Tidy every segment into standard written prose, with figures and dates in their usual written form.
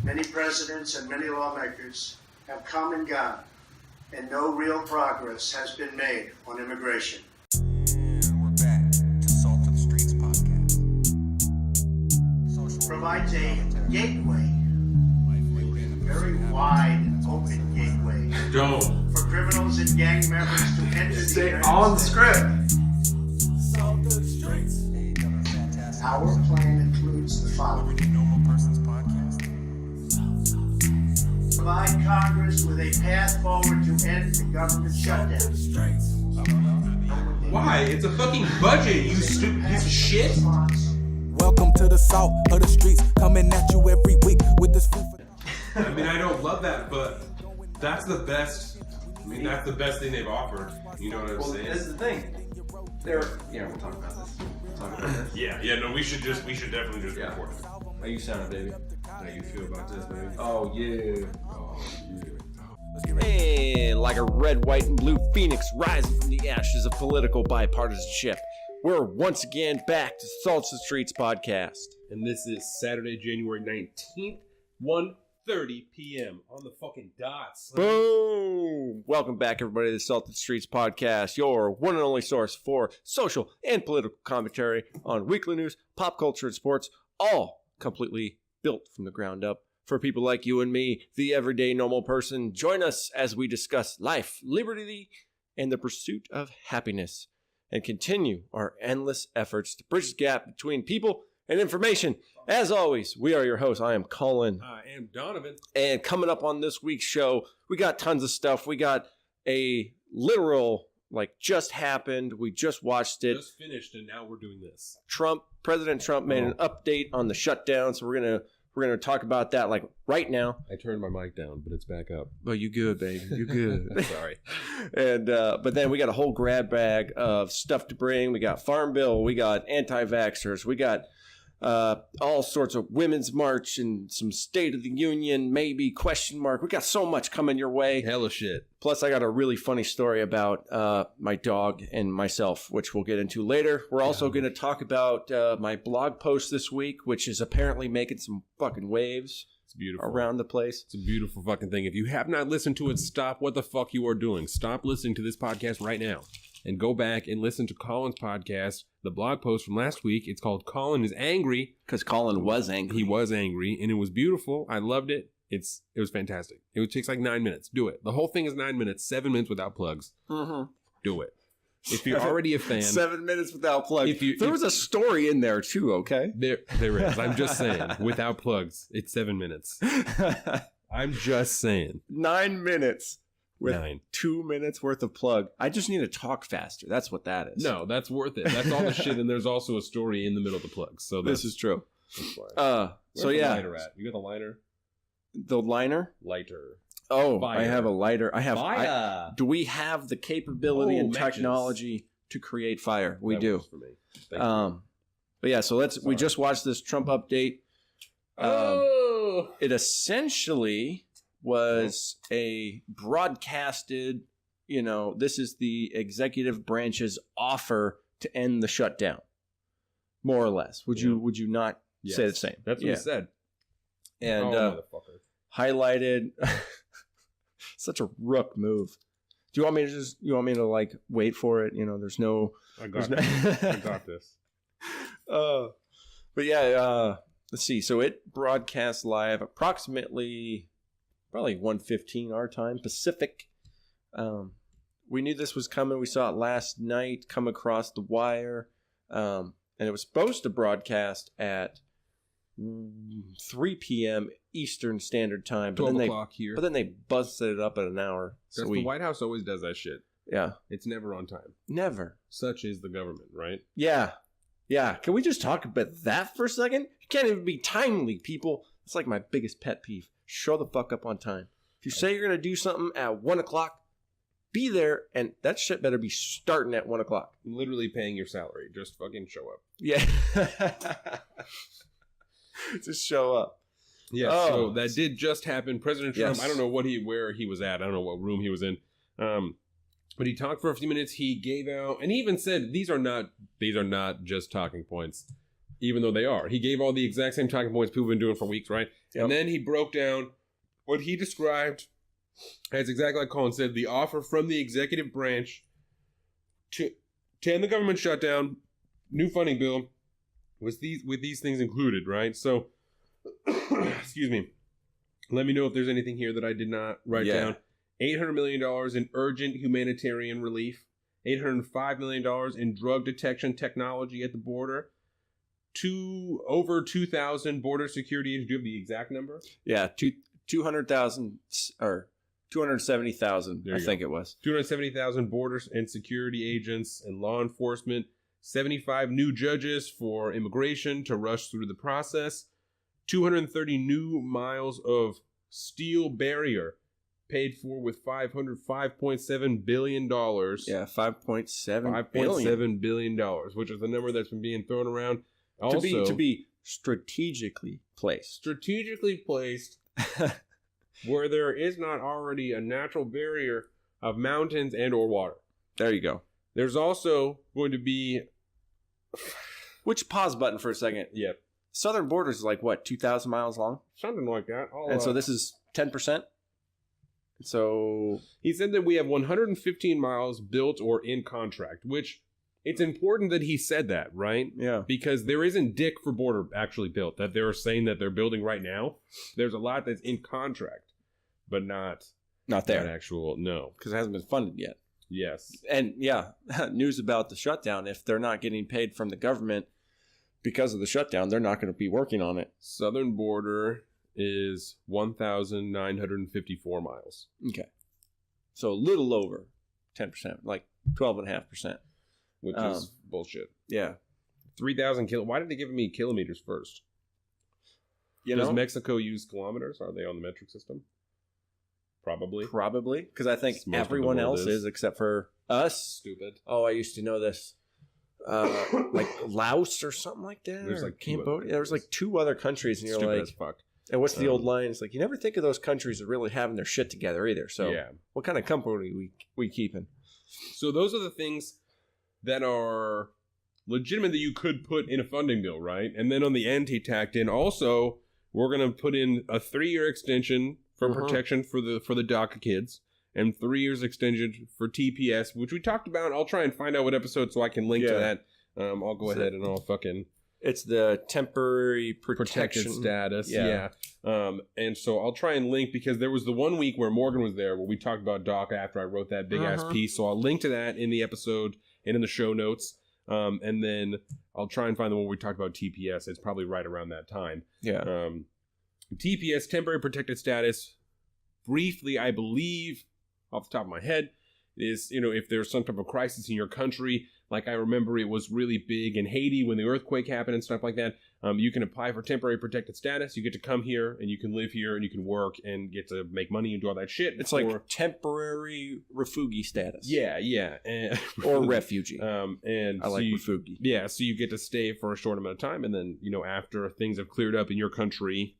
Many presidents and many lawmakers have come and gone, and no real progress has been made on immigration. We're back to Salt of the Streets podcast. Provides a gateway, a very wide and open gateway for criminals and gang members to enter the Stay United on States. script. Salt of the Streets. Another fantastic. Our plan includes the following. Normal Person's podcast. Provide Congress with a path forward to end the government shutdown. Why? It's a fucking budget, you stupid piece of shit. Welcome to the Salt of the Streets, coming at you every week with this food for... I mean, I don't love that, but that's the best. I mean, that's the best thing they've offered. You know what I'm saying? This is the thing. We'll talk about this. Yeah. No, we should definitely just record it. How you sounding, baby? How you feel about this, baby? Oh, yeah. And like a red, white, and blue phoenix rising from the ashes of political bipartisanship, we're once again back to Salt of the Streets podcast. And this is Saturday, January 19th, 1:30 p.m. on the fucking dots. Boom! Welcome back, everybody, to the Salt of the Streets podcast, your one and only source for social and political commentary on weekly news, pop culture, and sports, all completely built from the ground up for people like you and me, the everyday normal person. Join us as we discuss life, liberty, and the pursuit of happiness, and continue our endless efforts to bridge the gap between people and information. As always, we are your hosts. I am Colin. I am Donovan. And coming up on this week's show, we got tons of stuff. We got a literal, just happened. We just watched it. Just finished, and now we're doing this. President Trump made an update on the shutdown, so we're gonna talk about that right now. I turned my mic down, but it's back up. Oh, you good, baby? You good? Sorry. And but then we got a whole grab bag of stuff to bring. We got Farm Bill. We got Anti-Vaxxers. We got all sorts of Women's March and some State of the Union, maybe, question mark. We got so much coming your way. Hella shit. Plus, I got a really funny story about my dog and myself, which we'll get into later. We're also going to talk about my blog post this week, which is apparently making some fucking waves. It's beautiful. Around the place. It's a beautiful fucking thing. If you have not listened to it, stop what the fuck you are doing. Stop listening to this podcast right now. And go back and listen to Colin's podcast, the blog post from last week. It's called Colin is Angry. Because Colin was angry. He was angry, and it was beautiful. I loved it. It was fantastic. It takes 9 minutes. Do it. The whole thing is 9 minutes, 7 minutes without plugs. Mm-hmm. Do it. If you're already a fan. 7 minutes without plugs. There was a story in there too, okay? There is. I'm just saying. Without plugs, it's 7 minutes. I'm just saying. 9 minutes. With 2 minutes worth of plug. I just need to talk faster. That's what that is. No, that's worth it. That's all the shit, and there's also a story in the middle of the plugs. So this is true. That's why. So the yeah. Lighter at? You got the lighter? The liner? Lighter. Oh, Fire. I have a lighter. I have. Fire. Do we have the capability and matches. technology to create fire? We do. Works for me. Thank you. But yeah, so we just watched this Trump update. It essentially was a broadcasted, this is the executive branch's offer to end the shutdown, more or less. Would you not say the same? That's what he said. And highlighted such a rook move. Do you want me to wait for it? There's no. I got this. I got this. But yeah, let's see. So it broadcast live approximately. Probably 1:15 our time, Pacific. We knew this was coming. We saw it last night come across the wire. And it was supposed to broadcast at 3 p.m. Eastern Standard Time. 12 o'clock here. But then they busted it up at an hour. So the White House always does that shit. Yeah. It's never on time. Never. Such is the government, right? Yeah. Yeah. Can we just talk about that for a second? You can't even be timely, people. It's like my biggest pet peeve. Show the fuck up on time. If you say you're going to do something at 1 o'clock, be there, and that shit better be starting at 1 o'clock. Literally paying your salary. Just fucking show up. Yeah. Just show up. Yeah, so that did just happen. President Trump, Yes. I don't know where he was at. I don't know what room he was in. But he talked for a few minutes. He gave out, and he even said, these are not just talking points. even though they are. He gave all the exact same talking points people have been doing for weeks, right? Yep. And then he broke down what he described as, exactly like Colin said, the offer from the executive branch to end the government shutdown, new funding bill, with these things included, right? So, excuse me. Let me know if there's anything here that I did not write down. $800 million in urgent humanitarian relief. $805 million in drug detection technology at the border. Over 2,000 border security agents. Do you have the exact number? Yeah, 200,000 or 270,000, I think it was. 270,000 border and security agents and law enforcement. 75 new judges for immigration to rush through the process. 230 new miles of steel barrier paid for with $5.7 billion. Yeah, $5.7 billion, which is the number that's been being thrown around. Also, to be strategically placed. Where there is not already a natural barrier of mountains and or water. There you go. There's also going to be... Which pause button for a second. Yep. Southern border is like, what, 2,000 miles long? Something like that. So this is 10%? So... He said that we have 115 miles built or in contract, which it's important that he said that, right? Yeah. Because there isn't dick for border actually built that they're saying that they're building right now. There's a lot that's in contract, but not there. Not actual, no. Because it hasn't been funded yet. Yes. And yeah, news about the shutdown. If they're not getting paid from the government because of the shutdown, they're not going to be working on it. Southern border is 1,954 miles. Okay. So a little over 10%, like 12.5%. Which is bullshit. Yeah. 3,000 Why did they give me kilometers first? Does Mexico use kilometers? Are they on the metric system? Probably. Because I think everyone else is except for us. Stupid. Oh, I used to know this. Like Laos or something like that. There's like Cambodia. There's like 2 other countries, and you're stupid like, as fuck. And what's the old line? It's like, you never think of those countries as really having their shit together either. So yeah. What kind of company we keeping? So those are the things that are legitimate that you could put in a funding bill, right? And then on the end, he tacked in also, we're going to put in a 3-year extension for protection for the DACA kids and 3 years extension for TPS, which we talked about. I'll try and find out what episode so I can link to that. I'll go ahead and I'll fucking... It's the temporary protected status. Yeah. And so I'll try and link, because there was the 1 week where Morgan was there where we talked about DACA after I wrote that big ass piece. So I'll link to that in the episode and in the show notes. And then I'll try and find the one where we talked about TPS. It's probably right around that time. Yeah. TPS, temporary protected status, briefly, I believe, off the top of my head, is, if there's some type of crisis in your country, like I remember it was really big in Haiti when the earthquake happened and stuff like that, you can apply for temporary protected status. You get to come here and you can live here and you can work and get to make money and do all that shit. It's like temporary refugee status. Yeah. Or refugee. And I like refugee. Yeah, so you get to stay for a short amount of time, and then, after things have cleared up in your country,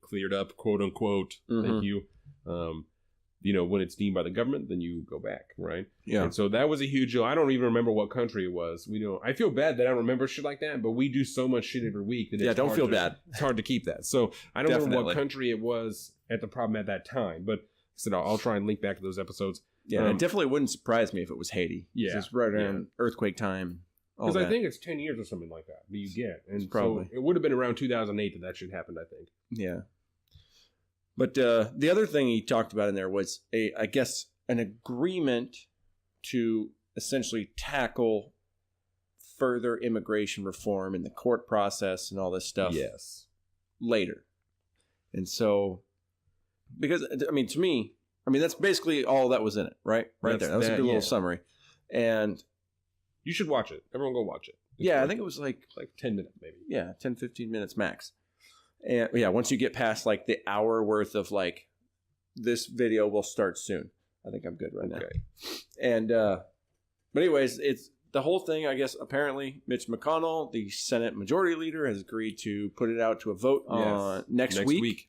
quote unquote, thank you, when it's deemed by the government, then you go back, right? Yeah. And so that was a huge deal. I don't even remember what country it was. I feel bad that I don't remember shit like that, but we do so much shit every week that don't feel bad. It's hard to keep that. So I don't remember what country it was at the problem at that time, but I said I'll try and link back to those episodes. Yeah, it definitely wouldn't surprise me if it was Haiti. Yeah. It's right around earthquake time. Because I think it's 10 years or something like that you get. And probably. So it would have been around 2008 that shit happened, I think. Yeah. But the other thing he talked about in there was, an agreement to essentially tackle further immigration reform in the court process and all this stuff later. And so, because, to me, that's basically all that was in it, right? Right there. That was a good little summary. And you should watch it. Everyone go watch it. I think it was like 10 minutes maybe. Yeah, 10, 15 minutes max. And once you get past like the hour worth of like, this video will start soon. I think I'm good right now. And, but anyways, it's the whole thing, I guess, apparently Mitch McConnell, the Senate Majority Leader, has agreed to put it out to a vote on next week.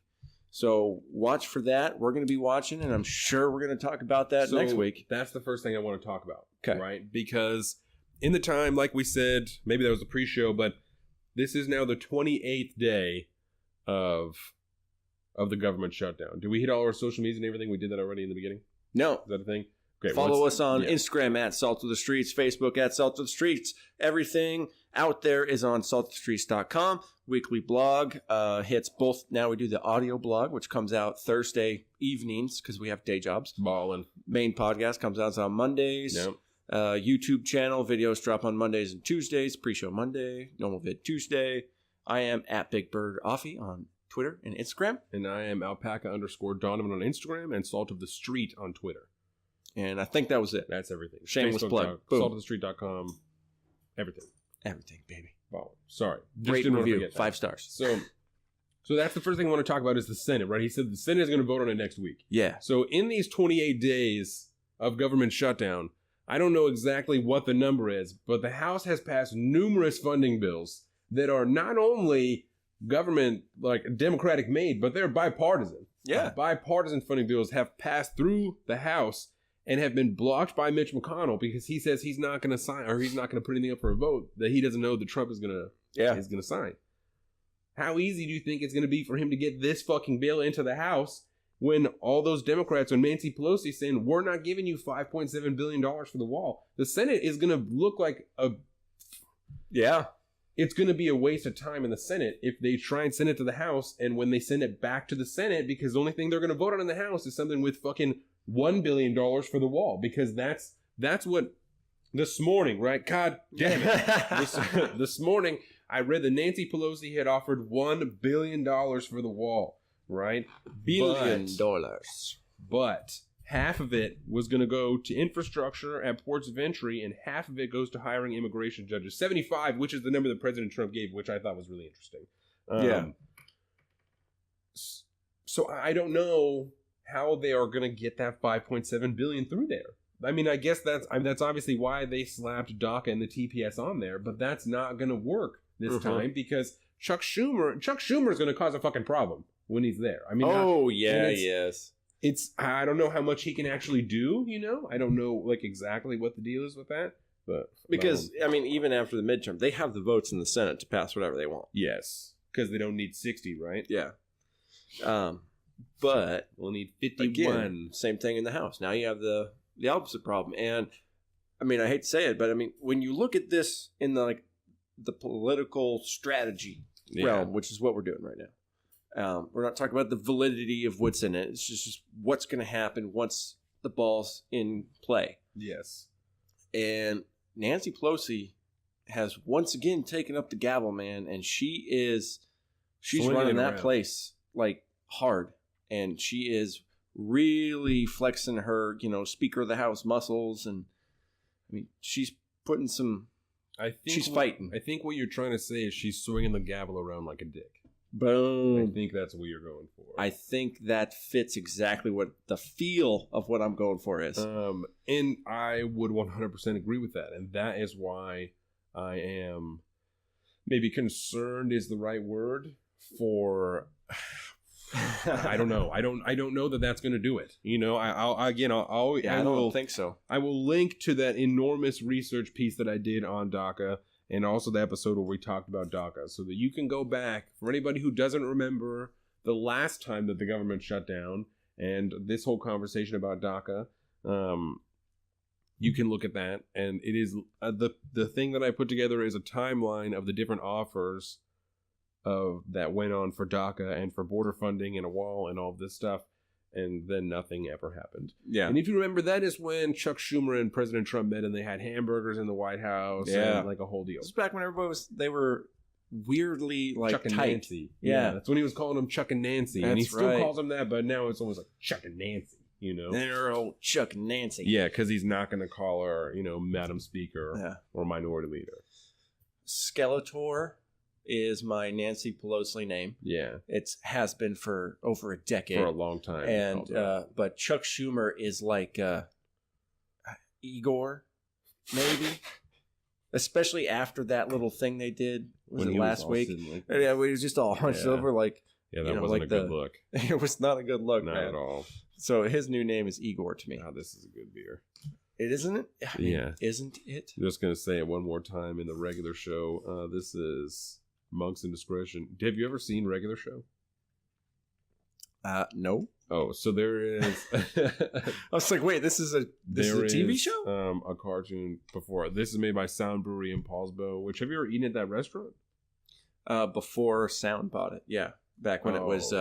So watch for that. We're going to be watching, and I'm sure we're going to talk about that next week. That's the first thing I want to talk about. Okay. Right? Because in the time, like we said, maybe that was the pre-show, but this is now the 28th day of the government shutdown. Did we hit all our social medias and everything? We did that already in the beginning? No. Is that a thing? Okay, Follow us on Instagram at Salt of the Streets, Facebook at Salt of the Streets. Everything out there is on saltofthestreets.com. Weekly blog hits both. Now we do the audio blog, which comes out Thursday evenings because we have day jobs. Ballin'. Main podcast comes out on Mondays. Yep. YouTube channel videos drop on Mondays and Tuesdays. Pre-show Monday, normal vid Tuesday. I am at Big Bird Offie on Twitter and Instagram. And I am alpaca_Donovan on Instagram and Salt of the Street on Twitter. And I think that was it. That's everything. Shameless Facebook, plug. Boom. saltofthestreet.com. Everything. Everything, baby. Wow. Sorry. Just Great didn't want to review. forget that. 5 stars. So that's the first thing I want to talk about is the Senate, right? He said the Senate is going to vote on it next week. Yeah. So in these 28 days of government shutdown, I don't know exactly what the number is, but the House has passed numerous funding bills that are not only government, like Democratic made, but they're bipartisan. Yeah. Bipartisan funding bills have passed through the House and have been blocked by Mitch McConnell because he says he's not going to sign, or he's not going to put anything up for a vote that he doesn't know that Trump is going to sign. How easy do you think it's going to be for him to get this fucking bill into the House when all those Democrats and Nancy Pelosi saying, we're not giving you $5.7 billion for the wall? The Senate is going to look like it's going to be a waste of time in the Senate if they try and send it to the House, and when they send it back to the Senate, because the only thing they're going to vote on in the House is something with fucking $1 billion for the wall, because that's what this morning, right? God damn it. This morning, I read that Nancy Pelosi had offered $1 billion for the wall, right? $1 billion. But half of it was going to go to infrastructure at ports of entry, and half of it goes to hiring immigration judges. 75, which is the number that President Trump gave, which I thought was really interesting. So I don't know how they are going to get that $5.7 billion through there. I mean, I guess that's obviously why they slapped DACA and the TPS on there, but that's not going to work this time because Chuck Schumer is going to cause a fucking problem when he's there. I mean, I don't know how much he can actually do, you know? I don't know, like, exactly what the deal is with that, but... Because, I mean, even after the midterm, they have the votes in the Senate to pass whatever they want. Yes, because they don't need 60, right? Yeah. But... We'll need 51. Again, same thing in the House. Now you have the opposite problem. And, I mean, I hate to say it, but, I mean, when you look at this in the political strategy realm, which is what we're doing right now. We're not talking about the validity of what's in it. It's just what's going to happen once the ball's in play. Yes. And Nancy Pelosi has once again taken up the gavel, man, and she's running that place like hard, and she is really flexing her, Speaker of the House muscles, and I mean, she's putting some. She's fighting. I think what you're trying to say is she's swinging the gavel around like a dick. Boom. I think that's what you're going for. I think that fits exactly what the feel of what I'm going for is. And I would 100% agree with that. And that is why I am maybe concerned is the right word for... I don't know. I don't know that that's going to do it. I don't think so. I will link to that enormous research piece that I did on DACA, and also the episode where we talked about DACA, so that you can go back, for anybody who doesn't remember the last time that the government shut down and this whole conversation about DACA, you can look at that. And it is the thing that I put together is a timeline of the different offers that went on for DACA and for border funding and a wall and all of this stuff. And then nothing ever happened. Yeah. And if you remember, that is when Chuck Schumer and President Trump met and they had hamburgers in the White House and like a whole deal. This was back when they were weirdly like Chuck and tight. Nancy. Yeah. That's when he was calling them Chuck and Nancy. That's and he still right. calls them that, but now it's almost like Chuck and Nancy, They're old Chuck and Nancy. Yeah, because he's not going to call her, Madam Speaker or Minority Leader. Skeletor is my Nancy Pelosi name. Yeah. It has been for over a decade. For a long time. And but Chuck Schumer is like Igor, maybe. Especially after that little thing they did last week. Yeah, we was just all hunched over like that wasn't a good look. It was not a good look, not man. At all. So his new name is Igor to me. Oh, this is a good beer. It isn't it? I mean, yeah. Isn't it? I'm just going to say it one more time in the regular show. This is Monks in Discretion. Have you ever seen Regular Show? No. Oh, so there is. I was like, wait, this is a TV show? A cartoon before. This is made by Sound Brewery in Paulsbo. Which, have you ever eaten at that restaurant? Before Sound bought it, yeah. Back when it was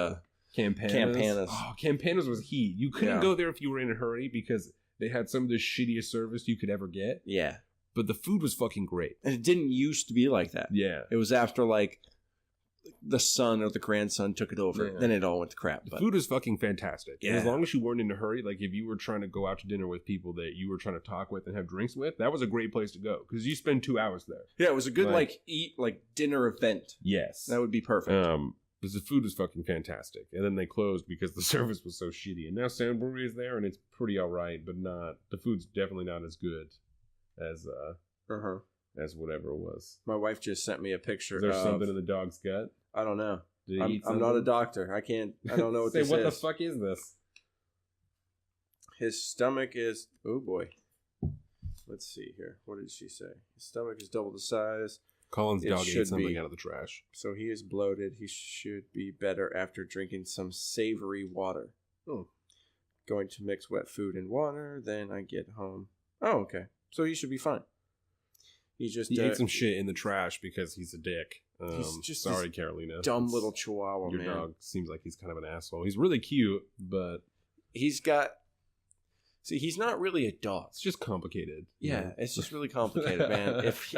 Campanas. Oh, Campanas was heat. You couldn't go there if you were in a hurry because they had some of the shittiest service you could ever get. Yeah. But the food was fucking great. And it didn't used to be like that. Yeah. It was after, like, the son or the grandson took it over. Yeah. Then it all went to crap. The food was fucking fantastic. Yeah. And as long as you weren't in a hurry, like if you were trying to go out to dinner with people that you were trying to talk with and have drinks with, that was a great place to go because you spend 2 hours there. Yeah, it was a good, dinner event. Yes. That would be perfect. Because the food was fucking fantastic. And then they closed because the service was so shitty. And now Sound Brewery is there and it's pretty alright, but not, the food's definitely not as good as whatever it was. My wife just sent me a picture. Is there something in the dog's gut? I don't know. Did he eat I'm not a doctor. I don't know what Say, this what is. the fuck is this? His stomach is, oh boy. Let's see here. What did she say? His stomach is double the size. Colin's dog ate something out of the trash. So he is bloated. He should be better after drinking some savory water. Oh. Going to mix wet food and water. Then I get home. Oh, okay. So he should be fine. He ate some shit in the trash because he's a dick. He's just sorry, Carolina. Dumb little chihuahua, Your man. dog seems like he's kind of an asshole. He's really cute, but he's got... See, he's not really a dog. It's just complicated. Yeah, it's just really complicated, man. If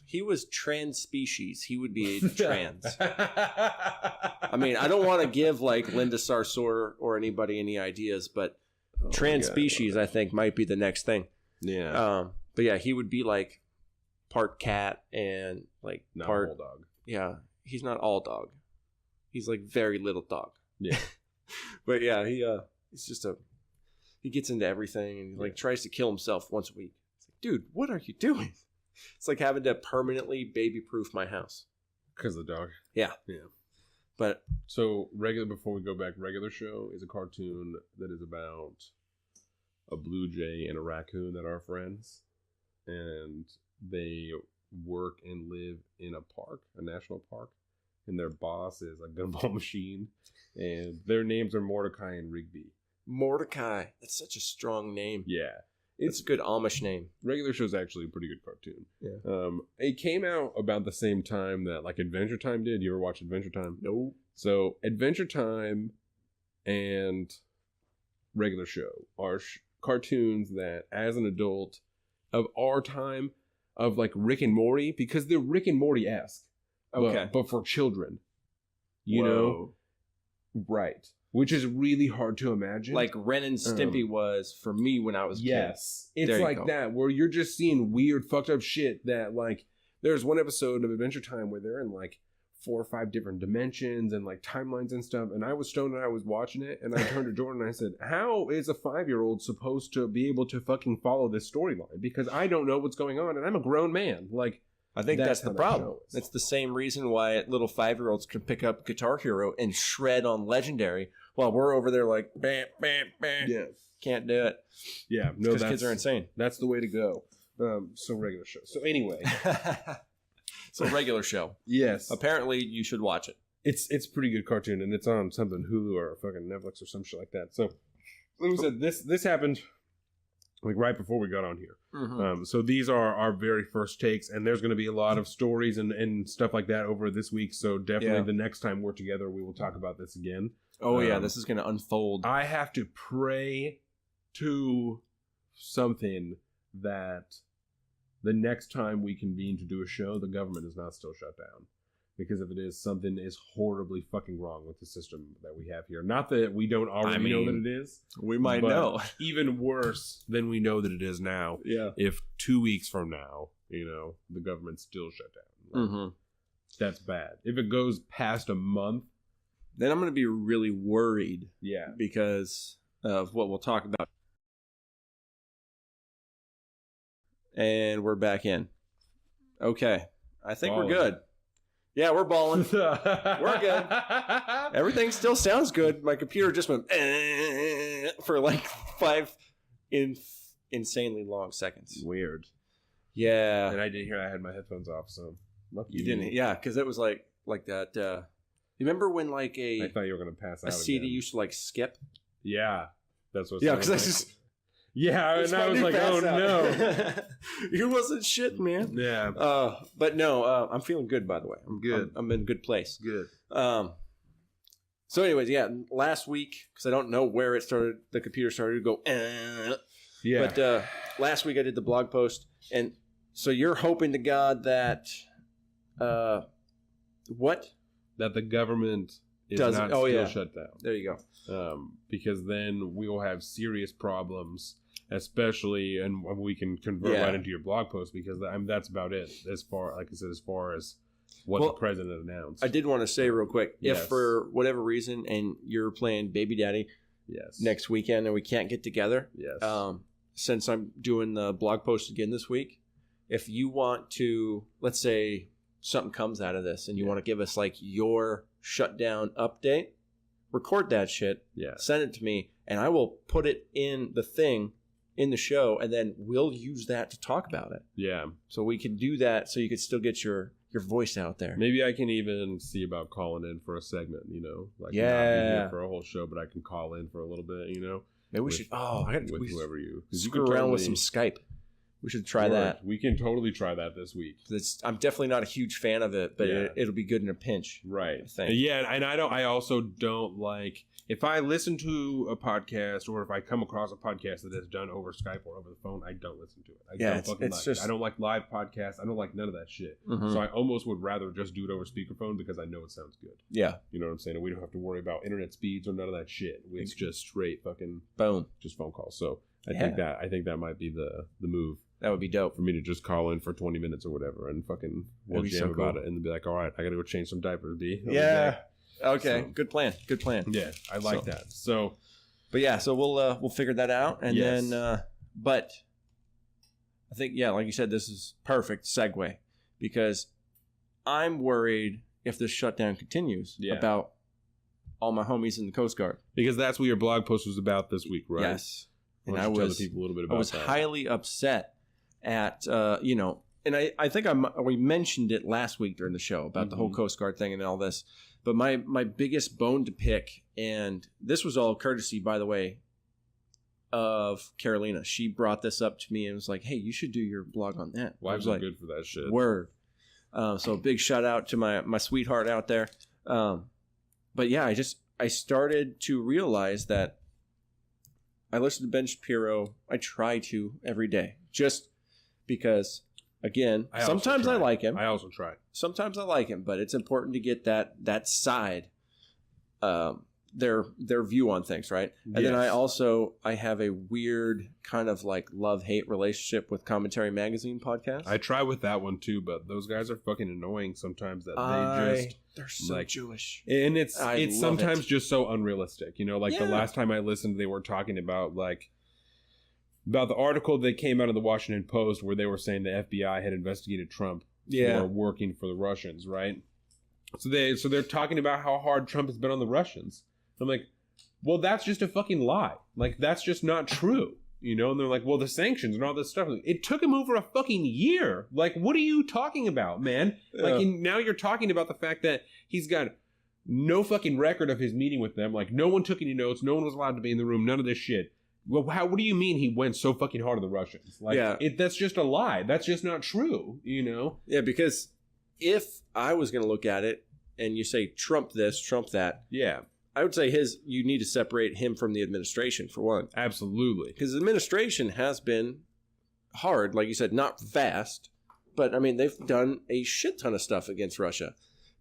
he was trans species, he would be a trans. I mean, I don't want to give like Linda Sarsour or anybody any ideas, but trans species, I think, might be the next thing. Yeah. But yeah, he would be like part cat and like not part all dog. Yeah, he's not all dog. He's like very little dog. Yeah. But yeah, he's just he gets into everything and he like tries to kill himself once a week. It's like, dude, what are you doing? It's like having to permanently baby-proof my house. Because of the dog. Yeah. Yeah. But so before we go back, Regular Show is a cartoon that is about a blue jay and a raccoon that are friends. And they work and live in a park, a national park. And their boss is a gumball machine. And their names are Mordecai and Rigby. Mordecai. That's such a strong name. Yeah. It's a good Amish name. Regular Show's actually a pretty good cartoon. Yeah. It came out about the same time that like Adventure Time did. You ever watch Adventure Time? No. So Adventure Time and Regular Show are cartoons that, as an adult of our time, of like Rick and Morty, because they're Rick and Morty-esque. Okay. But for children. You know? Right. Which is really hard to imagine. Like Ren and Stimpy was for me when I was a kid. Yes. It's like that, where you're just seeing weird, fucked up shit that, like, there's one episode of Adventure Time where they're in, like, 4 or 5 different dimensions and, like, timelines and stuff. And I was stoned and I was watching it. And I turned to Jordan and I said, how is a 5-year-old supposed to be able to fucking follow this storyline? Because I don't know what's going on and I'm a grown man. Like, I think that's the problem. It's the same reason why little 5-year-olds can pick up Guitar Hero and shred on Legendary while we're over there like, bam, bam, bam. Yeah. Can't do it. Yeah. No, because kids are insane. That's the way to go. So Regular Show. So anyway. So Regular Show. Yes. Apparently you should watch it. It's a pretty good cartoon and it's on something Hulu or fucking Netflix or some shit like that. So like I said, this happened like right before we got on here. Mm-hmm. So these are our very first takes, and there's going to be a lot of stories and stuff like that over this week. So definitely the next time we're together, we will talk about this again. Oh yeah, this is going to unfold. I have to pray to something that the next time we convene to do a show, the government is not still shut down. Because if it is, something is horribly fucking wrong with the system that we have here. Not that we don't already know that it is. We might know. Even worse than we know that it is now. Yeah. If 2 weeks from now, the government's still shut down. Like, that's bad. If it goes past a month, then I'm going to be really worried. Yeah. Because of what we'll talk about. And we're back in. Okay. I think we're good. Yeah, we're balling. We're good. Everything still sounds good. My computer just went for like 5 insanely long seconds. Weird. Yeah. And I did hear I had my headphones off, so. Lucky You didn't, yeah, because it was like that. You remember when like I thought you were gonna pass out. a CD again. used to like skip? Yeah, that's what. Yeah, it because I sounded just like. Yeah, and I was like, oh no. You wasn't shit, man. Yeah. But no, I'm feeling good, by the way. I'm good. I'm in a good place. Good. So anyways, yeah, last week, because I don't know where it started, the computer started to go, Yeah. But last week I did the blog post, and so you're hoping to God that, what? That the government is Doesn't- not oh, still yeah. shut down. There you go. Because then we will have serious problems, especially, and we can convert Yeah. right into your blog post because that's about it. As far, like I said, as far as what Well, the president announced. I did want to say real quick, if Yes. for whatever reason, and you're playing baby daddy Yes. next weekend and we can't get together, Yes. since I'm doing the blog post again this week, if you want to, let's say something comes out of this and you want to give us like your shutdown update, record that shit, Yeah. send it to me, and I will put it in the thing in the show, and then we'll use that to talk about it. Yeah. So we can do that so you can still get your voice out there. Maybe I can even see about calling in for a segment, like not be Yeah. here for a whole show, but I can call in for a little bit, Maybe we with- should. Oh, I got with we whoever you. 'Cause you screw could around with totally- some Skype. We should try Sure, that. We can totally try that this week. I'm definitely not a huge fan of it, but Yeah. it'll be good in a pinch. Right. I think. Yeah, and I also don't like if I listen to a podcast or if I come across a podcast that is done over Skype or over the phone, I don't listen to it. I don't fucking it's like just. it. I don't like live podcasts. I don't like none of that shit. Mhm. So I almost would rather just do it over speakerphone because I know it sounds good. Yeah. You know what I'm saying? And we don't have to worry about internet speeds or none of that shit. It's just straight fucking Boom. just phone calls. So I Yeah. think that might be the move That would be dope. for me to just call in for 20 minutes or whatever and fucking we'll That'd be jam so about cool. it and be like, all right, I gotta go change some diapers, B. I'll be Yeah. back. Okay. So- Good plan. Good plan. Yeah, I like So- that. So But yeah, so we'll figure that out, and Yes. then. But I think like you said, this is perfect segue because I'm worried if this shutdown continues Yeah. about all my homies in the Coast Guard. because that's what your blog post was about this week, right? Yes. Why And don't I you tell was the people a little bit I about was that. highly upset at and I think we mentioned it last week during the show about the whole Mhm. Coast Guard thing and all this. But my biggest bone to pick, and this was all courtesy, by the way, of Carolina. She brought this up to me and was like, "Hey, you should do your blog on that." I Wives was are like, good for that shit. Word. So big shout out to my sweetheart out there. But yeah, I started to realize that I listen to Ben Shapiro. I try to every day, just because. Again, I also sometimes I try. like him. I also try. Sometimes I like him, but it's important to get that side, their view on things, right? And then I have a weird kind of like love-hate relationship with Commentary Magazine podcast. I try with that one too, but those guys are fucking annoying sometimes that they just they're so like- Jewish. and it's I love sometimes it. just so unrealistic. Like the Yeah. last time I listened, they were talking about about the article that came out of the Washington Post where they were saying the FBI had investigated Trump for working for the Russians, right? So they're talking about how hard Trump has been on the Russians. I'm like, well, that's just a fucking lie. Like, that's just not true. And they're like, well, the sanctions and all this stuff. It took him over a fucking year. Like, what are you talking about, man? Like, and now you're talking about the fact that he's got no fucking record of his meeting with them. Like, no one took any notes. No one was allowed to be in the room. None of this shit. Well, what do you mean he went so fucking hard on the Russians? Like, that's just a lie. That's just not true, Yeah, because if I was going to look at it and you say Trump this, Trump that, Yeah, I would say you need to separate him from the administration for one. absolutely. Because the administration has been hard, like you said, not fast, but I mean, they've done a shit ton of stuff against Russia,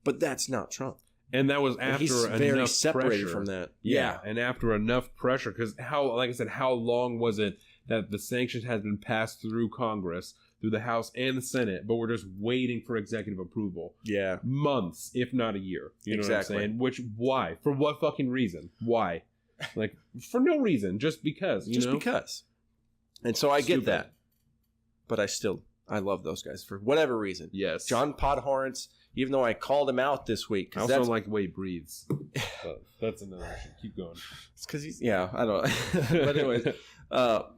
but that's not Trump. And that was And after he's enough very separated pressure. from that. Yeah, and after enough pressure, because like I said, how long was it that the sanctions had been passed through Congress, through the House and the Senate, but we're just waiting for executive approval? Yeah. Months, if not a year. You know Exactly. what I'm saying? Why? For what fucking reason? Why? Like, for no reason, just because. Because. And so I get Stupid. that. But I love those guys for whatever reason. Yes. John Podhorns, even though I called him out this week. I also don't like the way he breathes. But that's another issue. Keep going. It's because I don't but anyways,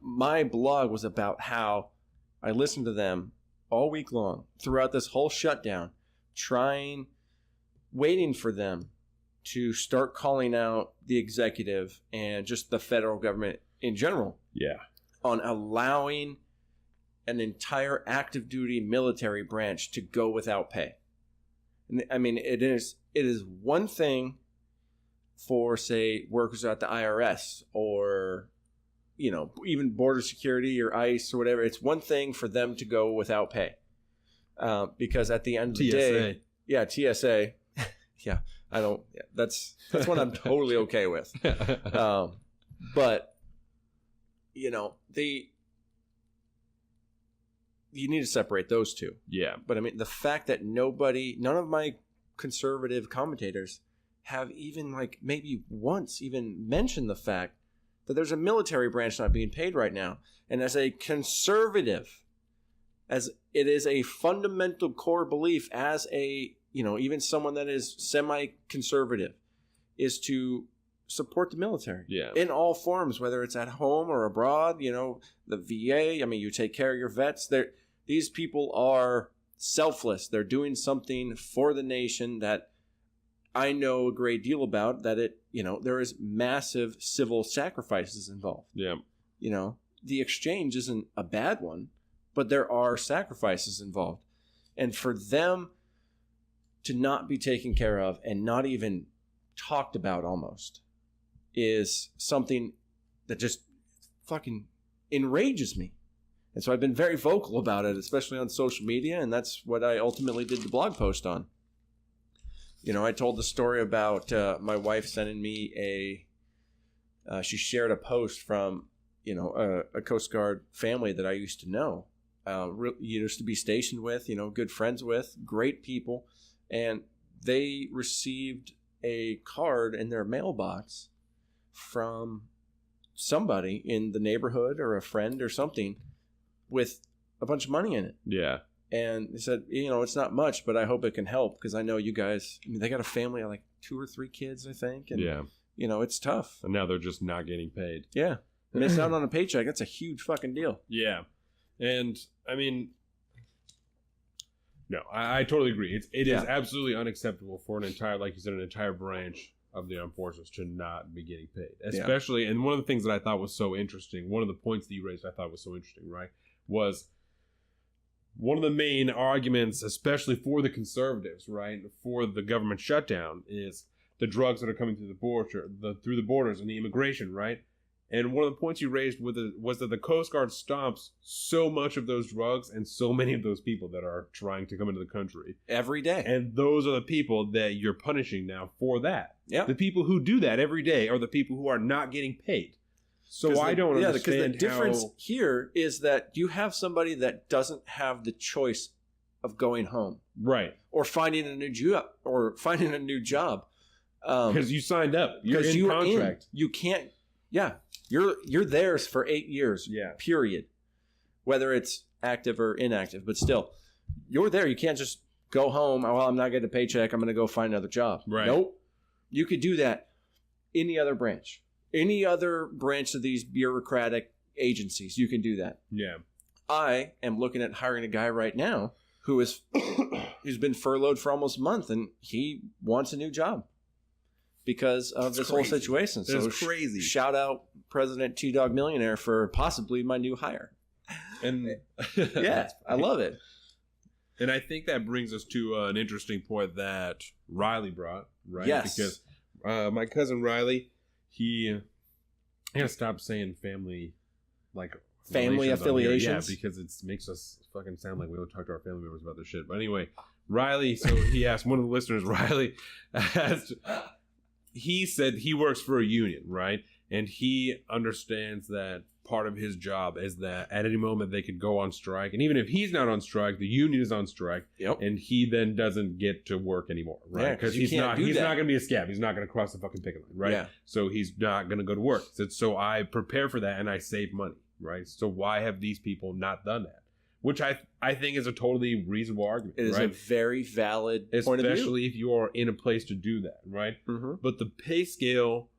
my blog was about how I listened to them all week long throughout this whole shutdown, waiting for them to start calling out the executive and just the federal government in general on allowing an entire active duty military branch to go without pay. And I mean, it is one thing for, say, workers at the IRS or, you know, even border security or ICE or whatever. It's one thing for them to go without pay. Because at the end of the day, TSA, that's what I'm totally okay with. But you know, you need to separate those two. Yeah. But I mean, the fact that none of my conservative commentators have even like maybe once even mentioned the fact that there's a military branch not being paid right now. And as a conservative, as it is a fundamental core belief as a, you know, even someone that is semi-conservative, is to support the military in all forms, whether it's at home or abroad. You know, the VA, I mean, you take care of your vets. These people are selfless. They're doing something for the nation that I know a great deal about, that there is massive civil sacrifices involved. Yeah. You know, the exchange isn't a bad one, but there are sacrifices involved. And for them to not be taken care of and not even talked about almost is something that just fucking enrages me. And so I've been very vocal about it, especially on social media, and that's what I ultimately did the blog post on. You know, I told the story about my wife sending me she shared a post from, you know, a Coast Guard family that I used to know, used to be stationed with, you know, good friends with, great people. And they received a card in their mailbox from somebody in the neighborhood or a friend or something with a bunch of money in it. Yeah. And they said, you know, it's not much, but I hope it can help because I know you guys, I mean, they got a family of like 2 or 3 kids, I think. And, you know, it's tough. And now they're just not getting paid. Yeah. Miss out on a paycheck. That's a huge fucking deal. Yeah. And, I mean, no, I totally agree. It is absolutely unacceptable for an entire branch of the armed forces to not be getting paid. Especially, and one of the things that I thought was so interesting, one of the points that you raised I thought was so interesting, right, was one of the main arguments, especially for the conservatives, right, for the government shutdown, is the drugs that are coming through the borders and the immigration, right? And one of the points you raised was that the Coast Guard stops so much of those drugs and so many of those people that are trying to come into the country every day. And those are the people that you're punishing now for that. Yeah. The people who do that every day are the people who are not getting paid. So I don't understand because the difference here is that you have somebody that doesn't have the choice of going home, right, or finding a new job, because you signed up. You're in contract. You can't. Yeah, you're theirs for 8 years. Yeah. Period. Whether it's active or inactive, but still, you're there. You can't just go home. Oh, well, I'm not getting a paycheck. I'm going to go find another job. Right. Nope. You could do that. Any other branch of these bureaucratic agencies, you can do that. Yeah. I am looking at hiring a guy right now who's been furloughed for almost a month, and he wants a new job because of this whole situation. So it's crazy. Shout out President T-Dog Millionaire for possibly my new hire. And yeah, I love it. And I think that brings us to an interesting point that Riley brought, right? Yes. Because my cousin Riley, he gotta stop saying family affiliations. Yeah, because it makes us fucking sound like we don't talk to our family members about this shit. But anyway, Riley, so he asked one of the listeners, Riley asked, he said he works for a union, right? And he understands that part of his job is that at any moment they could go on strike. And even if he's not on strike, the union is on strike. Yep. And he then doesn't get to work anymore, right? Because he's not going to be a scab. He's not going to cross the fucking picket line, right? Yeah. So he's not going to go to work. So I prepare for that and I save money, right? So why have these people not done that? Which I think is a totally reasonable argument. It is right? a very valid point of view. Especially if you are in a place to do that, right? Mm-hmm. But the pay scale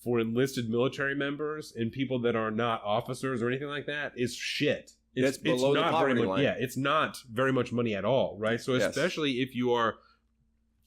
for enlisted military members and people that are not officers or anything like that is shit. It's below the poverty line. Yeah, it's not very much money at all, right? So especially if you are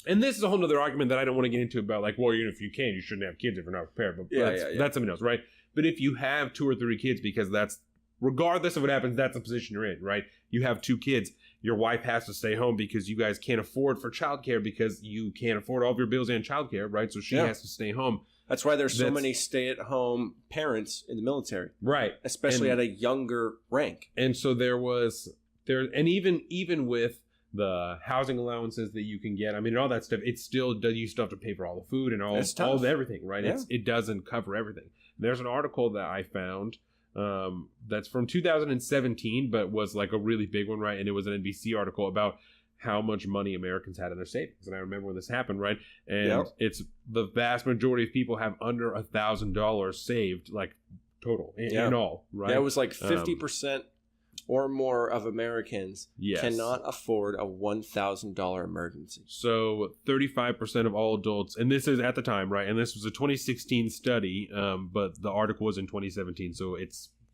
And this is a whole other argument that I don't want to get into about, like, well, even if you can, you shouldn't have kids if you're not prepared. But that's something else, right? But if you have 2 or 3 kids, because that's, regardless of what happens, that's the position you're in, right? You have 2 kids. Your wife has to stay home because you guys can't afford for childcare because you can't afford all of your bills and childcare, right? So she has to stay home. That's why there's so many stay-at-home parents in the military. Right. Especially at a younger rank. And so and even with the housing allowances that you can get, I mean, all that stuff, it still does, you still have to pay for all the food and all of everything, right? Yeah. It doesn't cover everything. There's an article that I found that's from 2017, but was like a really big one, right? And it was an NBC article about how much money Americans had in their savings. And I remember when this happened, right? And it's the vast majority of people have under $1,000 saved, like total in all, right? Yeah, it was like 50% or more of Americans cannot afford a $1,000 emergency. So 35% of all adults, and this is at the time, right? And this was a 2016 study, but the article was in 2017. So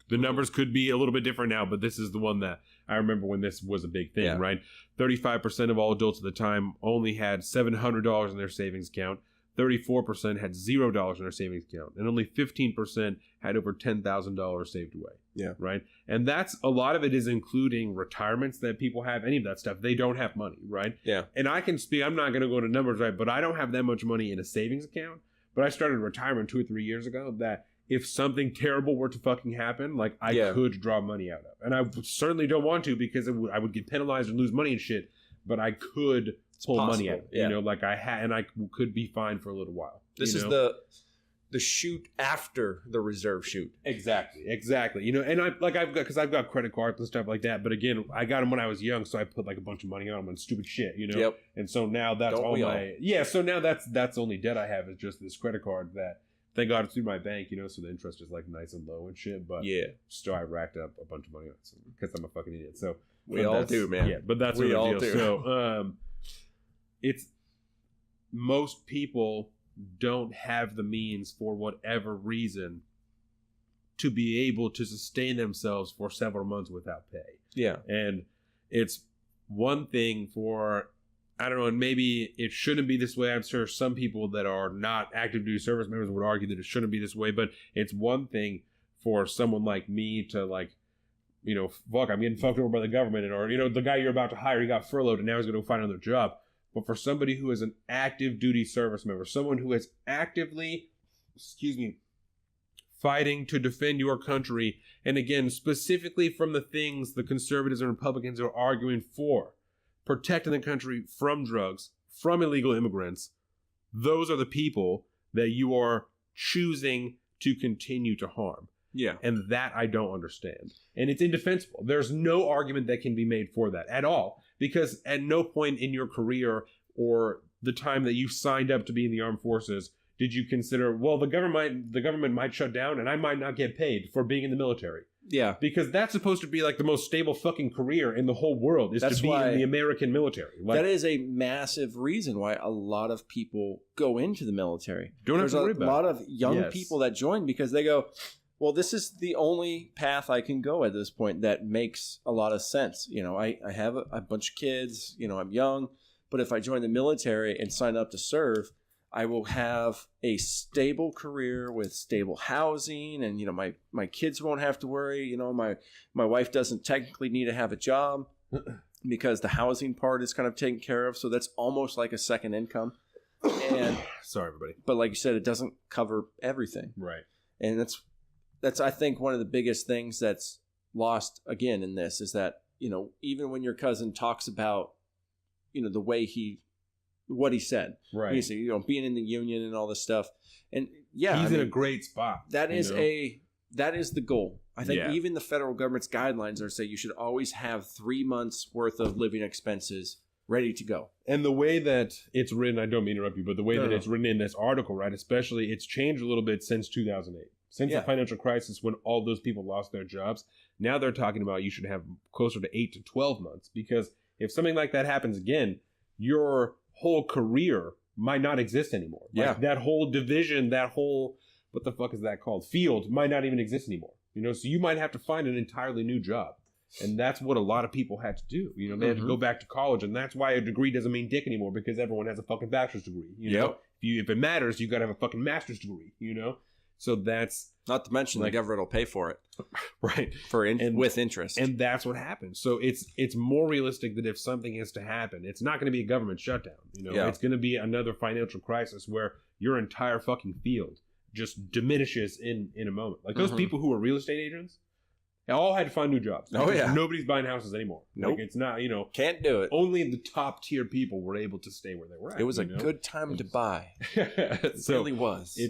the numbers could be a little bit different now, but this is the one that I remember when this was a big thing, right? 35% of all adults at the time only had $700 in their savings account. 34% had $0 in their savings account, and only 15% had over $10,000 saved away. Yeah. Right. And that's a lot of it is including retirements that people have, any of that stuff. They don't have money. Right. Yeah. And I can speak, I'm not going to go into numbers, right, but I don't have that much money in a savings account. But I started retirement 2 or 3 years ago that if something terrible were to fucking happen, like I could draw money out of. And I certainly don't want to because I would get penalized and lose money and shit. But I could pull money out, you know, like I had, and I could be fine for a little while. This is the shoot after the reserve shoot. Exactly. You know, and I've got credit cards and stuff like that. But again, I got them when I was young, so I put like a bunch of money on them on stupid shit, you know. Yep. And so now that's so now that's only debt I have is just this credit card that, thank God it's through my bank, you know, so the interest is like nice and low and shit. But still I racked up a bunch of money on it because I'm a fucking idiot. So we all do, man. Yeah, but that's we all do. So it's most people don't have the means for whatever reason to be able to sustain themselves for several months without pay. Yeah. And it's one thing for, I don't know, and maybe it shouldn't be this way. I'm sure some people that are not active duty service members would argue that it shouldn't be this way, but it's one thing for someone like me to, like, you know, fuck, I'm getting fucked over by the government, or, you know, the guy you're about to hire, he got furloughed and now he's going to find another job. But for somebody who is an active duty service member, someone who is actively, fighting to defend your country, and again, specifically from the things the conservatives and Republicans are arguing for, protecting the country from drugs, from illegal immigrants, those are the people that you are choosing to continue to harm. Yeah. And that I don't understand. And it's indefensible. There's no argument that can be made for that at all. Because at no point in your career or the time that you signed up to be in the armed forces did you consider, well, the government might shut down and I might not get paid for being in the military. Yeah. Because that's supposed to be like the most stable fucking career in the whole world, is to be in the American military. Like, that is a massive reason why a lot of people go into the military. There's a lot of young people that join because they go, well, this is the only path I can go at this point that makes a lot of sense. You know, I have a bunch of kids, you know, I'm young, but if I join the military and sign up to serve, I will have a stable career with stable housing, and, you know, my kids won't have to worry. You know, my wife doesn't technically need to have a job because the housing part is kind of taken care of. So that's almost like a second income. And sorry, everybody. But like you said, it doesn't cover everything. Right. And that's, I think, one of the biggest things that's lost again in this is that, you know, even when your cousin talks about, you know, the way what he said, right? He said, you know, being in the union and all this stuff, and he's in a great spot. That is the goal. I think even the federal government's guidelines are say you should always have 3 months worth of living expenses ready to go. And the way that it's written, I don't mean to interrupt you, but the way it's written in this article, right, especially, it's changed a little bit since 2008. Since the financial crisis, when all those people lost their jobs, now they're talking about you should have closer to 8 to 12 months. Because if something like that happens again, your whole career might not exist anymore. Like that whole division, that whole, what the fuck is that called? Field might not even exist anymore. You know, so you might have to find an entirely new job. And that's what a lot of people had to do. You know, they had to go back to college, and that's why a degree doesn't mean dick anymore, because everyone has a fucking bachelor's degree. You know, if it matters, you got to have a fucking master's degree. You know, so that's not to mention the government will pay for it, right? With interest, and that's what happens. So it's more realistic that if something is to happen, it's not going to be a government shutdown. You know, it's going to be another financial crisis where your entire fucking field just diminishes in a moment. Like those people who are real estate agents. They all had to find new jobs. Oh, yeah. Nobody's buying houses anymore. Nope. Like, it's not, you know. Can't do it. Only the top tier people were able to stay where they were at. It was a good time to buy. It So really was.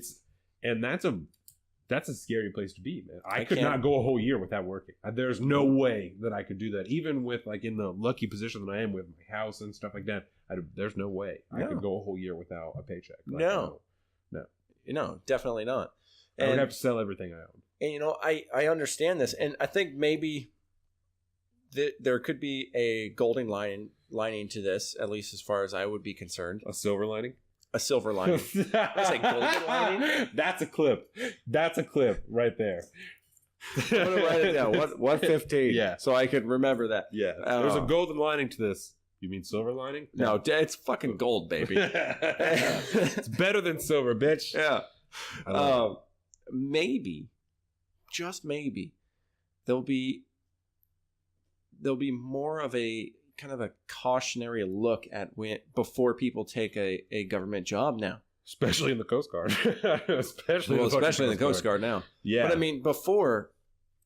And that's a scary place to be, man. I could not go a whole year without working. There's no way that I could do that. Even with, like, in the lucky position that I am with my house and stuff like that, there's no way I could go a whole year without a paycheck. Like, No, definitely not. I would have to sell everything I own. And, you know, I understand this. And I think maybe there could be a golden lining to this, at least as far as I would be concerned. A silver lining? A silver lining. I say golden lining? That's a clip. That's a clip right there. I'm going to write it down. 115. Yeah. So I could remember that. Yeah. There's a golden lining to this. You mean silver lining? No, it's fucking gold, baby. It's better than silver, bitch. Yeah. Maybe, just maybe, there'll be more of a kind of a cautionary look at before people take a government job now. Especially in the Coast Guard. especially in the Coast Guard now. Yeah. But I mean, before,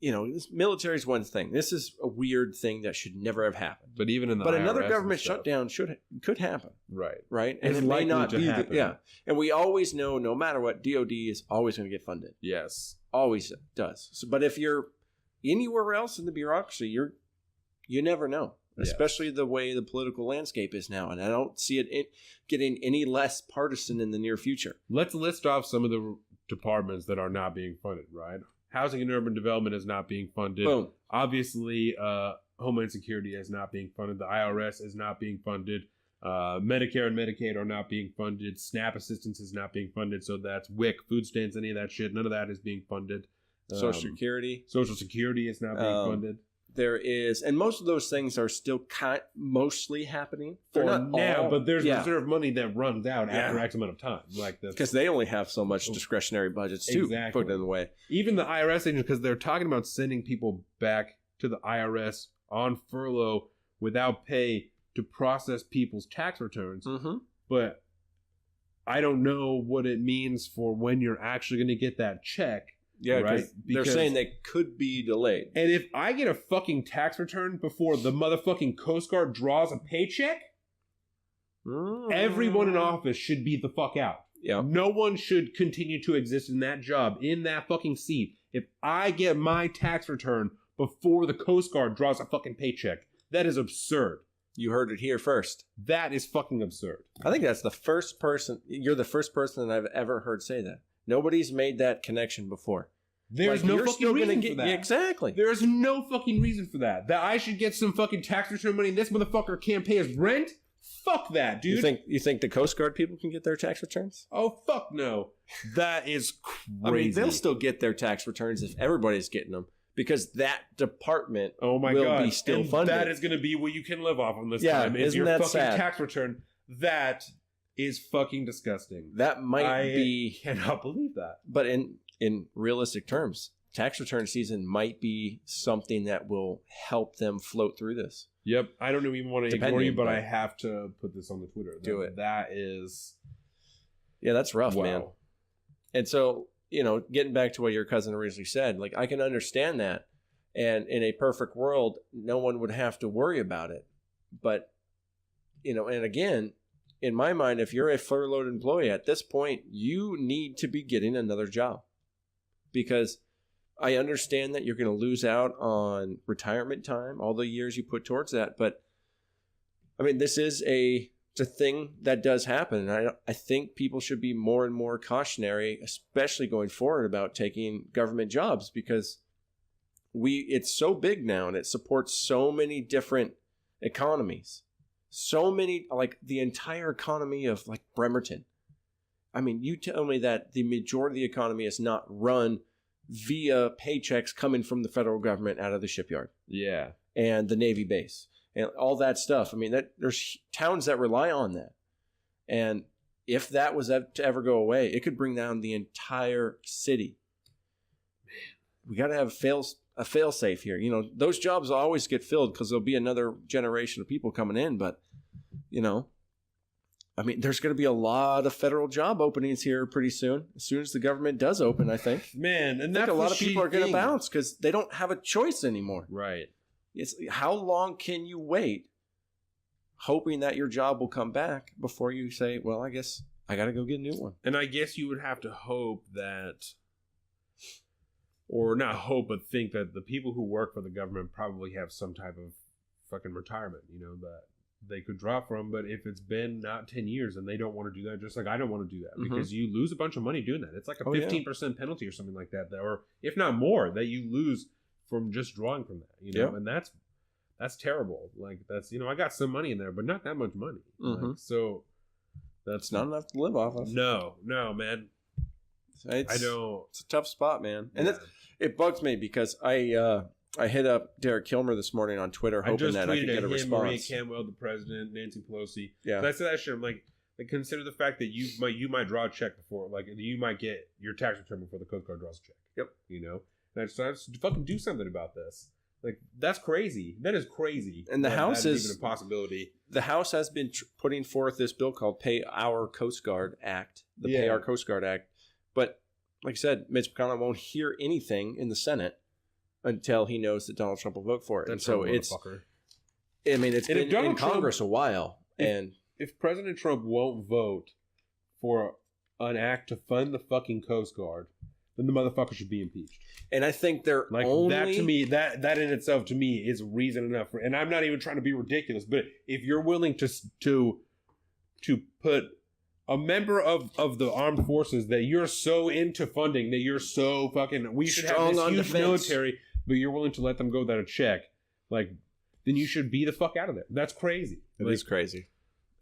you know, this military is one thing. This is a weird thing that should never have happened. But even in the another government shutdown could happen. Right. And it may not be happen. Yeah. And we always know, no matter what, DOD is always going to get funded. Yes. Always does. So, but if you're anywhere else in the bureaucracy, you never know. Especially the way the political landscape is now. And I don't see it getting any less partisan in the near future. Let's list off some of the departments that are not being funded, right? Housing and Urban Development is not being funded. Boom. Obviously, Homeland Security is not being funded. The IRS is not being funded. Medicare and Medicaid are not being funded. SNAP assistance is not being funded. So that's WIC, food stamps, any of that shit. None of that is being funded. Social Security. Social Security is not being funded. There is, and most of those things are still mostly happening. They're not now, all, but there's reserve money that runs out after X amount of time, like because they only have so much discretionary budgets too. Put in the way. Even the IRS agents, because they're talking about sending people back to the IRS on furlough without pay to process people's tax returns. But I don't know what it means for when you're actually going to get that check. Yeah, right. They're saying they could be delayed. And if I get a fucking tax return before the motherfucking Coast Guard draws a paycheck, everyone in office should be the fuck out. Yeah. No one should continue to exist in that job, in that fucking seat. If I get my tax return before the Coast Guard draws a fucking paycheck, that is absurd. You heard it here first. That is fucking absurd. I think that's the first person. You're the first person that I've ever heard say that. Nobody's made that connection before. There's no fucking reason for that. Yeah, exactly. There's no fucking reason for that. That I should get some fucking tax return money and this motherfucker can't pay his rent? Fuck that, dude. You think the Coast Guard people can get their tax returns? Oh, fuck no. That is crazy. I mean, they'll still get their tax returns if everybody's getting them. Because that department will be still funded. That is going to be what you can live off on this time. Is your that fucking sad? Tax return. That is fucking disgusting. That might be. I cannot believe that. But in realistic terms, tax return season might be something that will help them float through this. Yep. I don't even want to ignore you, but I have to put this on the Twitter. Do it. That is. Yeah, that's rough, wow. man. And so, you know, getting back to what your cousin originally said, like, I can understand that. And in a perfect world, no one would have to worry about it. But, you know, and again, in my mind, if you're a furloughed employee at this point, you need to be getting another job. Because I understand that you're going to lose out on retirement time, all the years you put towards that. But, I mean, this is it's a thing that does happen. And I think people should be more and more cautionary, especially going forward, about taking government jobs. Because it's so big now and it supports so many different economies. So many, like the entire economy of like Bremerton. I mean, you tell me that the majority of the economy is not run via paychecks coming from the federal government out of the shipyard. Yeah. and the Navy base and all that stuff. I mean, there's towns that rely on that. And if that was to ever go away, it could bring down the entire city. We got to have a fail safe here. You know, those jobs always get filled because there'll be another generation of people coming in. But, you know, I mean, there's going to be a lot of federal job openings here pretty soon. As soon as the government does open, I think. Man, and I that's think a lot the of people are going to shitty thing. bounce because they don't have a choice anymore. Right. It's how long can you wait, hoping that your job will come back before you say, "Well, I guess I got to go get a new one." And I guess you would have to hope that, or not hope, but think that the people who work for the government probably have some type of fucking retirement, you know, that they could draw from. But if it's been not 10 years and they don't want to do that, just like I don't want to do that, because you lose a bunch of money doing that. It's like a 15% penalty or something like that, or if not more, that you lose from just drawing from that, you know, and that's terrible. Like, that's, you know, I got some money in there, but not that much money. Like, so that's not enough to live off of. No, man. I don't. It's a tough spot, man. And it bugs me because I hit up Derek Kilmer this morning on Twitter hoping that I could get a response. Maria Canwell, the president, Nancy Pelosi. Yeah. I said that shit. I'm like, consider the fact that you might draw a check before, like, you might get your tax return before the Coast Guard draws a check. Yep. You know? And I just fucking do something about this. Like, that's crazy. That is crazy. And the House is even a possibility. The House has been putting forth this bill called Pay Our Coast Guard Act, Pay Our Coast Guard Act. But like I said, Mitch McConnell won't hear anything in the Senate until he knows that Donald Trump will vote for it. That's and so it's been in Congress a while. If President Trump won't vote for an act to fund the fucking Coast Guard, then the motherfucker should be impeached. And I think they're like only... that to me, that in itself to me is reason enough. And I'm not even trying to be ridiculous, but if you're willing to put a member of the armed forces that you're so into funding, that you're so fucking, we should have this huge military, but you're willing to let them go without a check, like, then you should be the fuck out of there. That's crazy. It is crazy.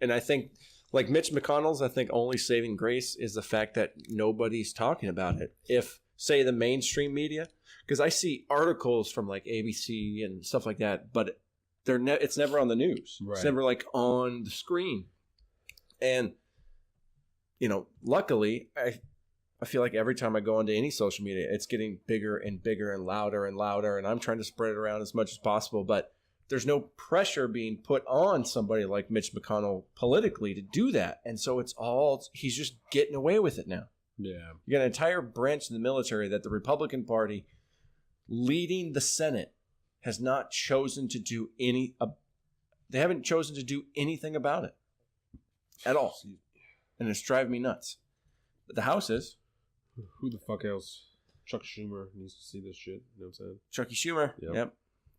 And I think, like Mitch McConnell's, I think only saving grace is the fact that nobody's talking about it. If, say, the mainstream media, because I see articles from like ABC and stuff like that, but it's never on the news. Right. It's never like on the screen. And, you know, luckily, I feel like every time I go onto any social media, it's getting bigger and bigger and louder, and I'm trying to spread it around as much as possible. But there's no pressure being put on somebody like Mitch McConnell politically to do that. And so he's just getting away with it now. Yeah. You got an entire branch of the military that the Republican Party leading the Senate has not chosen to do they haven't chosen to do anything about it at all. And it's driving me nuts. But the House is. Who the fuck else? Chuck Schumer needs to see this shit. You know what I'm saying? Chucky Schumer. Yep.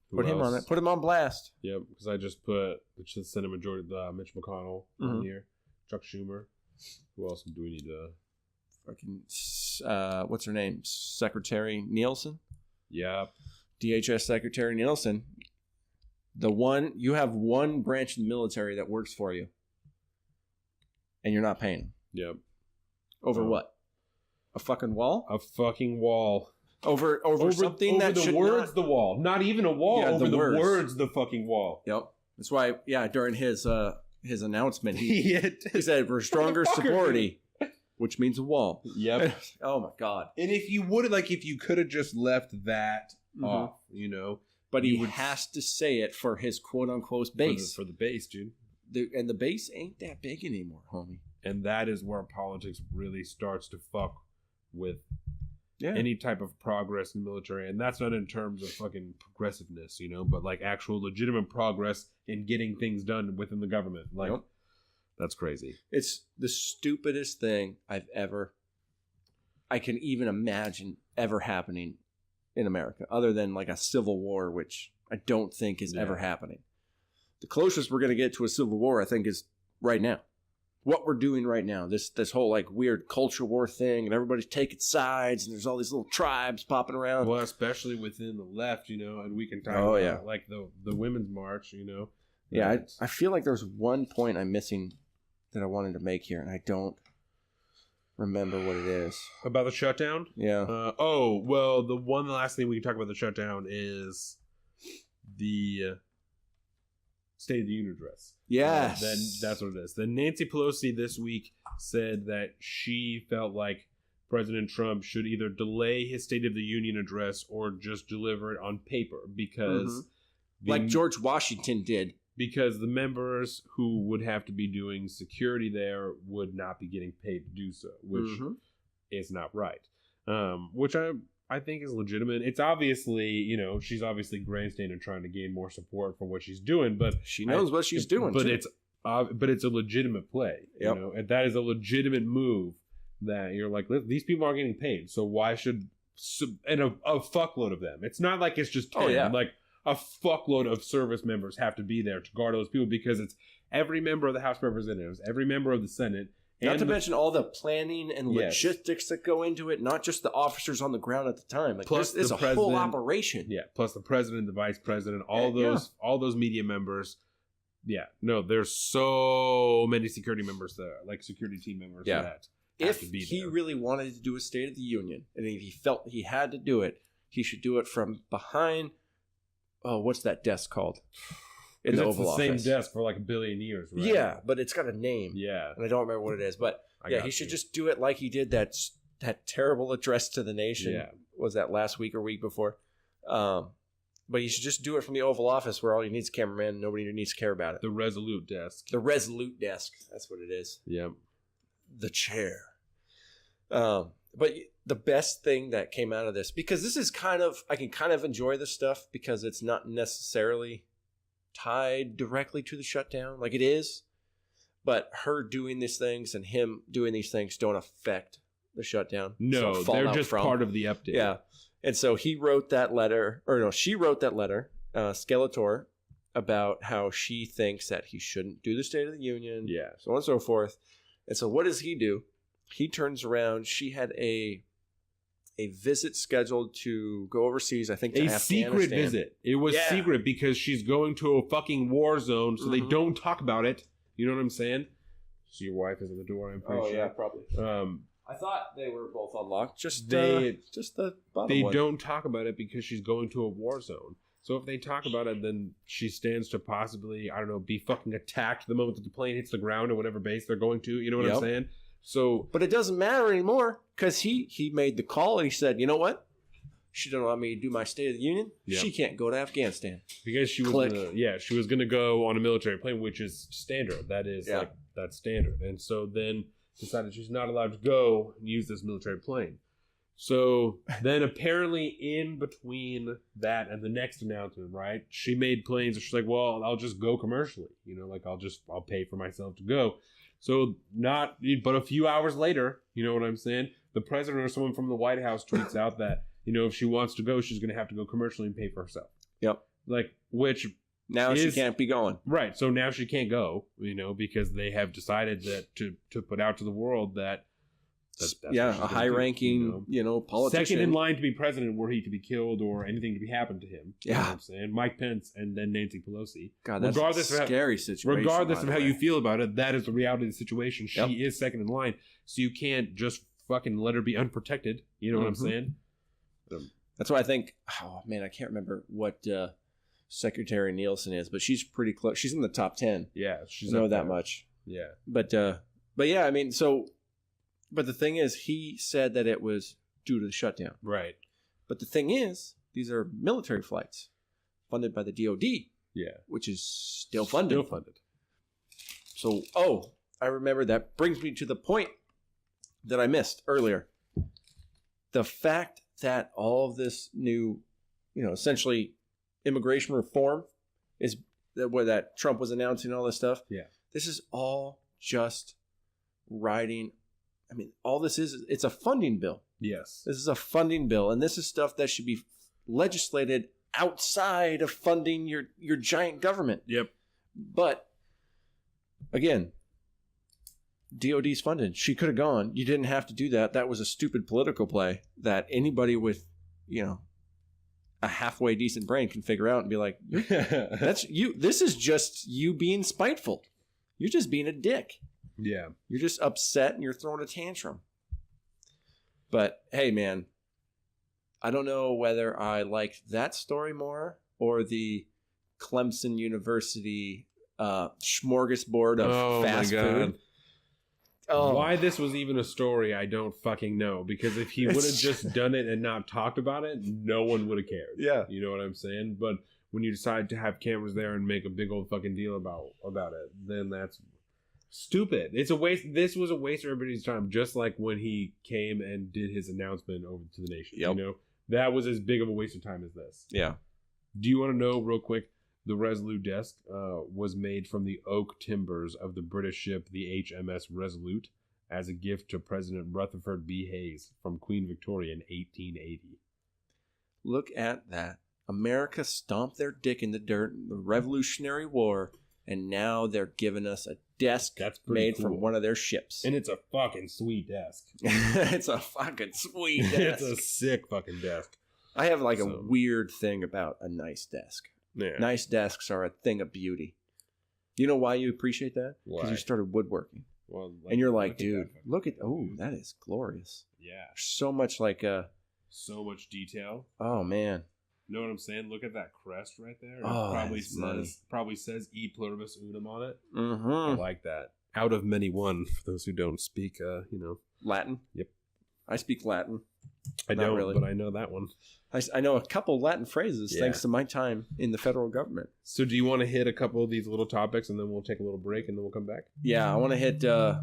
Who Put him else? on it. Put him on blast. Yep, because I just put the Senate Majority, Mitch McConnell on here. Chuck Schumer. Who else do we need to? Fucking, what's her name? Secretary Nielsen? Yep. DHS Secretary Nielsen. You have one branch of the military that works for you. And you're not paying them. Yep. Over what? A fucking wall? A fucking wall. Over something over that the should words not... the wall. Not even a wall. Yeah, over the words the fucking wall. Yep. That's why, during his announcement, he said, "For stronger security," which means a wall. Yep. Oh my God. And if you could have just left that off, you know. But he has to say it for his quote unquote base. For the base, dude. And the base ain't that big anymore, homie. And that is where politics really starts to fuck with any type of progress in the military. And that's not in terms of fucking progressiveness, you know, but like actual legitimate progress in getting things done within the government. Like, that's crazy. It's the stupidest thing I can even imagine ever happening in America, other than like a civil war, which I don't think is ever happening. The closest we're going to get to a civil war, I think, is right now. What we're doing right now, this whole like weird culture war thing, and everybody's taking sides, and there's all these little tribes popping around. Well, especially within the left, you know, and we can talk about like the Women's March, you know. Yeah, I feel like there's one point I'm missing that I wanted to make here, and I don't remember what it is. About the shutdown? Yeah. The last thing we can talk about the shutdown is the State of the Union address. Yes. Then that's what it is. Then Nancy Pelosi this week said that she felt like President Trump should either delay his State of the Union address or just deliver it on paper because... Like George Washington did. Because the members who would have to be doing security there would not be getting paid to do so, which is not right. Which I think is legitimate. It's obviously, she's obviously grandstanding trying to gain more support for what she's doing, but she knows what she's doing. But too. it's a legitimate play. Yep. And that is a legitimate move that you're like, these people are getting paid, so why should and a fuckload of them? It's not like it's just 10. Like a fuckload of service members have to be there to guard those people because it's every member of the House of Representatives, every member of the Senate. Not to mention all the planning and logistics that go into it, not just the officers on the ground at the time. Like plus it's a whole operation. Yeah, plus the president, the vice president, all those media members. Yeah, no, there's so many security members there, like security team members that have to be there. If he really wanted to do a State of the Union, and if he felt he had to do it, he should do it from behind. Oh, what's that desk called? In the Oval Office. It's the same desk for like a billion years, right? Yeah, but it's got a name. Yeah. And I don't remember what it is. But he should just do it like he did that terrible address to the nation. Yeah. Was that last week or week before? But he should just do it from the Oval Office where all he needs is a cameraman and nobody needs to care about it. The Resolute desk. The Resolute desk. That's what it is. Yeah. The chair. But the best thing that came out of this, because this is I can kind of enjoy this stuff because it's not necessarily tied directly to the shutdown. Like it is, but her doing these things and him doing these things don't affect the shutdown. No, they're just part of the update. Yeah. And so she wrote that letter, Skeletor, about how she thinks that he shouldn't do the State of the Union. Yeah. So on and so forth. And so what does he do? He turns around. She had a visit scheduled to go overseas, I think, to Afghanistan. Secret visit. It was secret because she's going to a fucking war zone, so they don't talk about it. You know what I'm saying? So your wife is at the door, I'm pretty sure. Yeah, probably. I thought they were both unlocked. Just the bottom They one. don't talk about it because she's going to a war zone. So if they talk about it, then she stands to possibly, I don't know, be fucking attacked the moment that the plane hits the ground or whatever base they're going to. You know what I'm saying? So, but it doesn't matter anymore because he made the call and he said, you know what? She don't want me to do my State of the Union. Yep. She can't go to Afghanistan because she was gonna go on a military plane, which is standard. That is that's standard. And so then decided she's not allowed to go and use this military plane. So then apparently in between that and the next announcement, right? She made plans and she's like, well, I'll just go commercially. I'll pay for myself to go. So but a few hours later, you know what I'm saying? The president or someone from the White House tweets out that, if she wants to go, she's going to have to go commercially and pay for herself. Yep. Which now she can't be going. Right. So now she can't go, because they have decided that to put out to the world that a high-ranking, politician. Second in line to be president were he to be killed or anything to be happened to him. You know what I'm saying? Mike Pence and then Nancy Pelosi. God, that's a scary situation. Regardless of how you feel about it, that is the reality of the situation. She is second in line. So you can't just fucking let her be unprotected. You know what I'm saying? That's why I think, oh man, I can't remember what Secretary Nielsen is, but she's pretty close. She's in the top 10. Yeah. She's I know that much. Yeah. But yeah, I mean, but the thing is, he said that it was due to the shutdown. Right. But the thing is, these are military flights funded by the DOD. Yeah. Which is still funded. So, I remember that brings me to the point that I missed earlier. The fact that all of this new, essentially immigration reform is that Trump was announcing all this stuff. Yeah. This is all just riding. I mean, all this it's a funding bill. Yes. This is a funding bill, and this is stuff that should be legislated outside of funding your giant government. Yep. But, again, DOD's funded. She could have gone. You didn't have to do that. That was a stupid political play that anybody with, a halfway decent brain can figure out and be like, that's you. This is just you being spiteful. You're just being a dick. Yeah. You're just upset and you're throwing a tantrum. But hey, man, I don't know whether I liked that story more or the Clemson University smorgasbord of fast food. Oh. Why this was even a story, I don't fucking know. Because if he would have just done it and not talked about it, no one would have cared. Yeah. You know what I'm saying? But when you decide to have cameras there and make a big old fucking deal about it, then that's stupid. It's a waste. This was a waste of everybody's time, just like when he came and did his announcement over to the nation. Yep. You know? That was as big of a waste of time as this. Yeah. Do you want to know real quick? The Resolute desk was made from the oak timbers of the British ship, the HMS Resolute, as a gift to President Rutherford B. Hayes from Queen Victoria in 1880. Look at that. America stomped their dick in the dirt in the Revolutionary War, and now they're giving us a desk That's pretty made cool. from one of their ships. And it's a fucking sweet desk. It's a fucking sweet desk. It's a sick fucking desk. I have like a weird thing about a nice desk. Yeah. Nice desks are a thing of beauty. You know why you appreciate that? Why? Because you started woodworking. Well, And you're like, look at dude, that. look at, oh, that is glorious. Yeah. So much like So much detail. oh man. You know what I'm saying? Look at that crest right there. Oh, It probably that's money. says E pluribus unum on it. I Mm-hmm. like that. Out of many one, for those who don't speak, Latin? Yep. I speak Latin. I Not don't, really. but I know that one. I know a couple Latin phrases Yeah. thanks to my time in the federal government. So do you want to hit a couple of these little topics and then we'll take a little break and then we'll come back? Yeah, I want to hit. I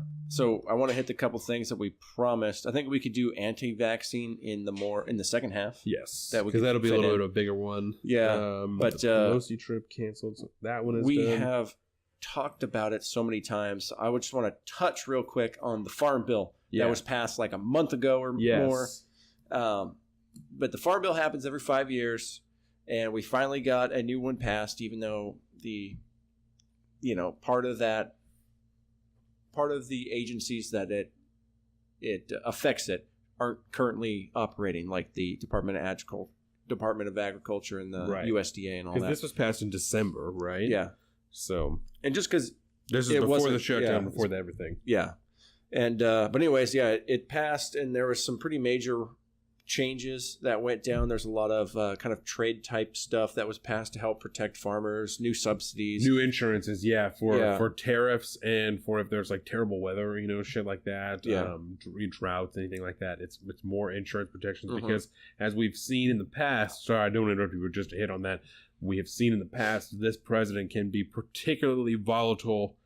want to hit the couple things that we promised. I think we could do anti-vaccine in the second half. Yes. That we Because could that'll be a fit little in. bit of a bigger one. Yeah, but, the Pelosi trip canceled. So that one is We done. have talked about it so many times. I would just want to touch real quick on the farm bill Yeah. that was passed like a month ago or more. But the farm bill happens every 5 years, and we finally got a new one passed, even though part of the agencies that it affects it aren't currently operating, like the Department of Agriculture and the Right. USDA and all Because that. this was passed in December, right? Yeah, So and just because this is It before the wasn't- shutdown, yeah. before the everything. yeah, and but anyways, yeah, it passed, and there was some pretty major changes that went down. There's a lot of kind of trade type stuff that was passed to help protect farmers, new subsidies. New insurances, for Yeah. tariffs and for if there's like terrible weather, shit like that, Yeah. droughts, anything like that. It's more insurance protections Mhm. because as we've seen in the past, sorry, I don't interrupt you, but just to hit on that, we have seen in the past this president can be particularly volatile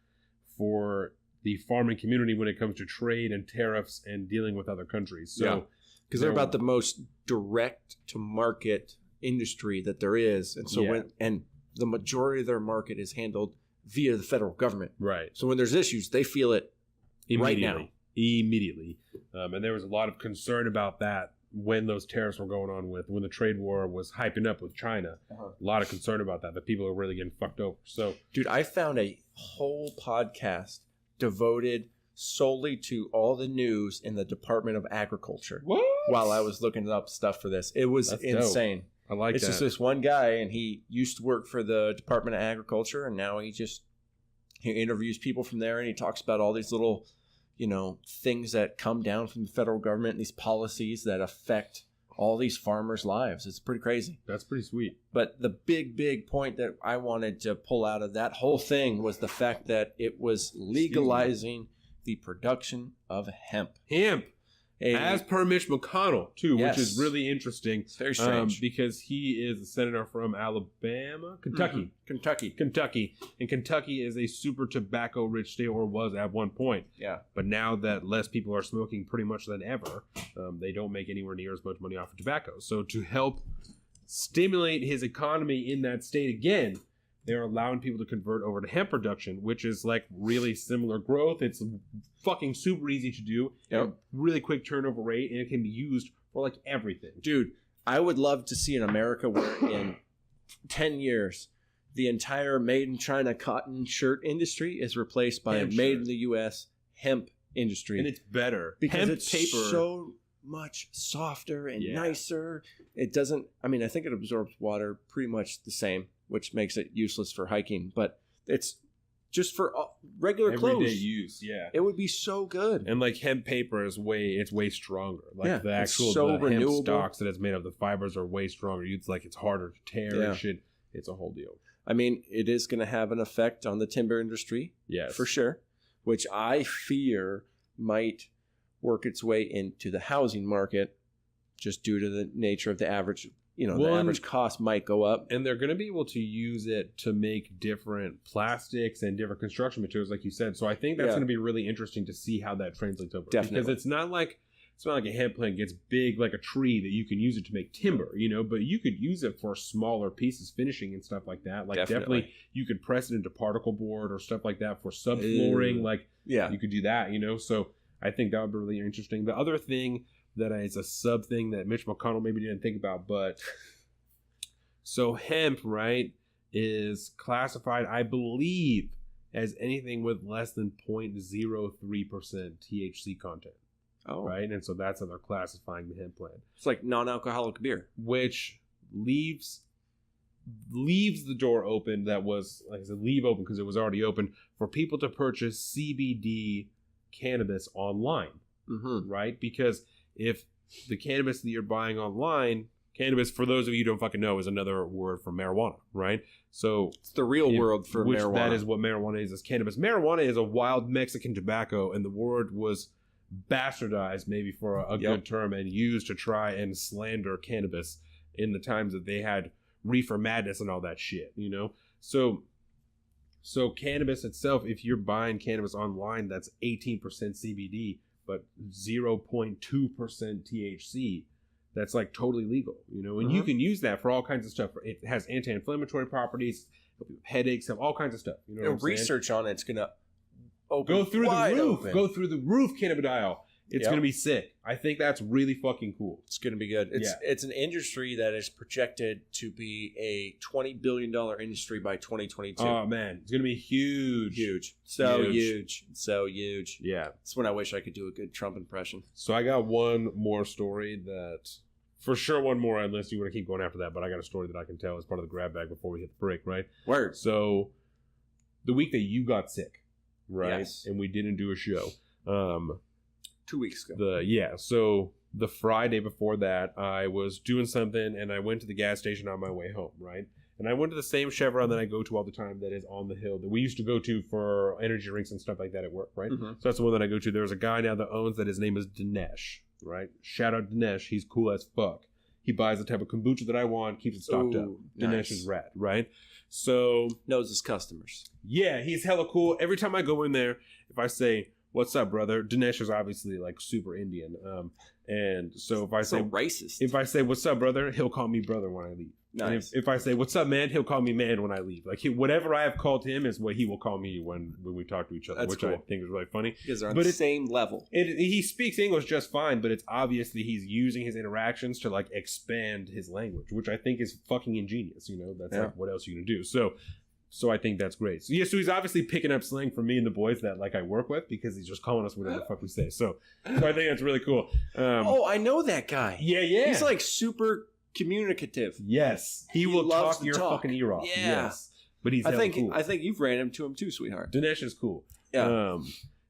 for the farming community when it comes to trade and tariffs and dealing with other countries. So. Yeah. Because they're about the most direct to market industry that there is, and so Yeah. and the majority of their market is handled via the federal government. Right. So when there's issues, they feel it right now. Immediately. And there was a lot of concern about that when those tariffs were going on when the trade war was hyping up with China. Uh-huh. A lot of concern about that people are really getting fucked over. So, Dude, I found a whole podcast devoted solely to all the news in the Department of Agriculture. what? While I was looking up stuff for this, it was That's dope. insane. I like It's that. just this one guy, and he used to work for the Department of Agriculture, and now he interviews people from there, and he talks about all these little, things that come down from the federal government, and these policies that affect all these farmers' lives. It's pretty crazy. That's pretty sweet. But the big point that I wanted to pull out of that whole thing was the fact that it was legalizing the production of hemp. Hemp, as per Mitch McConnell, too, Yes. which is really interesting. It's very strange. Because he is a senator from Kentucky. Kentucky. And Kentucky is a super tobacco-rich state, or was at one point. Yeah. But now that less people are smoking pretty much than ever, they don't make anywhere near as much money off of tobacco. So to help stimulate his economy in that state again, they're allowing people to convert over to hemp production, which is like really similar growth. It's fucking super easy to do. Yep. Really quick turnover rate, and it can be used for like everything. Dude, I would love to see an America where in 10 years, the entire made in China cotton shirt industry is replaced by Hemp a made shirt. in the U.S. hemp industry. And it's better. because hemp it's paper. so much softer and Yeah. nicer. It doesn't, I think it absorbs water pretty much the same, which makes it useless for hiking, but it's just for regular everyday clothes. use, yeah. It would be so good. And like hemp paper is way stronger. Like Yeah, the it's actual so the hemp renewable. stalks that it's made of, the fibers are way stronger. It's harder to tear Yeah. and shit. It's a whole deal. I mean, it is going to have an effect on the timber industry. Yes. For sure. Which I fear might work its way into the housing market just due to the nature of the average, the average cost might go up. And they're going to be able to use it to make different plastics and different construction materials, like you said. So I think that's going to be really interesting to see how that translates over. Definitely. Because it's not like a hemp plant gets big like a tree that you can use it to make timber, but you could use it for smaller pieces, finishing and stuff like that. Like definitely you could press it into particle board or stuff like that for subflooring. You could do that, So I think that would be really interesting. The other thing that is a sub thing that Mitch McConnell maybe didn't think about, but so hemp, right, is classified, I believe, as anything with less than 0.03% THC content. Oh. Right? And so that's how they're classifying the hemp plant. It's like non-alcoholic beer. Which leaves the door open that was, like I said, leave open because it was already open for people to purchase CBD cannabis online. Mm-hmm. Right? Because if the cannabis that you're buying online, cannabis, for those of you who don't fucking know, is another word for marijuana, right? So it's the real word for marijuana. That is what marijuana is cannabis. Marijuana is a wild Mexican tobacco, and the word was bastardized maybe for a good term and used to try and slander cannabis in the times that they had reefer madness and all that shit, So cannabis itself, if you're buying cannabis online, that's 18% CBD, but 0.2% THC. That's like totally legal, and you can use that for all kinds of stuff. It has anti-inflammatory properties, headaches, have all kinds of stuff. Research on it's gonna go through the roof. Open. Go through the roof, cannabidiol. It's going to be sick. I think that's really fucking cool. It's going to be good. It's an industry that is projected to be a $20 billion industry by 2022. Oh, man. It's going to be huge. Huge. So huge. Yeah. That's when I wish I could do a good Trump impression. So I got one more story that, for sure one more, unless you want to keep going after that, but I got a story that I can tell as part of the grab bag before we hit the break, right? Word. So the week that you got sick, right? Yes. And we didn't do a show. 2 weeks ago. So the Friday before that, I was doing something and I went to the gas station on my way home, right? And I went to the same Chevron that I go to all the time that is on the hill that we used to go to for energy drinks and stuff like that at work, right? Mm-hmm. So that's the one that I go to. There's a guy now that owns that. His name is Dinesh, right? Shout out Dinesh. He's cool as fuck. He buys the type of kombucha that I want, keeps it stocked up. Nice. Dinesh is rad, right? So knows his customers. Yeah, he's hella cool. Every time I go in there, if I say, "What's up, brother?" Dinesh is obviously like super Indian, and so if I say racist, if I say "What's up, brother," he'll call me brother when I leave. Nice. And if I say "What's up, man," he'll call me man when I leave. Like whatever I have called him is what he will call me when we talk to each other. That's which cool. I think is really funny. Because they're on the same level. He speaks English just fine, but it's obviously he's using his interactions to like expand his language, which I think is fucking ingenious. That's like what else are you gonna do? So I think that's great. So so he's obviously picking up slang from me and the boys that like I work with because he's just calling us whatever the fuck we say. So I think that's really cool. I know that guy. Yeah. He's like super communicative. Yes, he will talk your fucking ear off. Yeah. Yes, but he's I think cool. I think you've ran into him too, sweetheart. Dinesh is cool. Yeah.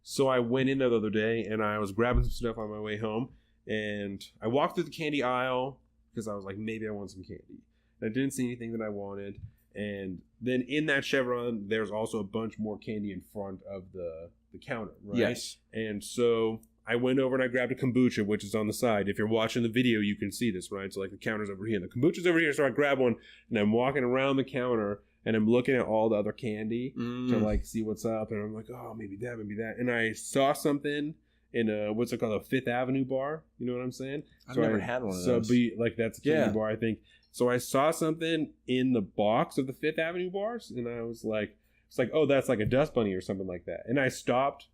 So I went in there the other day and I was grabbing some stuff on my way home, and I walked through the candy aisle because I was like, maybe I want some candy. And I didn't see anything that I wanted. And then in that Chevron, there's also a bunch more candy in front of the counter, right? Yes. And so I went over and I grabbed a kombucha, which is on the side. If you're watching the video, you can see this, right? So like the counter's over here and the kombucha's over here. So I grab one and I'm walking around the counter and I'm looking at all the other candy to like see what's up. And I'm like, oh, maybe that. And I saw something in what's it called, a Fifth Avenue bar. You know what I'm saying? I've never had one of those. That's a candy bar, I think. So I saw something in the box of the Fifth Avenue bars, and I was like, it's like, oh, that's like a dust bunny or something like that. And I stopped,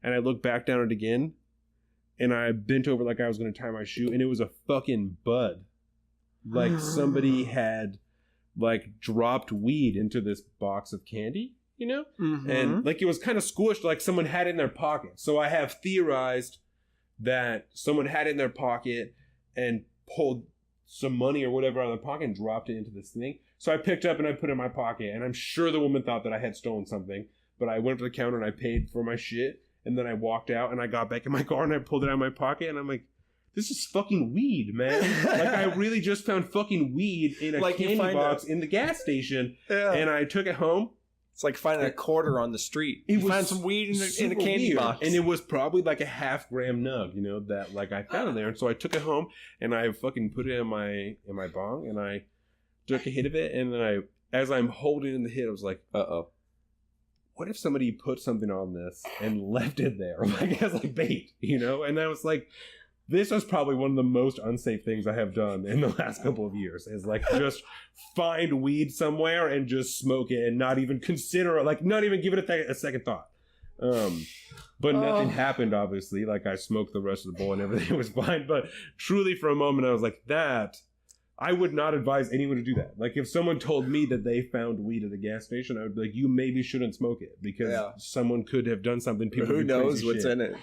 and I looked back down it again, and I bent over like I was going to tie my shoe, and it was a fucking bud. Like somebody had like dropped weed into this box of candy, Mm-hmm. And like it was kind of squished, like someone had it in their pocket. So I have theorized that someone had it in their pocket and pulled some money or whatever out of their pocket and dropped it into this thing. So I picked up and I put it in my pocket, and I'm sure the woman thought that I had stolen something, but I went to the counter and I paid for my shit, and then I walked out and I got back in my car and I pulled it out of my pocket, and I'm like, this is fucking weed, man. Like, I really just found fucking weed in a candy box in the gas station, and I took it home. It's like finding a quarter on the street. You find some weed in a candy box. And it was probably like a half-gram nug, you know, that like I found in there. And so I took it home, and I fucking put it in my bong, and I took a hit of it, and then as I'm holding in the hit, I was like, uh-oh. What if somebody put something on this and left it there, like as like bait, you know? And I was like, this was probably one of the most unsafe things I have done in the last couple of years, is like just find weed somewhere and just smoke it and not even consider it, like not even give it a second thought. But nothing happened, obviously. Like, I smoked the rest of the bowl and everything was fine. But truly, for a moment, I was like, I would not advise anyone to do that. Like, if someone told me that they found weed at a gas station, I would be like, you maybe shouldn't smoke it, because someone could have done something. People who knows what's in it.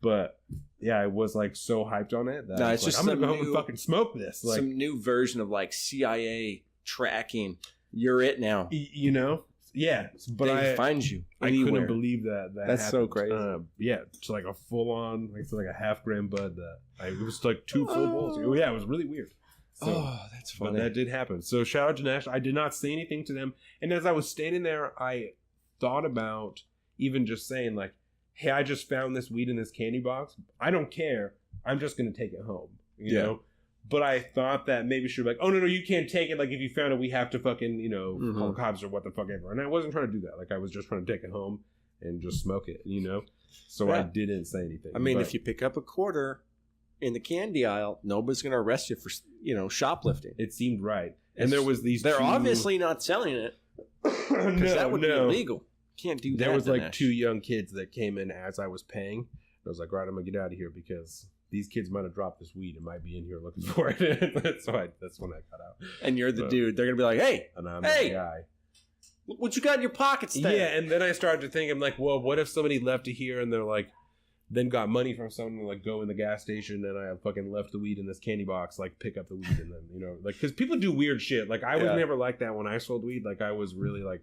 But yeah, I was like so hyped on it that it's just I'm gonna go home and fucking smoke this. Like, some new version of like CIA tracking. You're it now. You know? Yeah, but they find you anywhere. I couldn't believe that that's happened. So crazy. Yeah, it's like a full on, like, it's like a half-gram bud. It was like 2 full bowls. Yeah, it was really weird. So, that's funny. But that did happen. So shout out to Nash. I did not say anything to them, and as I was standing there, I thought about even just saying like, hey, I just found this weed in this candy box. I don't care. I'm just going to take it home, you know? But I thought that maybe she'd be like, oh, no, you can't take it. Like, if you found it, we have to fucking, you know, call cops or what the fuck ever. And I wasn't trying to do that. Like, I was just trying to take it home and just smoke it, you know? So I didn't say anything. I mean, if you pick up a quarter in the candy aisle, nobody's going to arrest you for, you know, shoplifting. It seemed right. And there was these They're obviously not selling it. Because that would be illegal. Can't do that. There was like 2 young kids that came in as I was paying. I was like, right, I'm gonna get out of here because these kids might have dropped this weed and might be in here looking for it. that's when I got out. And you're the dude. They're gonna be like, hey, and I'm the guy. What you got in your pockets there? Yeah, and then I started to think, I'm like, well, what if somebody left it here and they're like, then got money from someone to like go in the gas station and I fucking left the weed in this candy box, like pick up the weed and then, you know, like, because people do weird shit. Like, I was never like that when I sold weed. Like, I was really like,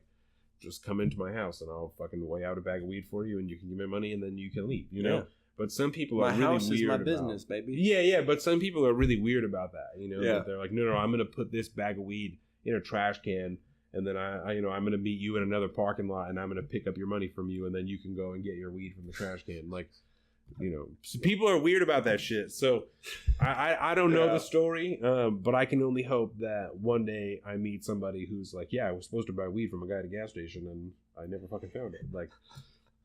just come into my house and I'll fucking weigh out a bag of weed for you and you can give me money and then you can leave, you know? Yeah. But some people are really weird. My house is my business, baby. Yeah, but some people are really weird about that, you know? That they're like, no, I'm going to put this bag of weed in a trash can and then I you know, I'm going to meet you in another parking lot and I'm going to pick up your money from you and then you can go and get your weed from the trash can. Like, you know, so people are weird about that shit. So I don't know the story, but I can only hope that one day I meet somebody who's like, yeah, I was supposed to buy weed from a guy at a gas station and I never fucking found it. Like,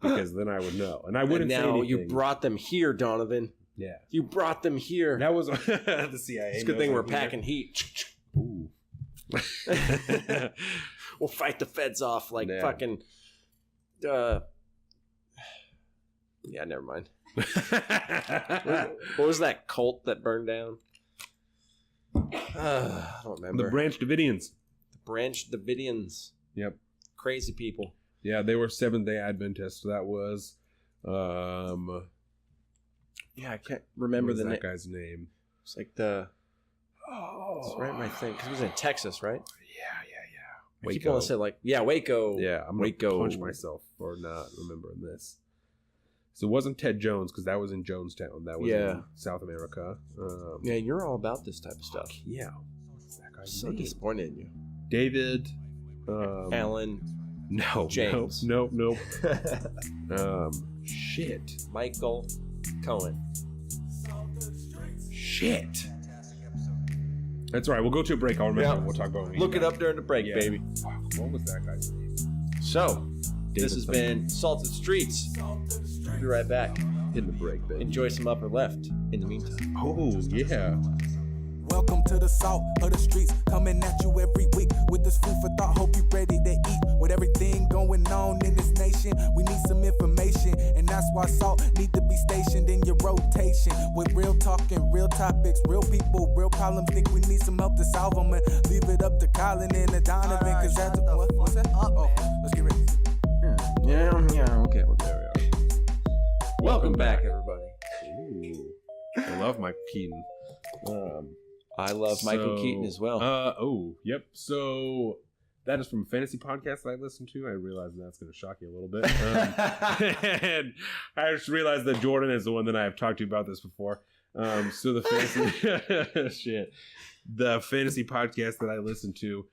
because then I would know. And I wouldn't say anything. You brought them here, Donovan. Yeah. You brought them here. That was the CIA. It's a good thing we're packing heat. Ooh. We'll fight the feds off like fucking... Yeah, never mind. What was that cult that burned down? I don't remember. The Branch Davidians. The Branch Davidians. Yep. Crazy people. Yeah, they were Seventh-day Adventists. That was, yeah, I can't remember that guy's name. It's like the. It's right in my thing because it was in Texas, right? Yeah. I keep wanting to say like, Waco. Yeah, I'm gonna punch myself for not remembering this. So it wasn't Ted Jones because that was in Jonestown. That was in South America. Yeah, you're all about this type of stuff. Yeah. So disappointed in you. David. Alan. No. James. Nope. Shit. Michael Cohen. Shit. That's all right. We'll go to a break. I'll remember. Yeah. We'll talk about it. Look it up during the break, baby. What was that guy's name? So, this has been Salted Streets. We'll be right back. Hit the break, baby. Enjoy some upper left in the meantime. Oh, yeah. Welcome to the salt of the streets, coming at you every week with this food for thought. Hope you ready to eat. With everything going on in this nation, we need some information, and that's why salt need to be stationed in your rotation. With real talking, real topics, real people, real problems. Think we need some help to solve them, and leave it up to Colin and the Donovan. Cause that's what's that? Oh, let's get ready. Yeah. Okay, well, there we are. Welcome back, everybody. Ooh, I love Michael Keaton. I love Michael Keaton as well. Yep. So that is from a fantasy podcast that I listened to. I realize that's going to shock you a little bit. And I just realized that Jordan is the one that I have talked to you about this before. So the fantasy shit, the fantasy podcast that I listen to,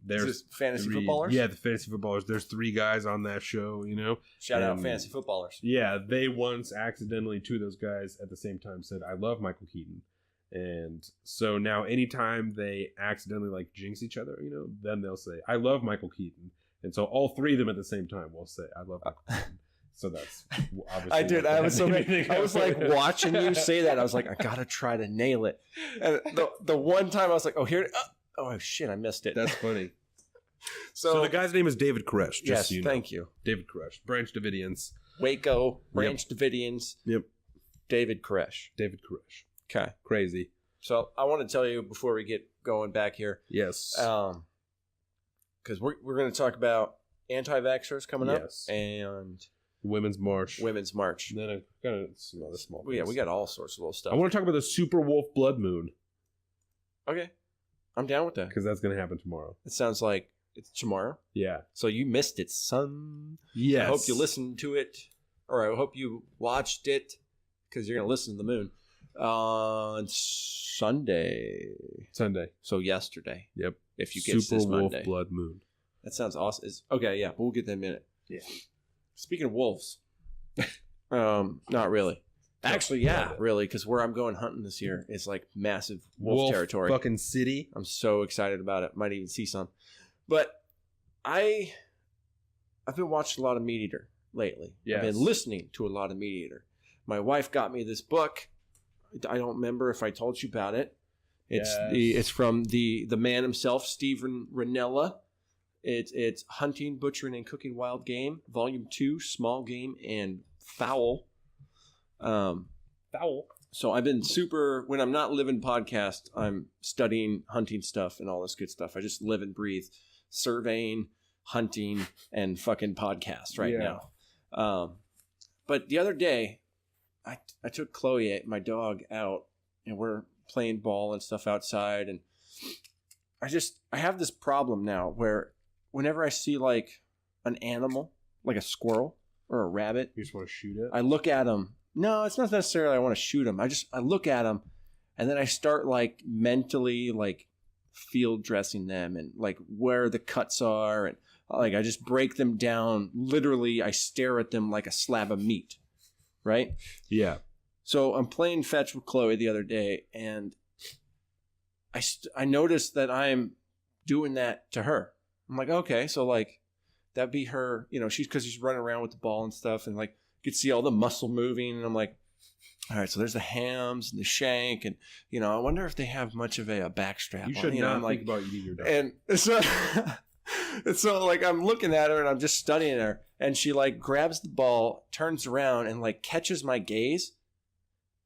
there's Is this fantasy three, footballers? Yeah, the fantasy footballers. There's 3 guys on that show, you know. Shout out fantasy footballers. Yeah, they once accidentally, 2 of those guys at the same time said, "I love Michael Keaton," and so now anytime they accidentally like jinx each other, you know, then they'll say, "I love Michael Keaton," and so all 3 of them at the same time will say, "I love Michael Keaton." So that's obviously. I did. I was so. I was like watching. watching you say that. I was like, I gotta try to nail it. And the one time I was like, oh here. Oh shit! I missed it. That's funny. So So the guy's name is David Koresh. Just yes, so you know. thank you. David Koresh, Branch Davidians. Waco, Branch Davidians. Yep. David Koresh. David Koresh. Okay. Crazy. So I want to tell you before we get going back here, Yes. because we're going to talk about anti-vaxxers coming up Yes. and Women's March. Women's March. And then I got some other small Well, yeah, things. we got all sorts of little stuff. I want to talk about the Super Wolf Blood Moon Okay, I'm down with that. because that's going to happen tomorrow. It sounds like it's tomorrow. Yeah. So you missed it, son. Yes. I hope you listened to it, or I hope you watched it, because you're going to listen to the moon on Sunday. Sunday. So yesterday. Yep. If you get Super this Wolf Monday. Blood Moon. That sounds awesome. Okay, yeah, but we'll get that in a minute. Yeah. Speaking of wolves, not really. Actually, yeah, really, because where I'm going hunting this year is like massive wolf territory. Fucking city. I'm so excited about it. Might even see some. But I've been watching a lot of Meat Eater lately. Yes. I've been listening to a lot of Meat Eater. My wife got me this book. I don't remember if I told you about it. It's from the man himself, Stephen Ranella. It's Hunting, Butchering, and Cooking Wild Game, Volume 2, Small Game and Fowl. Foul. So I've been when I'm not living podcast, I'm studying hunting stuff and all this good stuff. I just live and breathe surveying, hunting, and fucking podcasts right now. But the other day, I took Chloe, my dog, out, and we're playing ball and stuff outside, and I have this problem now where whenever I see like an animal, like a squirrel or a rabbit, You just want to shoot it? I look at them. No, it's not necessarily I want to shoot them. I look at them, and then I start like mentally like field dressing them and like where the cuts are, and like I just break them down. Literally, I stare at them like a slab of meat. Right? Yeah. So I'm playing fetch with Chloe the other day, and I noticed that I'm doing that to her. I'm like, okay, so like that'd be her, you know, she's running around with the ball and stuff, and like you could see all the muscle moving, and I'm like, all right, so there's the hams and the shank, and you know, I wonder if they have much of a backstrap. You should not I'm think about eating your dog. and so, and so like I'm looking at her and I'm just studying her, and she like grabs the ball, turns around, and like catches my gaze,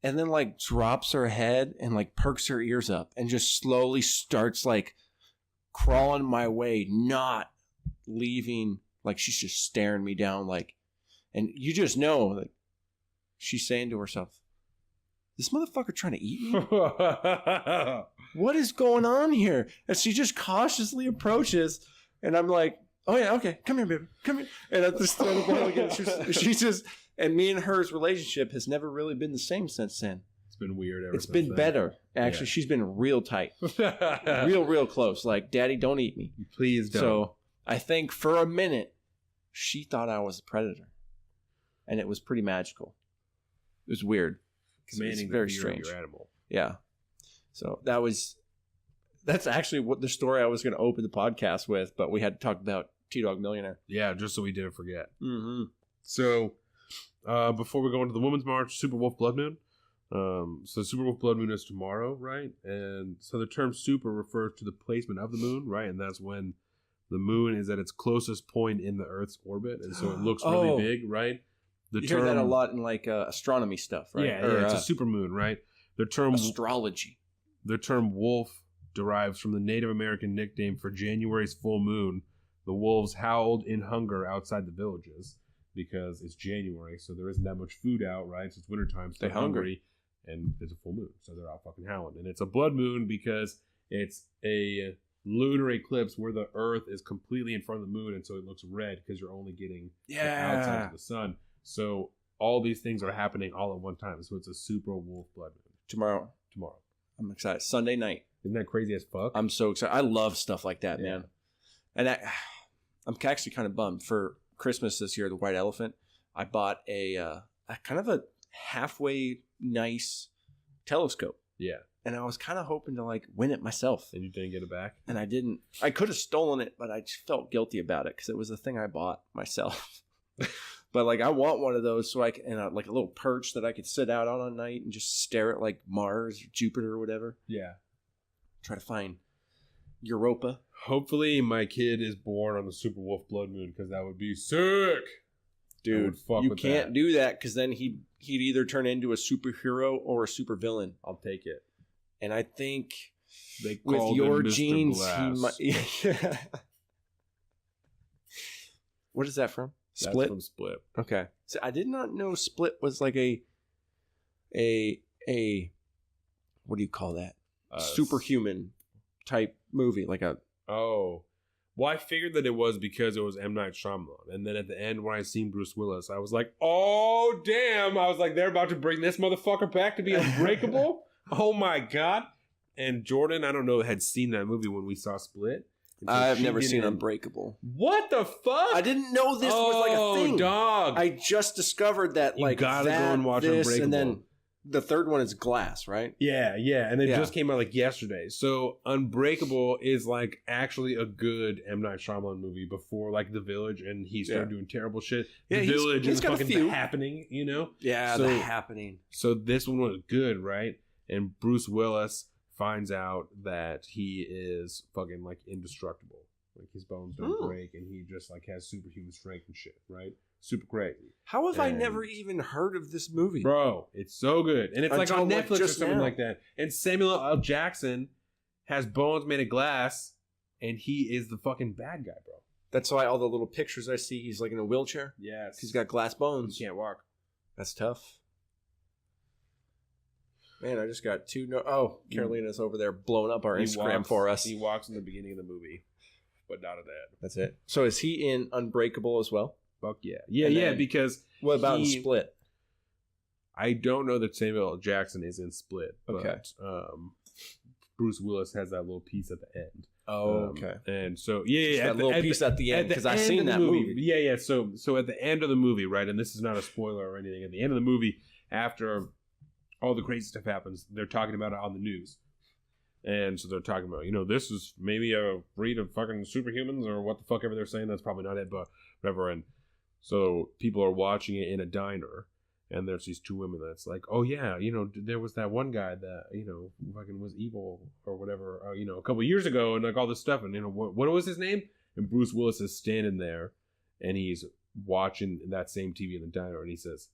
and then like drops her head and like perks her ears up and just slowly starts like crawling my way, not leaving. Like she's just staring me down, like, and you just know like she's saying to herself, this motherfucker trying to eat me? What is going on here? And she just cautiously approaches, and I'm like, oh yeah, okay, come here, baby, come here. And at this again, she's just, and me and her's relationship has never really been the same since then. It's been weird ever It's since been then. better. Actually, she's been real tight, real close. Like, daddy, don't eat me. Please don't. So I think for a minute, she thought I was a predator, and it was pretty magical. It was weird. It's Commanding very the fear strange. of your animal. Yeah. So that's actually what the story I was going to open the podcast with, but we had to talk about T-Dog Millionaire. Yeah, just so we didn't forget. Mm-hmm. So, before we go into the Women's March, Super Wolf Blood Moon. So Super Wolf Blood Moon is tomorrow, right? And so the term super refers to the placement of the moon, right? And that's when the moon is at its closest point in the Earth's orbit, and so it looks really big, right? You hear that a lot in like astronomy stuff, right? Yeah, it's a super moon, right? The term astrology. The term wolf derives from the Native American nickname for January's full moon. The wolves howled in hunger outside the villages because it's January, so there isn't that much food out, right? So it's wintertime, so they're hungry, and it's a full moon, so they're out fucking howling. And it's a blood moon because it's a lunar eclipse where the Earth is completely in front of the moon, and so it looks red because you're only getting the outside of the sun. So all these things are happening all at one time. So it's a super wolf blood moon. Tomorrow. I'm excited. Sunday night. Isn't that crazy as fuck? I'm so excited. I love stuff like that, man. And I'm actually kind of bummed. For Christmas this year, the White Elephant, I bought a kind of a halfway nice telescope. Yeah. And I was kind of hoping to like win it myself. And you didn't get it back? And I didn't. I could have stolen it, but I just felt guilty about it because it was a thing I bought myself. But like I want one of those so I can, and like a little perch that I could sit out on at night and just stare at like Mars or Jupiter or whatever. Yeah. Try to find Europa. Hopefully my kid is born on the super wolf blood moon because that would be sick. Dude, you can't do that because then he'd either turn into a superhero or a supervillain. I'll take it. And I think they with your genes, Glass. he might. What is that from? That's Split? from Split. Okay. So I did not know Split was like a what do you call that? Superhuman type movie, like a. Oh. Well, I figured that it was because it was M. Night Shyamalan. And then at the end, when I seen Bruce Willis, I was like, oh, damn. I was like, they're about to bring this motherfucker back to be unbreakable? Oh, my God. And Jordan, I don't know, had seen that movie when we saw Split. So I've never seen Unbreakable. What the fuck? I didn't know this was like a thing. Dog. I just discovered that, like, you gotta go and watch this, Unbreakable. And then the third one is Glass, right? Yeah. And it just came out like yesterday. So Unbreakable is like actually a good M. Night Shyamalan movie before like The Village and he started doing terrible shit. Yeah, The Village is fucking The Happening, you know? Yeah, The Happening. So this one was good, right? And Bruce Willis finds out that he is fucking like indestructible. Like his bones don't break and he just like has superhuman strength and shit, right? Super crazy. How have I never even heard of this movie? Bro, it's so good. And it's like on Netflix or something now. like that. And Samuel L. Jackson has bones made of glass and he is the fucking bad guy, bro. That's why all the little pictures I see, he's like in a wheelchair. Yes. He's got glass bones. He can't walk. That's tough. Man, I just got Carolina's over there blowing up our Instagram for us. He walks in the beginning of the movie, but not at that. That's it. So is he in Unbreakable as well? Fuck yeah. Yeah, because... What about in Split? I don't know that Samuel L. Jackson is in Split, but okay. Bruce Willis has that little piece at the end. Oh, okay. And so, that little piece at the end, because I've seen that movie. Yeah. So at the end of the movie, right, and this is not a spoiler or anything, at the end of the movie, after all the crazy stuff happens, they're talking about it on the news. And so they're talking about, this is maybe a breed of fucking superhumans or what the fuck ever they're saying. That's probably not it, but whatever. And so people are watching it in a diner. And there's these two women that's like, oh yeah, there was that one guy that, fucking was evil or whatever, a couple years ago and like all this stuff. And, what was his name? And Bruce Willis is standing there and he's watching that same TV in the diner and he says,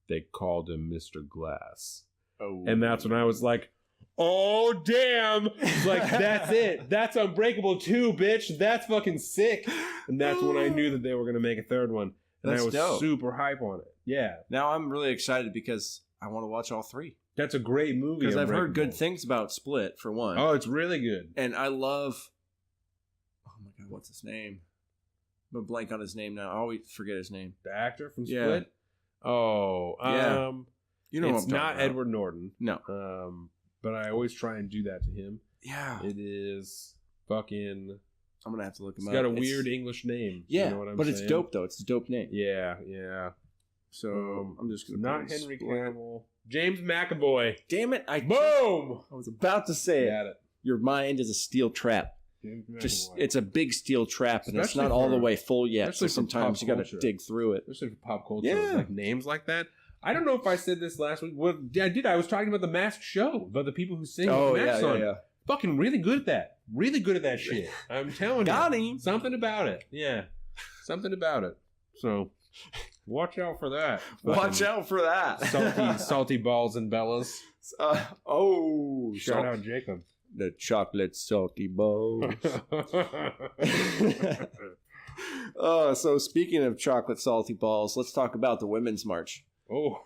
they called him Mr. Glass. Oh. And that's when I was like, oh, damn. Like, that's it. That's Unbreakable too, bitch. That's fucking sick. And that's when I knew that they were going to make a third one. And I was super hype on it. Yeah. Now I'm really excited because I want to watch all three. That's a great movie. Because I've heard good things about Split, for one. Oh, it's really good. And I love... Oh my God, what's his name? I'm going to blank on his name now. I always forget his name. The actor from Split? Yeah. Oh. Yeah. It's not Edward Norton. No. But I always try and do that to him. Yeah. It is fucking... I'm going to have to look him up. It's got a weird English name. Yeah, you know what I'm but saying? it's dope, though. It's a dope name. Yeah. So I'm just going to... Not Henry Cavill. James McAvoy. Damn it. Boom! I was about to say it. Your mind is a steel trap. It's a big steel trap, and it's not all the way full yet. So sometimes you got to dig through it. Especially for pop culture. Yeah. Like names like that. I don't know if I said this last week. Well, I did. I was talking about the Masked Show, about the people who sing masks on. Yeah. Fucking really good at that. Really good at that shit. I'm telling you. Got him. Something about it. Yeah. Something about it. So, watch out for that. Watch out for that. Salty balls and bellas. Shout out Jacob. The chocolate salty balls. So speaking of chocolate salty balls, let's talk about the Women's March. Oh.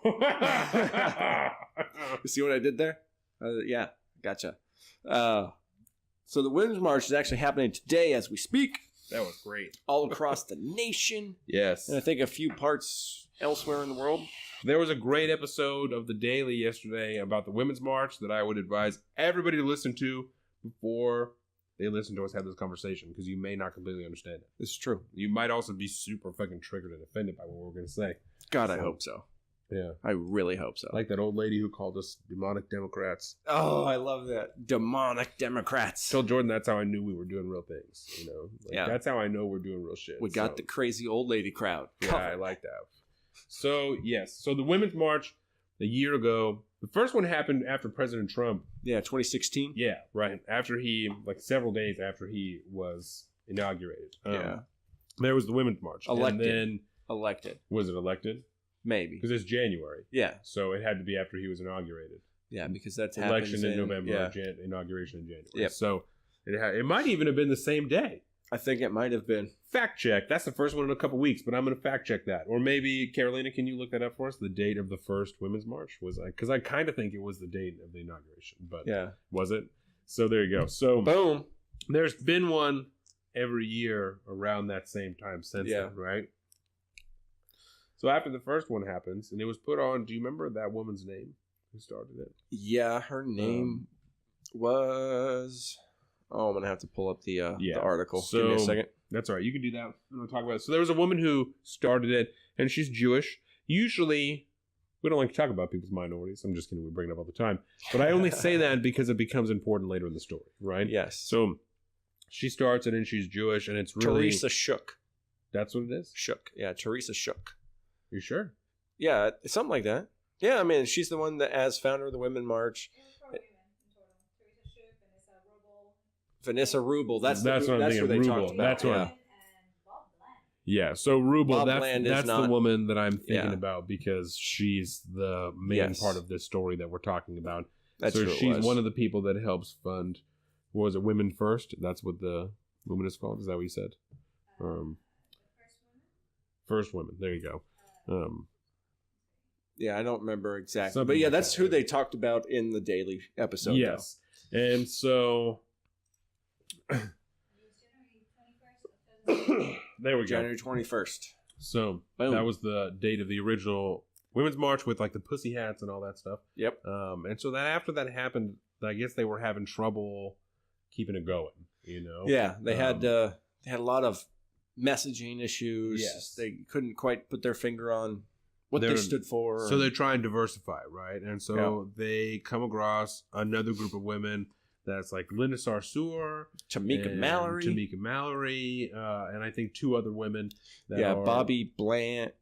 You see what I did there? Yeah, gotcha. So the Women's March is actually happening today as we speak. That was great. all across the nation, Yes. and I think a few parts elsewhere in the world. There was a great episode of The Daily yesterday about the Women's March that I would advise everybody to listen to before they listen to us have this conversation, because you may not completely understand it. This is true. You might also be super fucking triggered and offended by what we're going to say. God, I hope so. Yeah. I really hope so. Like that old lady who called us demonic Democrats. Oh, I love that. Demonic Democrats. Tell Jordan that's how I knew we were doing real things. You know, like, Yeah. That's how I know we're doing real shit. We got the crazy old lady crowd. Yeah, I like that. So yes, so the Women's March a year ago. The first one happened after President Trump. Yeah, 2016. Yeah, right. After he, like several days after he was inaugurated. Yeah. There was the Women's March. Elected. And then, Elected. was it elected? Maybe. Because it's January. Yeah. So it had to be after he was inaugurated. Yeah, because that's Election in November, Yeah. inauguration in January. Yep. So it might even have been the same day. I think it might have been. Fact check. That's the first one in a couple weeks, but I'm going to fact check that. Or maybe, Carolina, can you look that up for us? The date of the first Women's March? Because I kind of think it was the date of the inauguration, but was it? So there you go. So Boom. there's been one every year around that same time since Yeah. then, right? So after the first one happens, and it was put on, do you remember that woman's name who started it? Yeah, her name was... Oh, I'm going to have to pull up the article. So, give me a second. That's all right. You can do that. I'm going to talk about it. So there was a woman who started it, and she's Jewish. Usually, we don't like to talk about people's minorities. I'm just kidding. We bring it up all the time. But I only say that because it becomes important later in the story, right? Yes. So she starts it, and she's Jewish, and it's really... Teresa Shook. That's what it is? Shook. Yeah, Teresa Shook. You sure? Yeah, something like that. Yeah, I mean, she's the one that, as founder of the Women's March. Vanessa Rubel. That's what I'm thinking. who they Rubel. talked about. That's what yeah. Yeah, so Rubel, Bob Bland that's is the woman that I'm thinking Yeah. about, because she's the main Yes. part of this story that we're talking about. That's so who it she's was. one of the people that helps fund, what was it, Women First? That's what the movement is called? Is that what you said? First Women. There you go. Yeah, I don't remember exactly. Something But yeah, like that's that. who they talked about in the daily episode. Yes. And so... there we though. go. January 21st. So Boom. that was the date of the original Women's March with like the pussy hats and all that stuff. Yep. And so that after that happened, I guess they were having trouble keeping it going. You know. Yeah, they had a lot of messaging issues. Yes. They couldn't quite put their finger on what They're- they stood for. So they try and diversify, right? And so they come across another group of women that's like Linda Sarsour, Tamika and Mallory. and I think two other women. That Yeah, are, Bobby Brand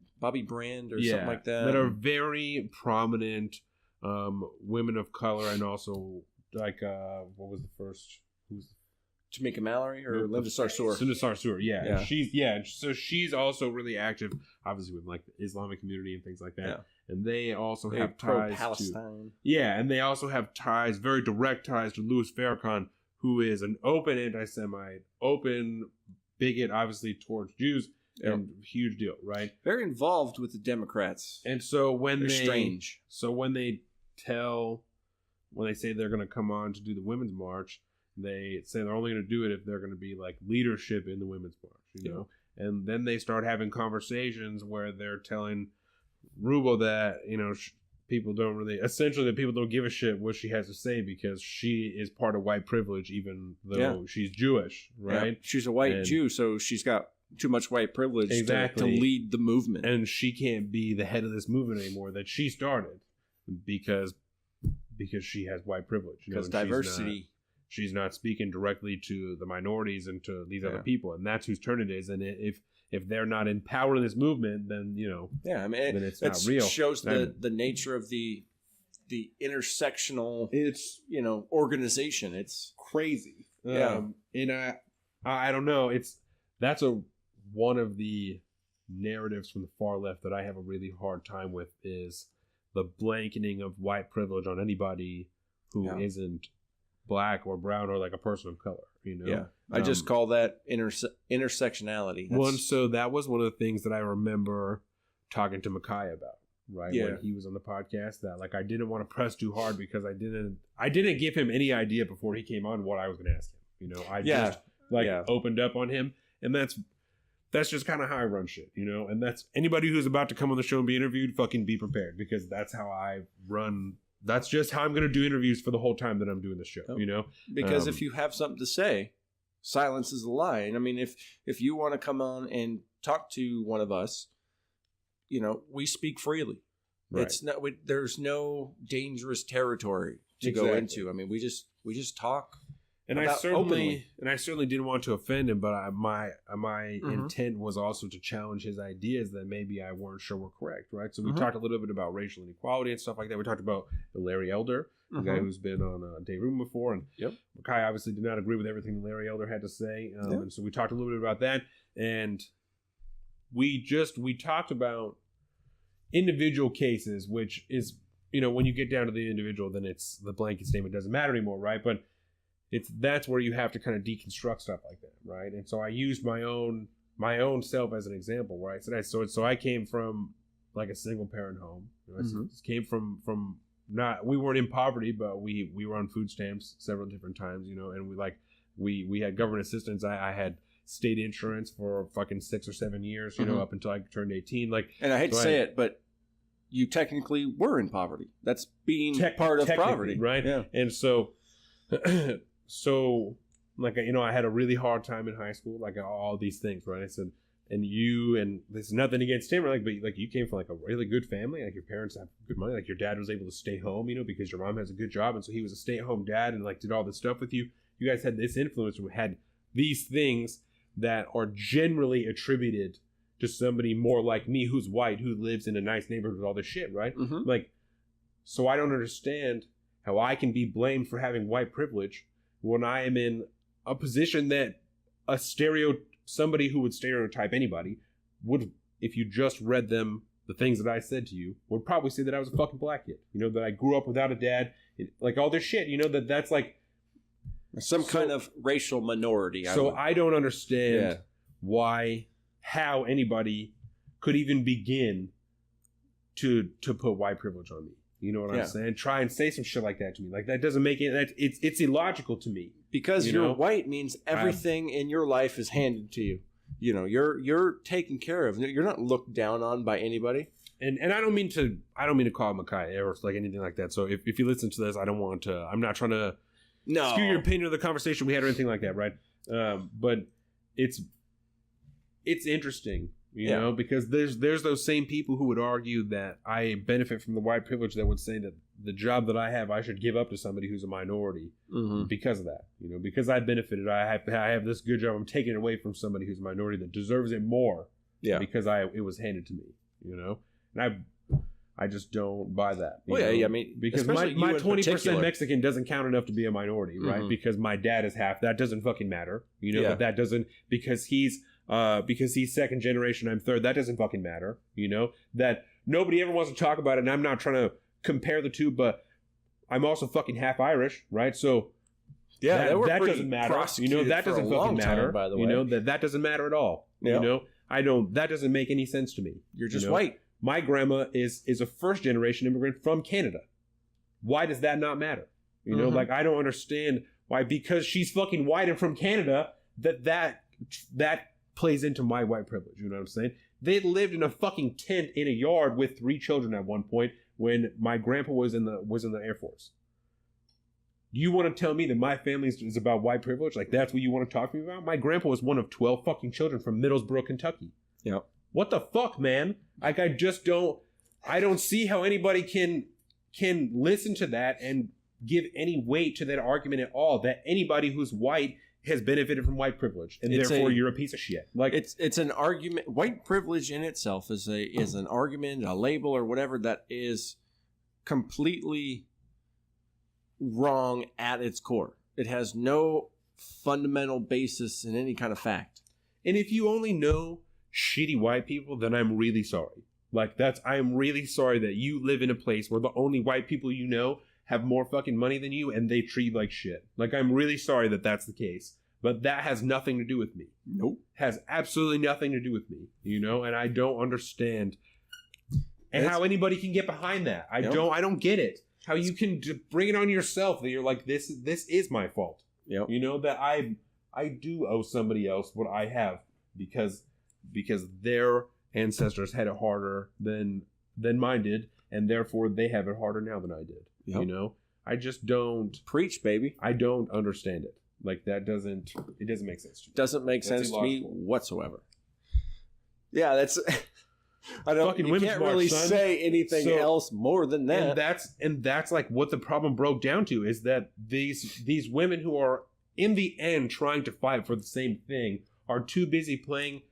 or something like that. That are very prominent women of color, and also like what was the first? Who's Tamika Mallory or Linda Sarsour. Linda Sarsour, yeah. Yeah. So she's also really active, obviously with like the Islamic community and things like that. Yeah. And they also They're have ties pro-Palestine. and they also have ties, very direct ties to Louis Farrakhan, who is an open anti-Semite, open bigot, obviously towards Jews, and huge deal, right? Very involved with the Democrats. And so when They're they strange. So when they say they're going to come on to do the Women's March, they say they're only going to do it if they're going to be like leadership in the Women's March, you know? And then they start having conversations where they're telling Rubel that, you know, people don't give a shit what she has to say because she is part of white privilege, even though she's Jewish, right? Yeah. She's a white Jew, so she's got too much white privilege to lead the movement. And she can't be the head of this movement anymore that she started because she has white privilege. Because diversity. She's not speaking directly to the minorities and to these other people, and that's whose turn it is. And if they're not empowering this movement, then I mean, then it's not real. It shows the nature of the intersectional organization. It's crazy. And I don't know. That's one of the narratives from the far left that I have a really hard time with, is the blanketing of white privilege on anybody who isn't black or brown or like a person of color, I just call that intersectionality. So that was one of the things that I remember talking to Makai about, right? When he was on the podcast, that like I didn't want to press too hard because I didn't give him any idea before he came on what I was going to ask him. I just opened up on him, And that's just kind of how I run shit, you know? And that's anybody who's about to come on the show and be interviewed, fucking be prepared, because that's how I run. That's just how I'm going to do interviews for the whole time that I'm doing this show, you know? Because if you have something to say, silence is a lie. And I mean, if you want to come on and talk to one of us, you know, we speak freely. Right. It's not. There's no dangerous territory to go into. I mean, we just talk. And I certainly didn't want to offend him, but my intent was also to challenge his ideas that maybe I weren't sure were correct, right? So we talked a little bit about racial inequality and stuff like that. We talked about Larry Elder, the guy who's been on Day Room before, and Makai obviously did not agree with everything Larry Elder had to say, and so we talked a little bit about that, and we talked about individual cases, which is, you know, when you get down to the individual, then it's the blanket statement doesn't matter anymore, right? But that's where you have to kind of deconstruct stuff like that, right? And so I used my own self as an example, right? So I came from like a single parent home. You know, I came from not, we weren't in poverty, but we were on food stamps several different times, you know, and we had government assistance. I had state insurance for fucking 6 or 7 years, you know, up until I turned 18. Like, and I hate to say it, but you technically were in poverty. That's being part of poverty, right? Yeah. And so like, you know, I had a really hard time in high school, like all these things, right? I said, and there's nothing against him, like, but like you came from like a really good family, like your parents have good money, like your dad was able to stay home, you know, because your mom has a good job, and so he was a stay-at-home dad and like did all this stuff with you. You guys had this influence and had these things that are generally attributed to somebody more like me who's white, who lives in a nice neighborhood with all this shit, right? Like, so I don't understand how I can be blamed for having white privilege when I am in a position that somebody who would stereotype anybody would, if you just read them, the things that I said to you, would probably say that I was a fucking black kid. You know, that I grew up without a dad, like all this shit, you know, that's like some kind of racial minority. I don't understand how anybody could even begin to put white privilege on me. You know what I'm saying? Try and say some shit like that to me. Like, that doesn't make it. It's illogical to me. Because you're white means everything in your life is handed to you. You know, you're taken care of. You're not looked down on by anybody. And I don't mean to call Makai or like anything like that. So if you listen to this, I'm not trying to skew your opinion of the conversation we had or anything like that, right? But it's interesting. You know, because there's those same people who would argue that I benefit from the white privilege that would say that the job that I have, I should give up to somebody who's a minority because of that. You know, because I benefited, I have this good job. I'm taking it away from somebody who's a minority that deserves it more. Yeah, because it was handed to me. You know, and I just don't buy that. Well, yeah, I mean, because my 20% Mexican doesn't count enough to be a minority, right? Because my dad is half. That doesn't fucking matter. You know, but that doesn't, because he's second generation, I'm third. That doesn't fucking matter. You know, that nobody ever wants to talk about it. And I'm not trying to compare the two, but I'm also fucking half Irish, right? So that doesn't matter. You know, that doesn't fucking matter. By the way, you know, that doesn't matter at all. Yep. You know, that doesn't make any sense to me. You're just white. My grandma is a first generation immigrant from Canada. Why does that not matter? You know, like, I don't understand why, because she's fucking white and from Canada, that plays into my white privilege. You know what I'm saying? They lived in a fucking tent in a yard with 3 children at one point when my grandpa was in the Air Force. You want to tell me that my family is about white privilege? Like, that's what you want to talk to me about? My grandpa was one of 12 fucking children from Middlesbrough, Kentucky. Yeah. What the fuck, man? Like, I don't see how anybody can listen to that and give any weight to that argument at all, that anybody who's white has benefited from white privilege, and therefore you're a piece of shit. Like, it's an argument. White privilege in itself is an argument, a label, or whatever, that is completely wrong at its core. It has no fundamental basis in any kind of fact. And if you only know shitty white people, then I'm really sorry. Like, I'm really sorry that you live in a place where the only white people you know have more fucking money than you, and they treat you like shit. Like, I'm really sorry that that's the case. But that has nothing to do with me. Nope. Has absolutely nothing to do with me. You know, and I don't understand how anybody can get behind that. I don't get it. How you can bring it on yourself, that you're like, this is my fault. Yep. You know, that I do owe somebody else what I have because their ancestors had it harder than mine did, and therefore they have it harder now than I did. Yep. You know, I just don't Preach, baby. I don't understand it. Like it doesn't make sense to me. Doesn't make That's sense to me illogical. whatsoever. Yeah, that's. I don't. Fucking You Women's can't March, really son. say anything So- else more than that. And that's like what the problem broke down to, is that these women who are in the end trying to fight for the same thing are too busy playing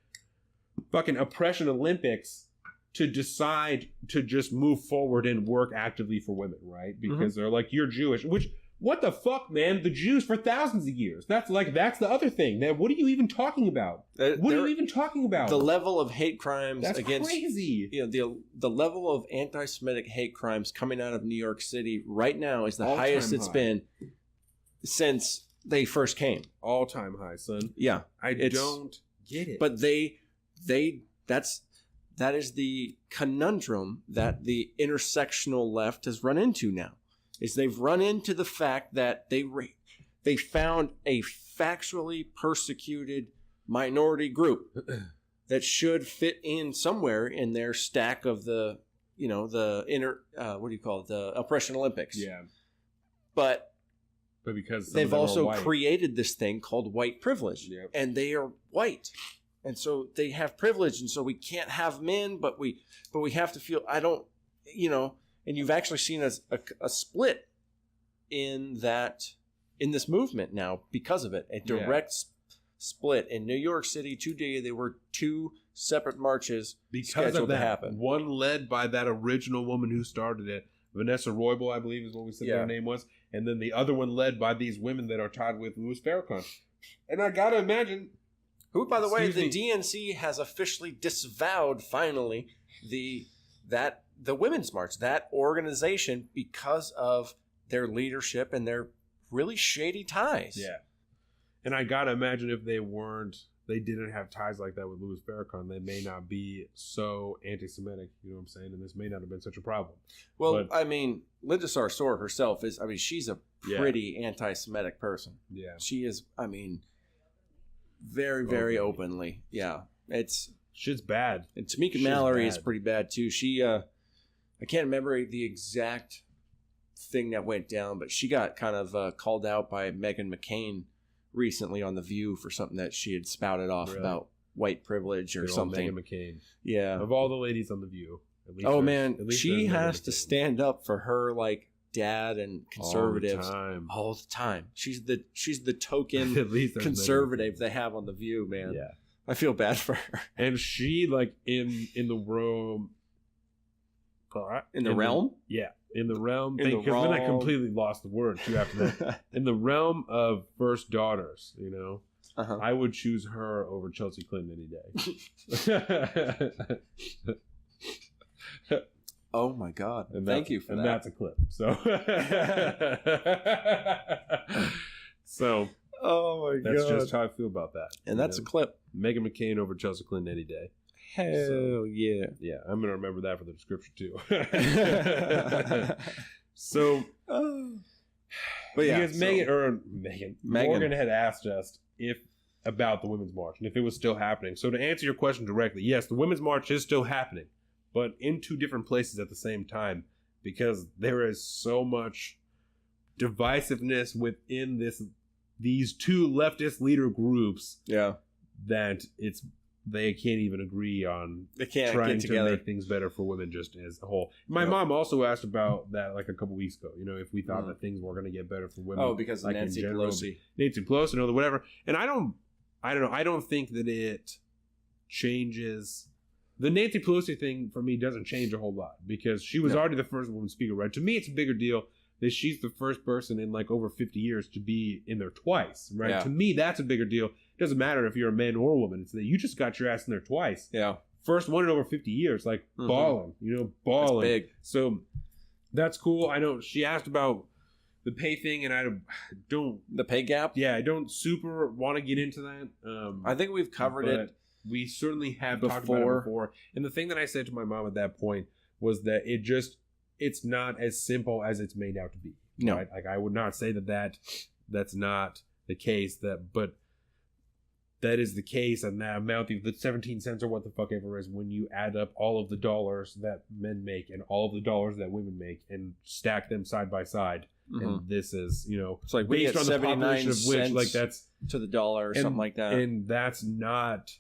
fucking oppression Olympics to decide to just move forward and work actively for women, right? Because they're like, you're Jewish, which, what the fuck, man? The Jews for thousands of years. That's the other thing. Now, what are you even talking about? What are you even talking about? The level of hate crimes That's against crazy. you know the level of anti-Semitic hate crimes coming out of New York City right now is the All-time highest it's high. been since they first came. All-time high, son. Yeah, I don't get it. but that is the conundrum that the intersectional left has run into now. Is they've run into the fact that they found a factually persecuted minority group that should fit in somewhere in their stack of the the oppression Olympics. yeah. But Because some of they've them are also white. created this thing called white privilege. Yep. And they are white. And so they have privilege, and so we can't have men, but we have to feel and you've actually seen a split in this movement now because of it. A direct split. In New York City today, there were 2 separate marches because scheduled of that. to happen. One led by that original woman who started it, Vanessa Roybal, I believe is what we said her name was, and then the other one led by these women that are tied with Louis Farrakhan. And I gotta imagine, Who, by the way, Excuse the DNC has officially disavowed finally the Women's March, that organization, because of their leadership and their really shady ties. yeah. And I gotta imagine if they didn't have ties like that with Louis Farrakhan, they may not be so anti-Semitic, you know what I'm saying? And this may not have been such a problem. Well, But- I mean, Linda Sarsour herself she's a pretty anti-Semitic person. Yeah. She is, very, very openly. Yeah. Shit's bad. And Tamika She's Mallory is bad. pretty bad too. She, I can't remember the exact thing that went down, but she got kind of called out by Meghan McCain recently on The View for something that she had spouted off Really? about white privilege or Good old something. Meghan McCain. Yeah. Of all the ladies on The View. At least Oh there's- man, at least she there's Meghan has to McCain. stand up for her dad and conservatives All the time. She's the token At least there's Meghan conservative they have on The View, McCain. man. Yeah. I feel bad for her. And she, in the room. In the realm? Yeah. In the realm. In the Because then I realm. completely lost the word too after that. In the realm of first daughters, Uh-huh. I would choose her over Chelsea Clinton any day. Oh my God! And Thank you for and that. that's a clip. So Oh my that's just how I feel about that. And that's a clip. Meghan McCain over Chelsea Clinton any day. Hell yeah! Yeah, I'm gonna remember that for the description too. So, But yeah, because Megan Morgan had asked us about the Women's March and if it was still happening. So to answer your question directly, yes, the Women's March is still happening, but in 2 different places at the same time, because there is so much divisiveness within these 2 leftist leader groups yeah, that they can't even agree on they can't trying get to together. make things better for women just as a whole. My Yep. mom also asked about that a couple weeks ago, if we thought that things were going to get better for women. Oh, because of in Nancy general. Pelosi. Nancy Pelosi and all the whatever. And I don't know. I don't think that it changes. The Nancy Pelosi thing for me doesn't change a whole lot because she was already the first woman speaker, right? To me, it's a bigger deal that she's the first person in over 50 years to be in there twice, right? Yeah. To me, that's a bigger deal. It doesn't matter if you're a man or a woman. It's that you just got your ass in there twice. Yeah, First one in over 50 years, balling, that's balling. big. So that's cool. I know she asked about the pay thing, and I don't. The pay gap. Yeah, I don't super want to get into that. I think we've covered but it. We certainly have talked about it before. And the thing that I said to my mom at that point was that it's not as simple as it's made out to be. No. Right? I would not say that's not the case. But that is the case, and that amount, the 17 cents or what the fuck ever is, when you add up all of the dollars that men make and all of the dollars that women make and stack them side by side, and this is, it's like we based get on the 79 population of which, cents like, that's to the dollar or something like that. And that's not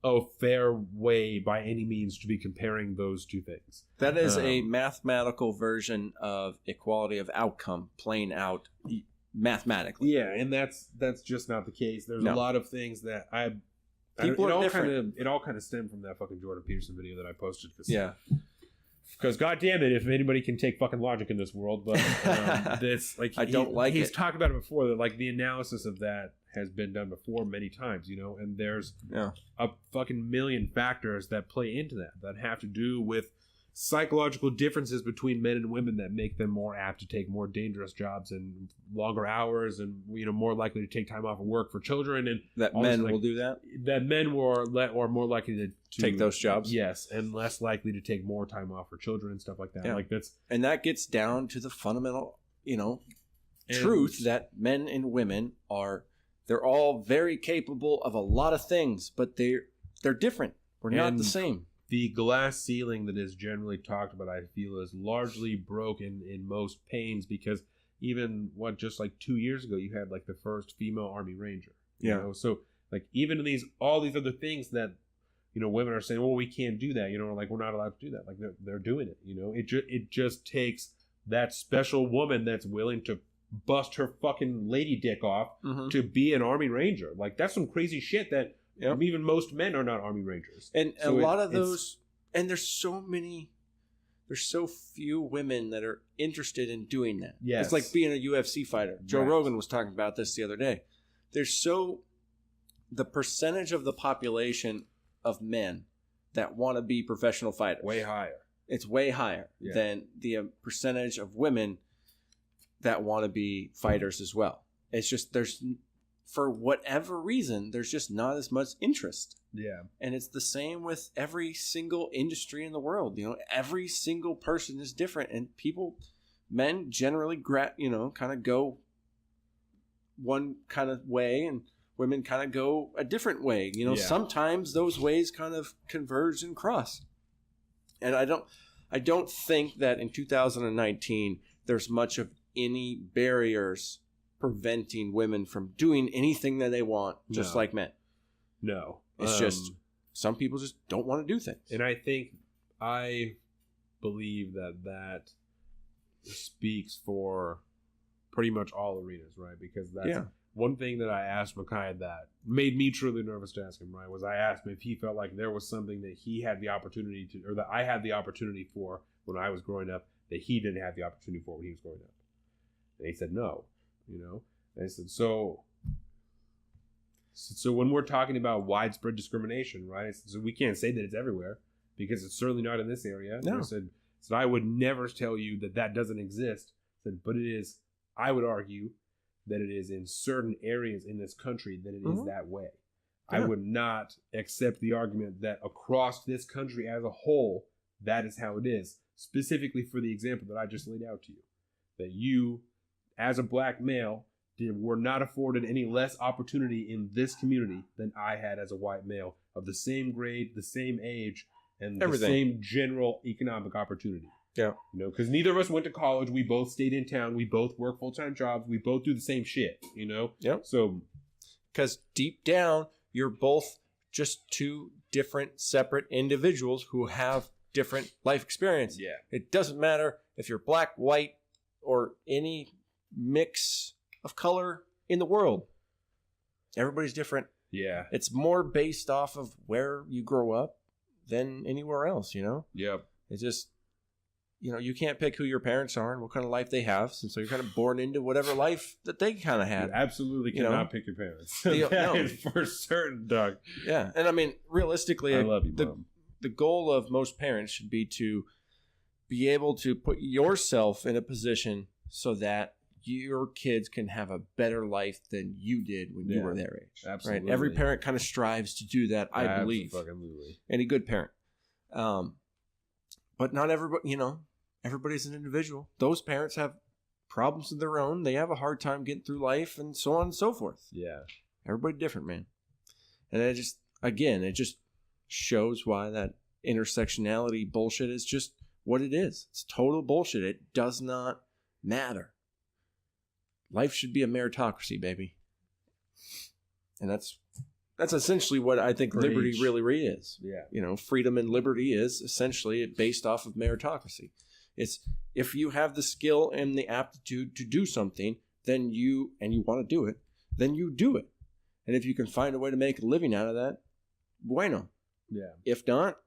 a fair way by any means to be comparing those two things. That is a mathematical version of equality of outcome playing out mathematically. Yeah, and that's just not the case. There's a lot of things that People are different. It all kind of stemmed from that fucking Jordan Peterson video that I posted. Yeah. Because goddamn it, if anybody can take fucking logic in this world, but this like he's talked about it before, that like the analysis of that has been done before many times, and there's a fucking million factors that play into that have to do with psychological differences between men and women that make them more apt to take more dangerous jobs and longer hours, and more likely to take time off of work for children, and that men will do that. That men were more likely to take those jobs. Yes, and less likely to take more time off for children and stuff like that. Yeah. Like and that gets down to the fundamental, truth that men and women they're all very capable of a lot of things, but they're different. We're not the same. The glass ceiling that is generally talked about, I feel, is largely broken in most pains, because even just like 2 years ago, you had like the first female Army Ranger. So like even in all these other things that women are saying, well, we can't do that. Like we're not allowed to do that. Like they're doing it. It just takes that special woman that's willing to bust her fucking lady dick off to be an Army Ranger. Like that's some crazy shit that. Yep. Even most men are not Army Rangers. And so a lot of those, and there's so few women that are interested in doing that. Yes. It's like being a UFC fighter. Joe Rogan was talking about this the other day. The percentage of the population of men that want to be professional fighters. Way higher. It's way higher than the percentage of women that want to be fighters as well. It's just for whatever reason, there's just not as much interest. Yeah. And it's the same with every single industry in the world. Every single person is different. And men generally, kind of go one kind of way, and women kind of go a different way. Sometimes those ways kind of converge and cross. And I don't think that in 2019, there's much of any barriers preventing women from doing anything that they want, just like men. No. It's just some people just don't want to do things. And I believe that speaks for pretty much all arenas, right? Because that's one thing that I asked Makai that made me truly nervous to ask him, right? Was I asked him if he felt like there was something that he had the opportunity to, or that I had the opportunity for when I was growing up, that he didn't have the opportunity for when he was growing up. And he said no. And I said, so when we're talking about widespread discrimination, right? So we can't say that it's everywhere, because it's certainly not in this area. No. I said, so I would never tell you that doesn't exist. I said, but it is. I would argue that it is in certain areas in this country that it is that way. Yeah. I would not accept the argument that across this country as a whole, that is how it is. Specifically for the example that I just laid out to you, that you, as a black male, were not afforded any less opportunity in this community than I had as a white male of the same grade, the same age, and the same general economic opportunity. Yeah. Because neither of us went to college. We both stayed in town. We both work full-time jobs. We both do the same shit, Yep. So, because deep down, you're both just two different, separate individuals who have different life experience. Yeah. It doesn't matter if you're black, white, or any mix of color in the world. Everybody's different. Yeah. It's more based off of where you grow up than anywhere else, Yep. It's just, you can't pick who your parents are and what kind of life they have. And so you're kind of born into whatever life that they kind of had. You absolutely cannot pick your parents. That is for certain, Doug. Yeah. And I mean, realistically, I love you, Mom. The goal of most parents should be to be able to put yourself in a position so that your kids can have a better life than you did when you were their age. Absolutely. Right? Every parent kind of strives to do that, I believe. Absolutely. Any good parent. But not everybody, everybody's an individual. Those parents have problems of their own. They have a hard time getting through life and so on and so forth. Yeah. Everybody different, man. And it just shows why that intersectionality bullshit is just what it is. It's total bullshit. It does not matter. Life should be a meritocracy, baby. And that's essentially what I think liberty really is. Yeah. You know, freedom and liberty is essentially based off of meritocracy. It's if you have the skill and the aptitude to do something, then you want to do it, then you do it. And if you can find a way to make a living out of that, bueno. Yeah. If not,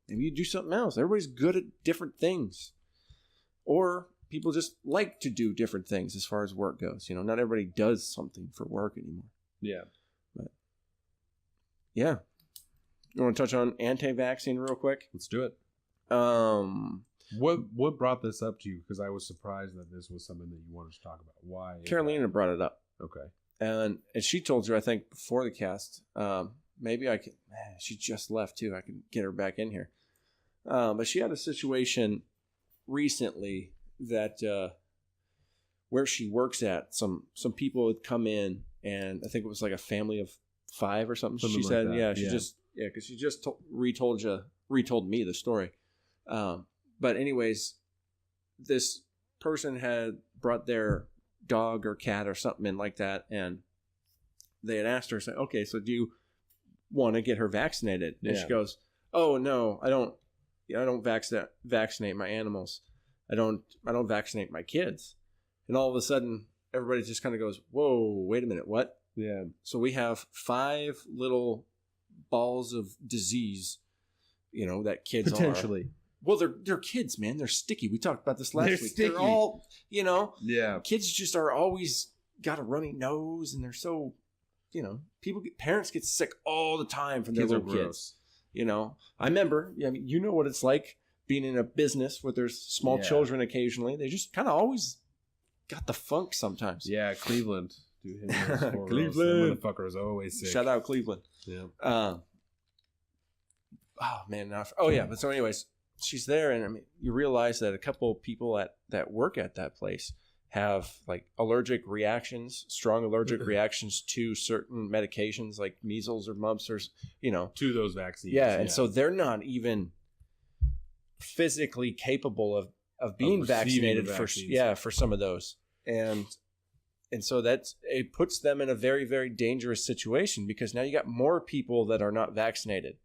maybe you do something else. Everybody's good at different things. Or people just like to do different things as far as work goes. You know, not everybody does something for work anymore. Yeah. But yeah. You want to touch on anti-vaccine real quick? Let's do it. What brought this up to you? Because I was surprised that this was something that you wanted to talk about. Why? Carolina brought it up. Okay. And she told you, I think, before the cast. Maybe I could. She just left too. I can get her back in here. But she had a situation recently that where she works at, some people had come in, and I think it was like a family of 5 or something. She said, because she just retold me the story. But anyways, this person had brought their dog or cat or something in like that, and they had asked her, say, okay, so do you want to get her vaccinated? And she goes, oh no, I don't vaccinate my animals. I don't vaccinate my kids. And all of a sudden everybody just kind of goes, whoa, wait a minute, what? Yeah. So we have 5 little balls of disease, you know, that kids potentially. Well, they're kids, man. They're sticky. We talked about this last week. Sticky. They're all, you know, kids just are always got a runny nose, and they're so, you know, parents get sick all the time from their little kids. You know, I remember, I mean, you know what it's like being in a business where there's small children occasionally. They just kind of always got the funk sometimes. Yeah, Cleveland. Dude, Cleveland. That motherfucker is always sick. Shout out Cleveland. Yeah. Oh, man. But so anyways, she's there, and I mean, you realize that a couple of people that work at that place have like strong allergic reactions to certain medications like measles or mumps or, you know. To those vaccines. Yeah, and so they're not even physically capable of being vaccinated for some of those. And so it puts them in a very, very dangerous situation, because now you got more people that are not vaccinated.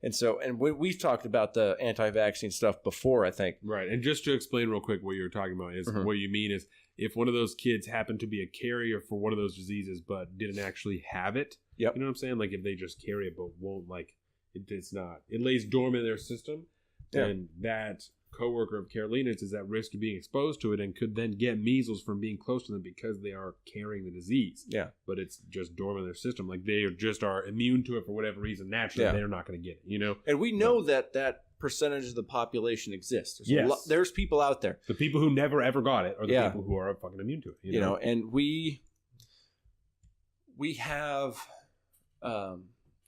And so, and we've talked about the anti-vaccine stuff before, I think. Right. And just to explain real quick what you're talking about is what you mean is if one of those kids happened to be a carrier for one of those diseases but didn't actually have it. Yep. You know what I'm saying? Like if they just carry it but won't, like, it lays dormant in their system. Yeah. And that coworker of Carolina's is at risk of being exposed to it and could then get measles from being close to them because they are carrying the disease. Yeah. But it's just dormant in their system. Like they are immune to it for whatever reason. Naturally, they're not going to get it, you know? And we know that percentage of the population exists. There's people out there. The people who never ever got it are the people who are fucking immune to it. You know? And we have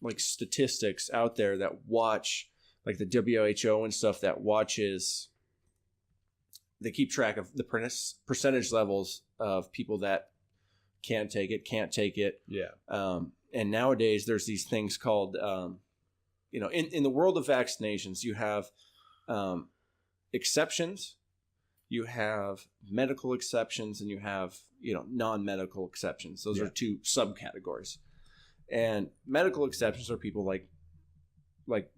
like statistics out there that watch, like the WHO and stuff that watches, they keep track of the percentage levels of people that can't take it. Yeah. And nowadays there's these things called, in the world of vaccinations, you have exceptions, you have medical exceptions, and you have, non-medical exceptions. Those are 2 subcategories. And medical exceptions are people like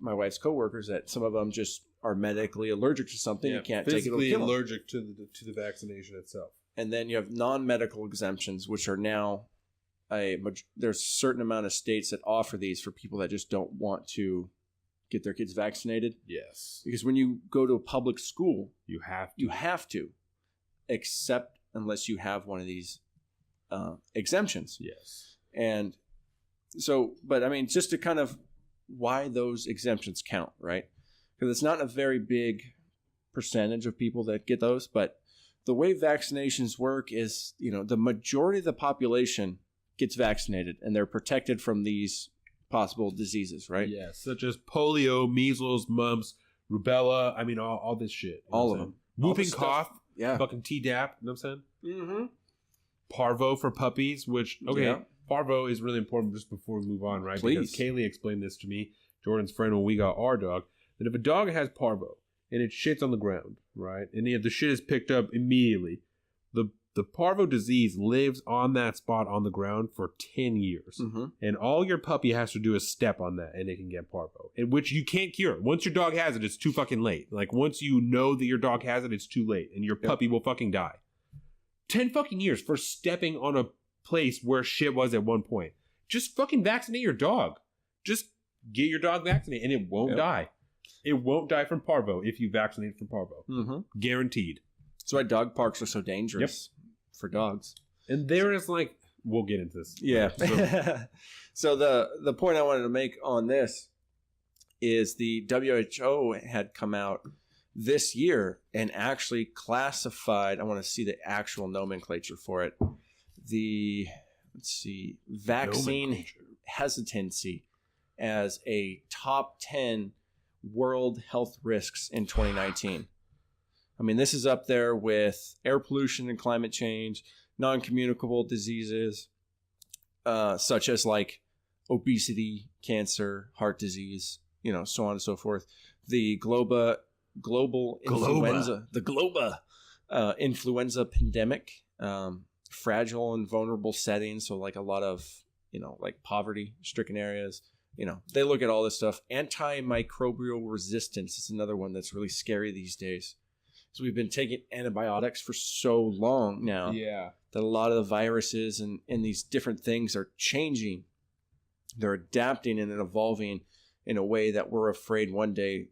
my wife's coworkers that some of them just are medically allergic to something. You can't take it. Physically allergic to the vaccination itself. And then you have non-medical exemptions, which are now there's a certain amount of states that offer these for people that just don't want to get their kids vaccinated. Yes. Because when you go to a public school, you have to, except unless you have one of these exemptions. Yes. And so, but I mean, just to kind of why those exemptions count, right? Because it's not a very big percentage of people that get those, but the way vaccinations work is, the majority of the population gets vaccinated and they're protected from these possible diseases, right? Yeah, such as polio, measles, mumps, rubella. I mean, all this shit. All of them. Whooping cough. Yeah. Fucking Tdap. You know what I'm saying? Mm-hmm. Parvo for puppies, which, parvo is really important just before we move on, right? Because Please. Kaylee explained this to me, Jordan's friend, when we got our dog, that if a dog has parvo and it shits on the ground, right, and if the shit is picked up immediately, the parvo disease lives on that spot on the ground for 10 years. Mm-hmm. And all your puppy has to do is step on that and it can get parvo, in which you can't cure. Once your dog has it, it's too fucking late. Like, once you know that your dog has it, it's too late, and your puppy will fucking die. 10 fucking years for stepping on a place where shit was at one point. Just fucking vaccinate your dog. Just get your dog vaccinated and it won't die. It won't die from parvo if you vaccinate from parvo. Mm-hmm. Guaranteed. That's why dog parks are so dangerous for dogs. And there is like, we'll get into this. Yeah. So the point I wanted to make on this is the WHO had come out this year and actually classified, I want to see the actual nomenclature for it, the, vaccine hesitancy as a top 10 world health risks in 2019. I mean, this is up there with air pollution and climate change, non-communicable diseases, such as like obesity, cancer, heart disease, so on and so forth. The global influenza, influenza pandemic, fragile and vulnerable settings. So like a lot of, like poverty-stricken areas. They look at all this stuff. Antimicrobial resistance is another one that's really scary these days. So we've been taking antibiotics for so long now that a lot of the viruses and these different things are changing. They're adapting and evolving in a way that we're afraid one day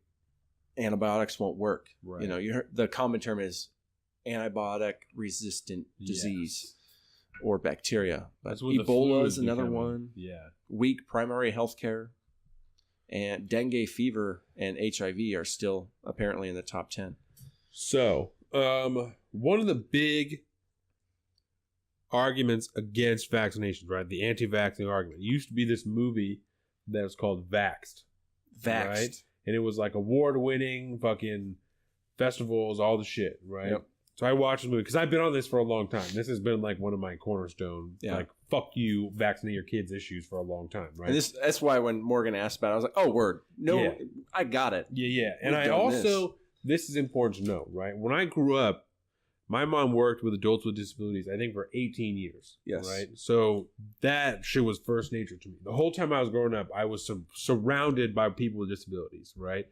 antibiotics won't work. Right. You heard, the common term is antibiotic resistant disease or bacteria. But Ebola is another one. Yeah. Weak primary health care. And dengue fever and HIV are still apparently in the top 10. So, one of the big arguments against vaccinations, right? The anti-vaccine argument. It used to be this movie that was called Vaxxed. Right? And it was like award-winning fucking festivals, all the shit, right? Yep. So I watched the movie because I've been on this for a long time. This has been like one of my cornerstone, like, fuck you, vaccinate your kids issues for a long time, right? And that's why when Morgan asked about it, I was like, oh, word. No, I got it. Yeah. And I also... This is important to know, right? When I grew up, my mom worked with adults with disabilities, I think, for 18 years. Yes. Right? So that shit was first nature to me. The whole time I was growing up, I was surrounded by people with disabilities, right?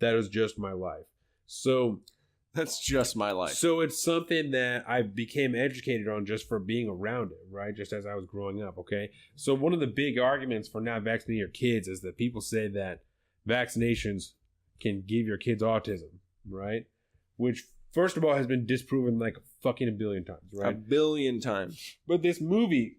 That was just my life. So that's just my life. So it's something that I became educated on just for being around it, right? Just as I was growing up, okay? So one of the big arguments for not vaccinating your kids is that people say that vaccinations can give your kids autism, right? Which, first of all, has been disproven like fucking a billion times, right? A billion times. But this movie,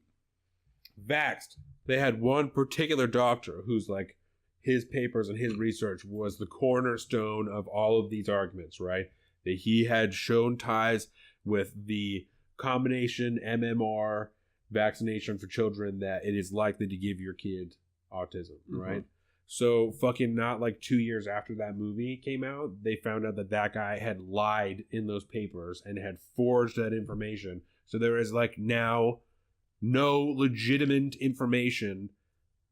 Vaxxed, they had one particular doctor who's like, his papers and his research was the cornerstone of all of these arguments, right? That he had shown ties with the combination MMR vaccination for children that it is likely to give your kid autism, right? So fucking not like 2 years after that movie came out, they found out that guy had lied in those papers and had forged that information. So there is like now no legitimate information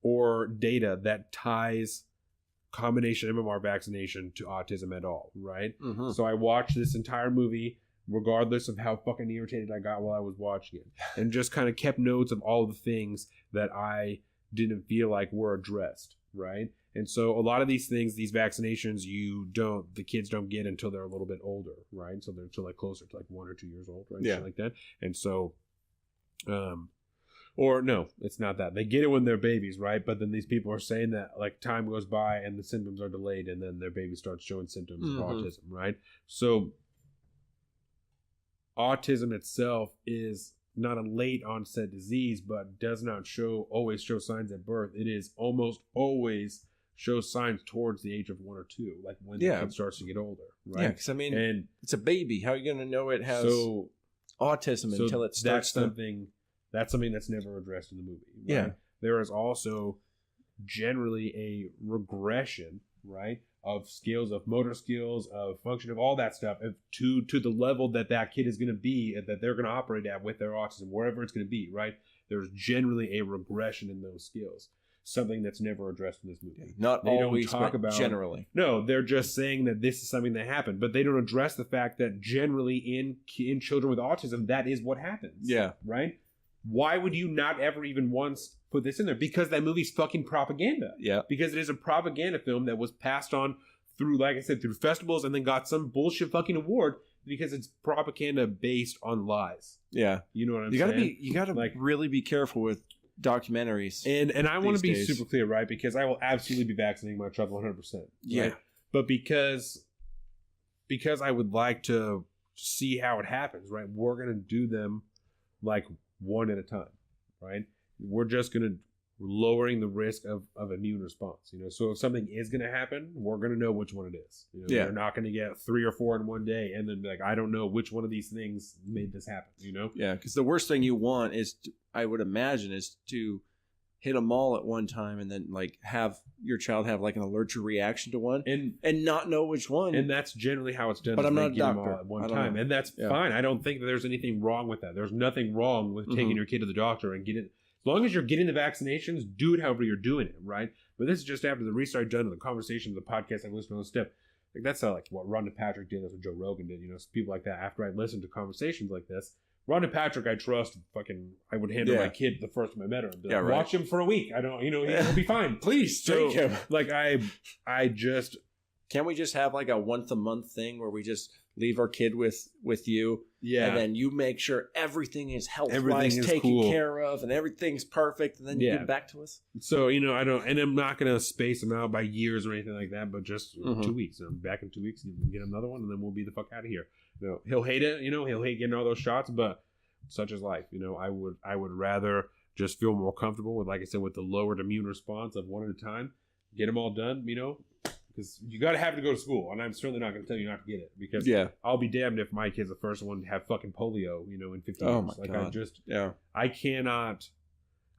or data that ties combination MMR vaccination to autism at all, right? So I watched this entire movie regardless of how fucking irritated I got while I was watching it, and just kind of kept notes of all the things that I didn't feel like were addressed. Right. And so a lot of these things, these vaccinations, the kids don't get until they're a little bit older. Right. So they're until like closer to like 1 or 2 years old. Right. Yeah. Shit like that. And so, or no, it's not that. They get it when they're babies. Right. But then these people are saying that like time goes by and the symptoms are delayed and then their baby starts showing symptoms of autism. Right. So autism itself is not a late onset disease, but does not always show signs at birth. It is almost always shows signs towards the age of 1 or 2, like when the kid starts to get older, right? Yeah, because I mean, and it's a baby. How are you going to know it has autism until it starts? That's something that's never addressed in the movie. Right? Yeah, there is also generally a regression, right, of skills, of motor skills, of function, of all that stuff, to the level that kid is going to be, that they're going to operate at with their autism, wherever it's going to be, right? there's generally a regression in those skills. Something that's never addressed in this movie. Not They don't always, talk but about generally. No, they're just saying that this is something that happened, but they don't address the fact that generally in children with autism, that is what happens. Yeah. Right? Why would you not ever even once put this in there? Because that movie's fucking propaganda. Yeah. Because it is a propaganda film that was passed on through, like I said, through festivals and then got some bullshit fucking award because it's propaganda based on lies. Yeah. You know what I'm You saying? you gotta Like- really be careful with documentaries. And I want to be these days. super clear, right? Because I will absolutely be vaccinating my child 100%. Yeah. Right? But because I would like to see how it happens, right? We're going to do them like one at a time, right? We're just going to lowering the risk of immune response, you know? So if something is going to happen, we're going to know which one it is. You know, Yeah. We're not going to get 3 or 4 in one day and then be like, I don't know which one of these things made this happen, you know? Yeah, because the worst thing you want is, I would imagine, is to hit them all at one time and then like have your child have like an allergic reaction to one and not know which one. And that's generally how it's done. But is I'm they not a get them doctor. all at one I don't time, know. and that's Yeah. fine. I don't think that there's anything wrong with that. There's nothing wrong with taking Mhm. your kid to the doctor and getting. As long as you're getting the vaccinations, do it however you're doing it, right? But this is just after the research I've done and the conversations, the podcast I've listened to on Step. Like that's how like what Rhonda Patrick did. That's what Joe Rogan did. You know, people like that. After I listened to conversations like this, Rhonda Patrick, I trust. Fucking, I would hand her Yeah. my kid the first time I met her. And be like, Yeah, right. watch him for a week. I don't, you know, he'll be fine. Please So, take him. like I just. Can't we just have like a once a month thing where we just leave our kid with you? Yeah. And then you make sure everything is health Everything wise is taken cool. care of and everything's perfect, and then you Yeah. give it back to us. So, you know, I don't, and I'm not going to space them out by years or anything like that, but just Mhm. 2 weeks. You know, back in 2 weeks, you can get another one, and then we'll be the fuck out of here. You know, he'll hate it, you know, he'll hate getting all those shots, but such is life. You know, I would rather just feel more comfortable with, like I said, with the lowered immune response of one at a time, get them all done, you know, because you got to have to go to school, and I'm certainly not going to tell you not to get it, because Yeah. I'll be damned if my kid's the first one to have fucking polio, you know, in 15 Oh years. my Like, God.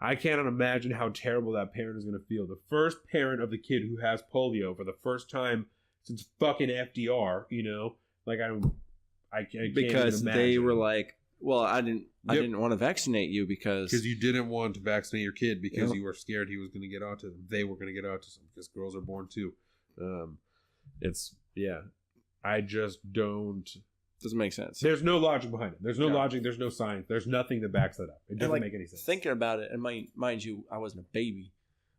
I cannot imagine how terrible that parent is going to feel. The first parent of the kid who has polio for the first time since fucking FDR, you know, like I can't Because even they imagine. were like, well, I didn't Yep. want to vaccinate you because you didn't want to vaccinate your kid because Yep. you were scared he was going to get autism. They were going to get autism because girls are born too. I just don't. doesn't make sense. There's no logic behind it. There's no Yeah. logic. There's no science. There's nothing that backs that up. It doesn't like, make any sense. Thinking about it, and mind you, I wasn't a baby,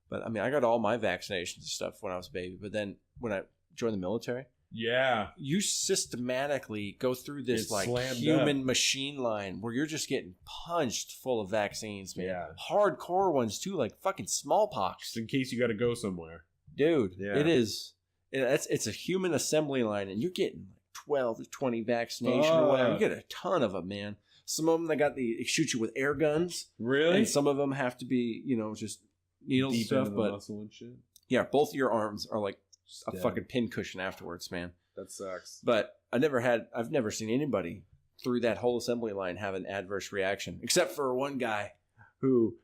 but I mean, I got all my vaccinations and stuff when I was a baby. But then when I joined the military, Yeah. you systematically go through this It's like slammed human machine line where you're just getting punched full of vaccines, man. Yeah. Hardcore ones too, like fucking smallpox, Just in case you got to go somewhere. dude. Yeah. It is. It's a human assembly line, and you're getting like 12 to 20 vaccination or whatever. You Fuck. get a ton of them, man. Some of them they shoot you with air guns. Really? And some of them have to be, you know, just needles and Deep stuff. into the But muscle and shit. yeah, both of your arms are like a Dead. fucking pincushion afterwards, man. That sucks. But I've never seen anybody through that whole assembly line have an adverse reaction, except for one guy who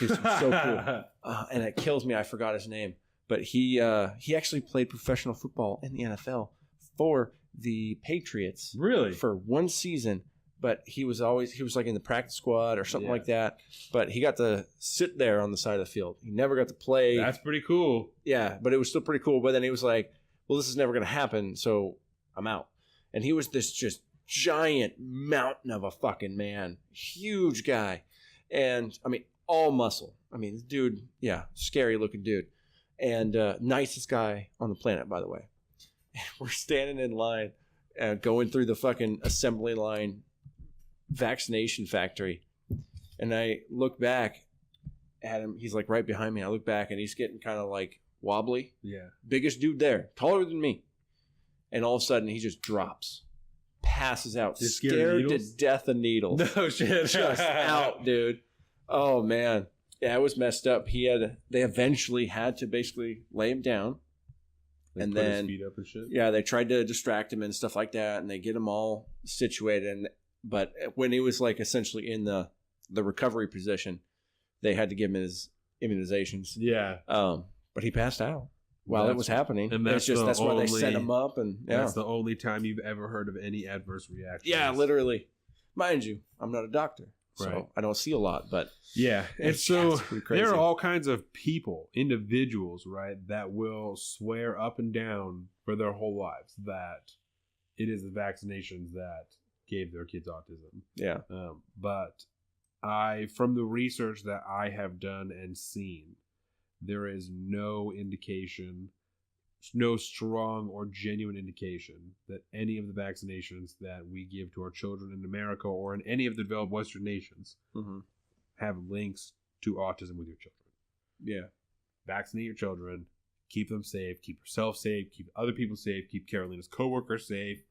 is so cool. And it kills me. I forgot his name, but he actually played professional football in the NFL for the Patriots Really? for one season. But he was like in the practice squad or something Yeah. like that. But he got to sit there on the side of the field. He never got to play. That's pretty cool. Yeah, but it was still pretty cool. But then he was like, well, this is never going to happen, so I'm out. And he was this just giant mountain of a fucking man. Huge guy. And, I mean, all muscle. I mean, this dude, yeah, scary looking dude. And nicest guy on the planet, by the way. We're standing in line, going through the fucking assembly line vaccination factory. And I look back at him. He's like right behind me. I look back, and he's getting kind of like wobbly. Yeah. Biggest dude there, taller than me. And all of a sudden, he just drops, passes out, Just scared of scared to needles? death of needles. No shit. Just out, dude. Oh, man. Yeah, it was messed up. They eventually had to basically lay him down. Like and put his then, feet up and shit. yeah, they tried to distract him and stuff like that, and they get him all situated. But when he was like essentially in the recovery position, they had to give him his immunizations. Yeah. But he passed out while it was happening. and It's that's that's the why they only- set him up. And yeah, That's the only time you've ever heard of any adverse reaction. yeah, literally. Mind you, I'm not a doctor, So Right. I don't see a lot, but Yeah, and so it's pretty crazy. there are all kinds of people, individuals, right, that will swear up and down for their whole lives that it is the vaccinations that gave their kids autism. Yeah. But from the research that I have done and seen, there is no indication, no strong or genuine indication that any of the vaccinations that we give to our children in America or in any of the developed Western nations Mm-hmm. have links to autism with your children. Yeah. Vaccinate your children, keep them safe, keep yourself safe, keep other people safe, keep Carolina's coworkers safe.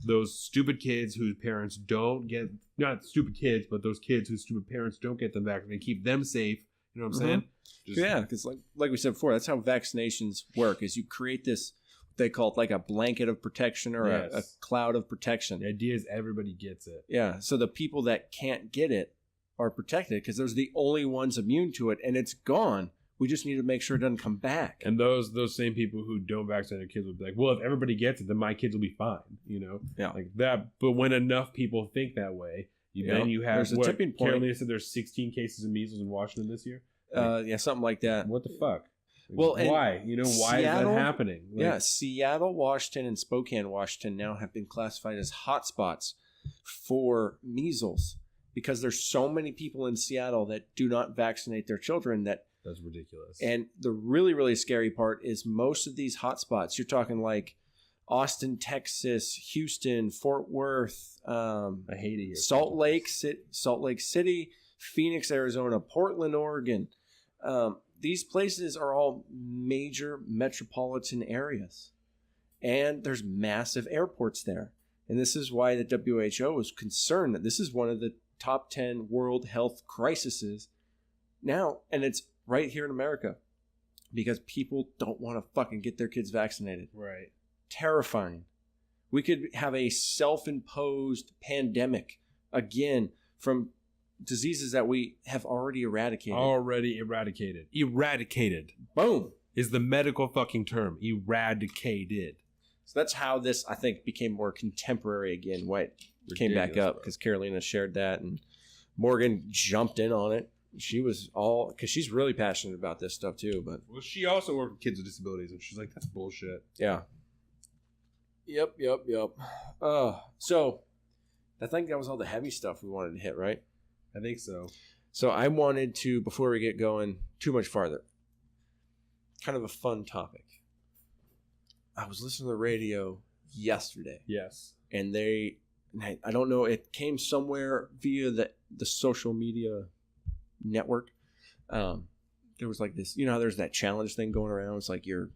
Those stupid kids whose parents don't get, not stupid kids, but those kids whose stupid parents don't get them vaccinated, keep them safe. You know what I'm saying? Yeah, because like we said before, that's how vaccinations work. Is you create this, they call it like a blanket of protection or a cloud of protection. The idea is everybody gets it. Yeah, so the people that can't get it are protected because those are the only ones immune to it, and it's gone. We just need to make sure it doesn't come back. And those same people who don't vaccinate their kids will be like, well, if everybody gets it, then my kids will be fine. You know, Yeah. like that. But when enough people think that way, then you have There's a tipping point. Carolina said there's 16 cases of measles in Washington this year. Yeah, something like that. What the fuck? Well, and why? You know, why Seattle- is that happening? Yeah, Seattle, Washington, and Spokane, Washington now have been classified as hotspots for measles because there's so many people in Seattle that do not vaccinate their children that. That's ridiculous. And the really, really scary part is most of these hotspots, you're talking like Austin, Texas, Houston, Fort Worth, I hate it here. Salt Lake City, Phoenix, Arizona, Portland, Oregon. These places are all major metropolitan areas. And there's massive airports there. And this is why the WHO is concerned that this is one of the top 10 world health crises now. And it's right here in America because people don't want to fucking get their kids vaccinated. Right. Terrifying. We could have a self-imposed pandemic again from diseases that we have already eradicated. Eradicated. Boom. Is the medical fucking term. Eradicated. So that's how this, I think, became more contemporary again. Why it came back Ridiculous, up bro. because Carolina shared that and Morgan jumped in on it. She was all, because she's really passionate about this stuff too. But Well, she also worked with kids with disabilities, and she's like, that's bullshit. yeah. Yep. So I think that was all the heavy stuff we wanted to hit, right? I think so. So I wanted to, before we get going too much farther, kind of a fun topic. I was listening to the radio yesterday, Yes. and I don't know, it came somewhere via the social media network. There was like this, you know how there's that challenge thing going around? It's like your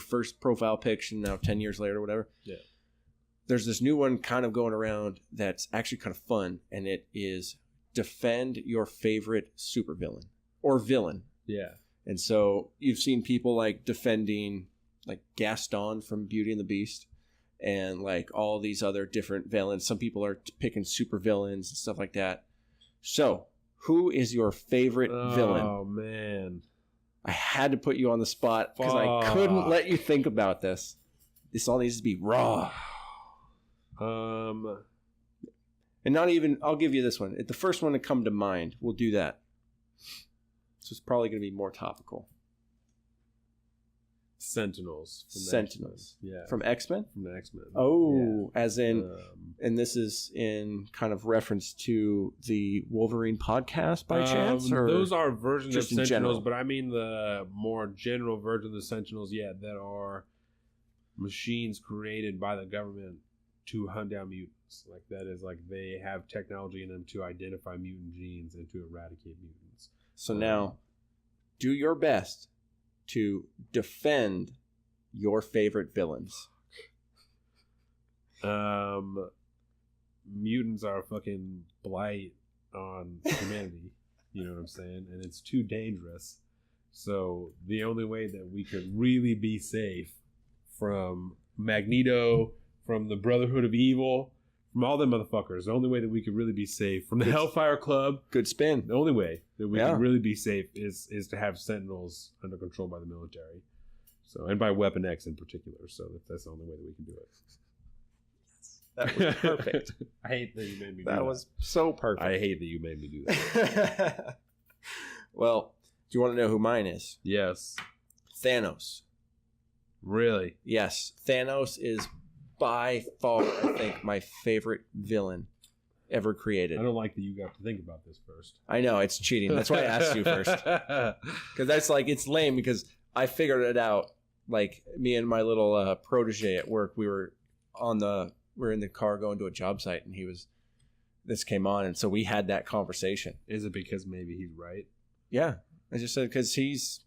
first profile picture now 10 years later or whatever. Yeah. There's this new one kind of going around that's actually kind of fun, and it is defend your favorite supervillain or villain. Yeah. And so you've seen people like defending like Gaston from Beauty and the Beast and like all these other different villains. Some people are picking super villains and stuff like that. So who is your favorite villain? Oh, man. I had to put you on the spot because I couldn't let you think about this. This all needs to be raw. And not even, I'll give you this one. The first one to come to mind, we'll do that. So it's probably going to be more topical. Sentinels. From the Sentinels. X-Men. Yeah. From X-Men? From the X-Men. Oh, as in, Yeah. and this is in kind of reference to the Wolverine podcast by chance? Or Those are versions of just in Sentinels, general? but I mean the more general version of the Sentinels, that are machines created by the government to hunt down mutants. Like that is like they have technology in them to identify mutant genes and to eradicate mutants. So now, do your best to defend your favorite villains. Mutants are a fucking blight on humanity. You know what I'm saying? And it's too dangerous. So the only way that we could really be safe from Magneto, from the Brotherhood of Evil, from all them motherfuckers, the only way that we could really be safe from the Hellfire Club, Good spin. the only way that we Yeah. can really be safe is to have Sentinels under control by the military. So, and by Weapon X in particular. So that's the only way that we can do it. That was perfect. I hate that you made me do that. That was so perfect. I hate that you made me do that. Well, do you want to know who mine is? Yes. Thanos. Really? Yes. Thanos is by far, I think, my favorite villain ever created. I don't like that you got to think about this first. I know, it's cheating. That's why I asked you first. Because that's like, it's lame because I figured it out. Like, me and my little protege at work, we were in the car going to a job site, and this came on, and so we had that conversation. Is it because maybe he's right? Yeah. I just said, because he's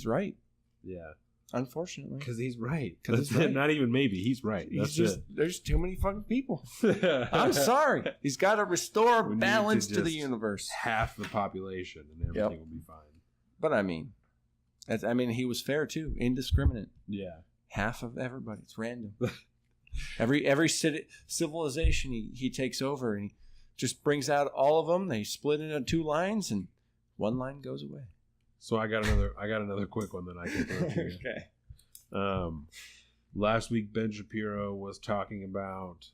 right. Yeah. Unfortunately. Because he's right. Because he's right. Not even maybe. He's right. There's too many fucking people. I'm sorry. He's got to restore We need balance to to the just universe. half the population and everything will be fine. But I mean, he was fair too, indiscriminate. Yeah. Half of everybody. It's random. every civilization he takes over, and he just brings out all of them. They split into 2 lines, and 1 line goes away. So I got another quick one that I can throw to you. Okay. Last week Ben Shapiro was talking about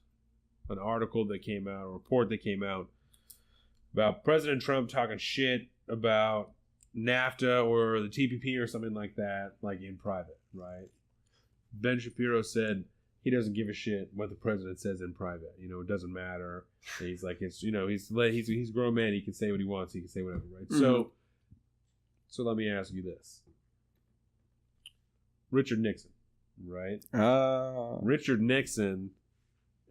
an article that came out, a report that came out about President Trump talking shit about NAFTA or the TPP or something like that, like in private, right? Ben Shapiro said he doesn't give a shit what the president says in private. You know, it doesn't matter. He's like, it's, you know, he's a grown man. He can say what he wants. He can say whatever, right? Mm-hmm. So let me ask you this. Richard Nixon, right? Richard Nixon,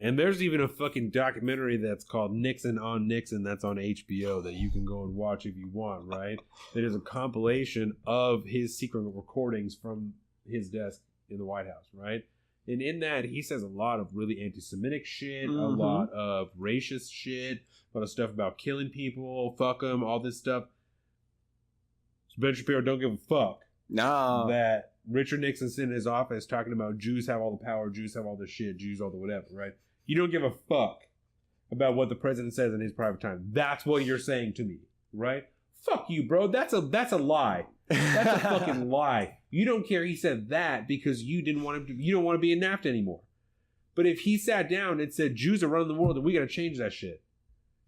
and there's even a fucking documentary that's called Nixon on Nixon that's on HBO that you can go and watch if you want, right? It is a compilation of his secret recordings from his desk in the White House, right? And in that, he says a lot of really anti-Semitic shit, a lot of racist shit, a lot of stuff about killing people, fuck them, all this stuff. So Ben Shapiro don't give a fuck that Richard Nixon's in his office talking about Jews have all the power, Jews have all the shit, Jews all the whatever, right? You don't give a fuck about what the president says in his private time. That's what you're saying to me, right? Fuck you, bro. That's a lie. That's a fucking lie. You don't care he said that because you don't want to be in NAFTA anymore. But if he sat down and said Jews are running the world and we got to change that shit,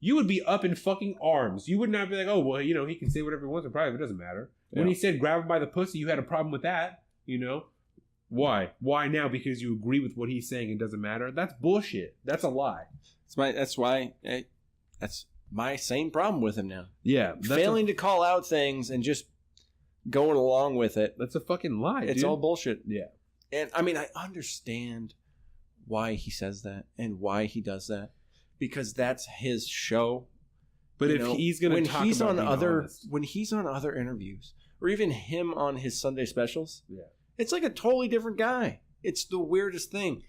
you would be up in fucking arms. You would not be like, oh, well, you know, he can say whatever he wants in private. It doesn't matter. Yeah. When he said grab him by the pussy, you had a problem with that, you know? Why? Why now? Because you agree with what he's saying and it doesn't matter? That's bullshit. That's a lie. That's my same problem with him now. Yeah. Failing to call out things and just going along with it. That's a fucking lie, It's dude. all bullshit. Yeah. And I mean, I understand why he says that and why he does that. Because that's his show. But if he's going to talk about when he's on other interviews, or even him on his Sunday specials, yeah, it's like a totally different guy. It's the weirdest thing.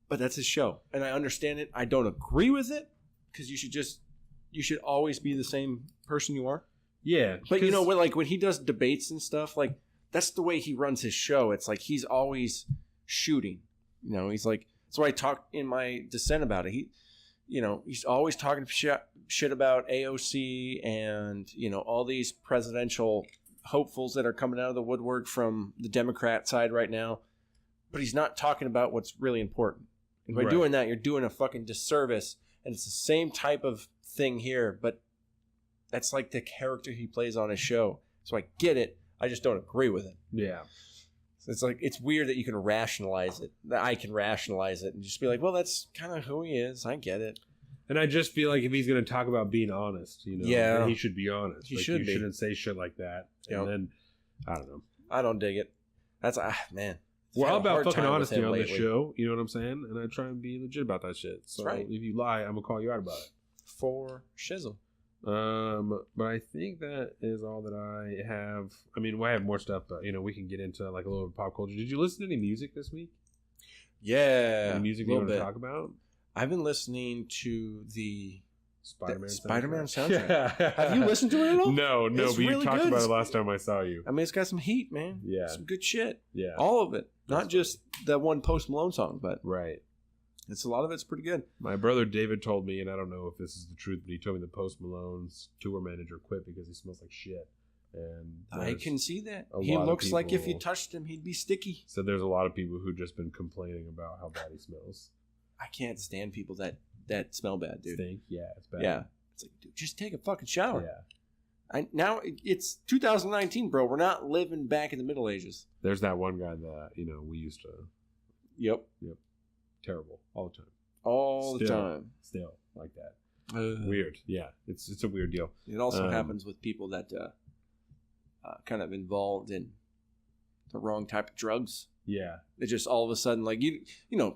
But that's his show, and I understand it. I don't agree with it because you should always be the same person you are. Yeah, but you know, when he does debates and stuff, like that's the way he runs his show. It's like he's always shooting. You know, he's like. That's why I talked in my dissent about it. He's always talking shit about AOC and, you know, all these presidential hopefuls that are coming out of the woodwork from the Democrat side right now. But he's not talking about what's really important. And by doing that, you're doing a fucking disservice. And it's the same type of thing here, but that's like the character he plays on his show. So I get it. I just don't agree with it. Yeah. So it's like, it's weird that you can rationalize it, that I can rationalize it and just be like, well, that's kind of who he is. I get it. And I just feel like if he's going to talk about being honest, you know, he should be honest. He should be. You shouldn't say shit like that. And then, I don't know. I don't dig it. That's, man. We're all about fucking honesty on this show. You know what I'm saying? And I try and be legit about that shit. So right. If you lie, I'm going to call you out about it. For shizzle. But I think that is all that I have. I mean, I have more stuff, but you know, we can get into like a little pop culture. Did you listen to any music this week? Yeah, any music you want to talk about? I've been listening to the Spider-Man soundtrack. Have you listened to it at all? No, it's but you really talked good. about it last time I saw you. I mean, it's got some heat, man. Yeah, some good shit. Yeah, all of it, not just that one Post Malone song, but right. It's a lot of it's pretty good. My brother David told me, and I don't know if this is the truth, but he told me that Post Malone's tour manager quit because he smells like shit. And I can see that. He looks like if you touched him, he'd be sticky. So there's a lot of people who've just been complaining about how bad he smells. I can't stand people that smell bad, dude. Stink? Yeah, it's bad. Yeah. It's like, dude, just take a fucking shower. Yeah. Now it's 2019, bro. We're not living back in the Middle Ages. There's that one guy that, we used to. Yep. Terrible. All the time. All the time. Still like that. Weird. Yeah. It's a weird deal. It also happens with people that kind of involved in the wrong type of drugs. Yeah. They just all of a sudden, like,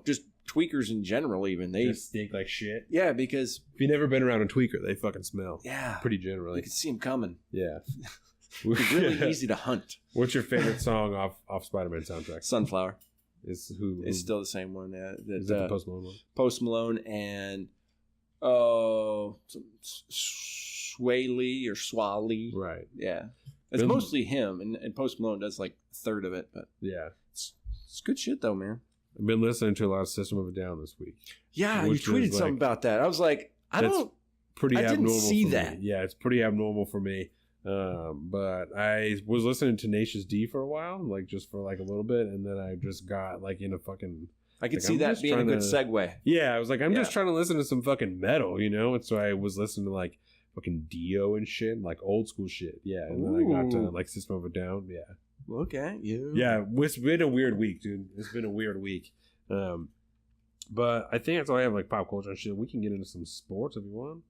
just tweakers in general, even. They just stink like shit. Yeah, because if you've never been around a tweaker, they fucking smell. Yeah. Pretty generally. You can see them coming. Yeah. It's really easy to hunt. What's your favorite song off Spider-Man soundtrack? Sunflower. Is who? It's still the same one. Is that the Post Malone one? Post Malone and Sway Lee or Swally. Right. Yeah. It's mostly him, and Post Malone does like a third of it, but yeah. It's good shit though, man. I've been listening to a lot of System of a Down this week. Yeah, you tweeted something about that. I was like, I didn't see that. Yeah, it's pretty abnormal for me. But I was listening to Tenacious D for a while, like just for like a little bit, and then I just got like in a fucking. I could see that being a good segue. Yeah, I was like, I'm just trying to listen to some fucking metal, and so I was listening to like fucking Dio and shit, like old school shit. Yeah, and then I got to like System of a Down. Yeah. Look at you. Yeah, it's been a weird week, dude. It's been a weird week. But I think that's all I have, like pop culture and shit. We can get into some sports if you want.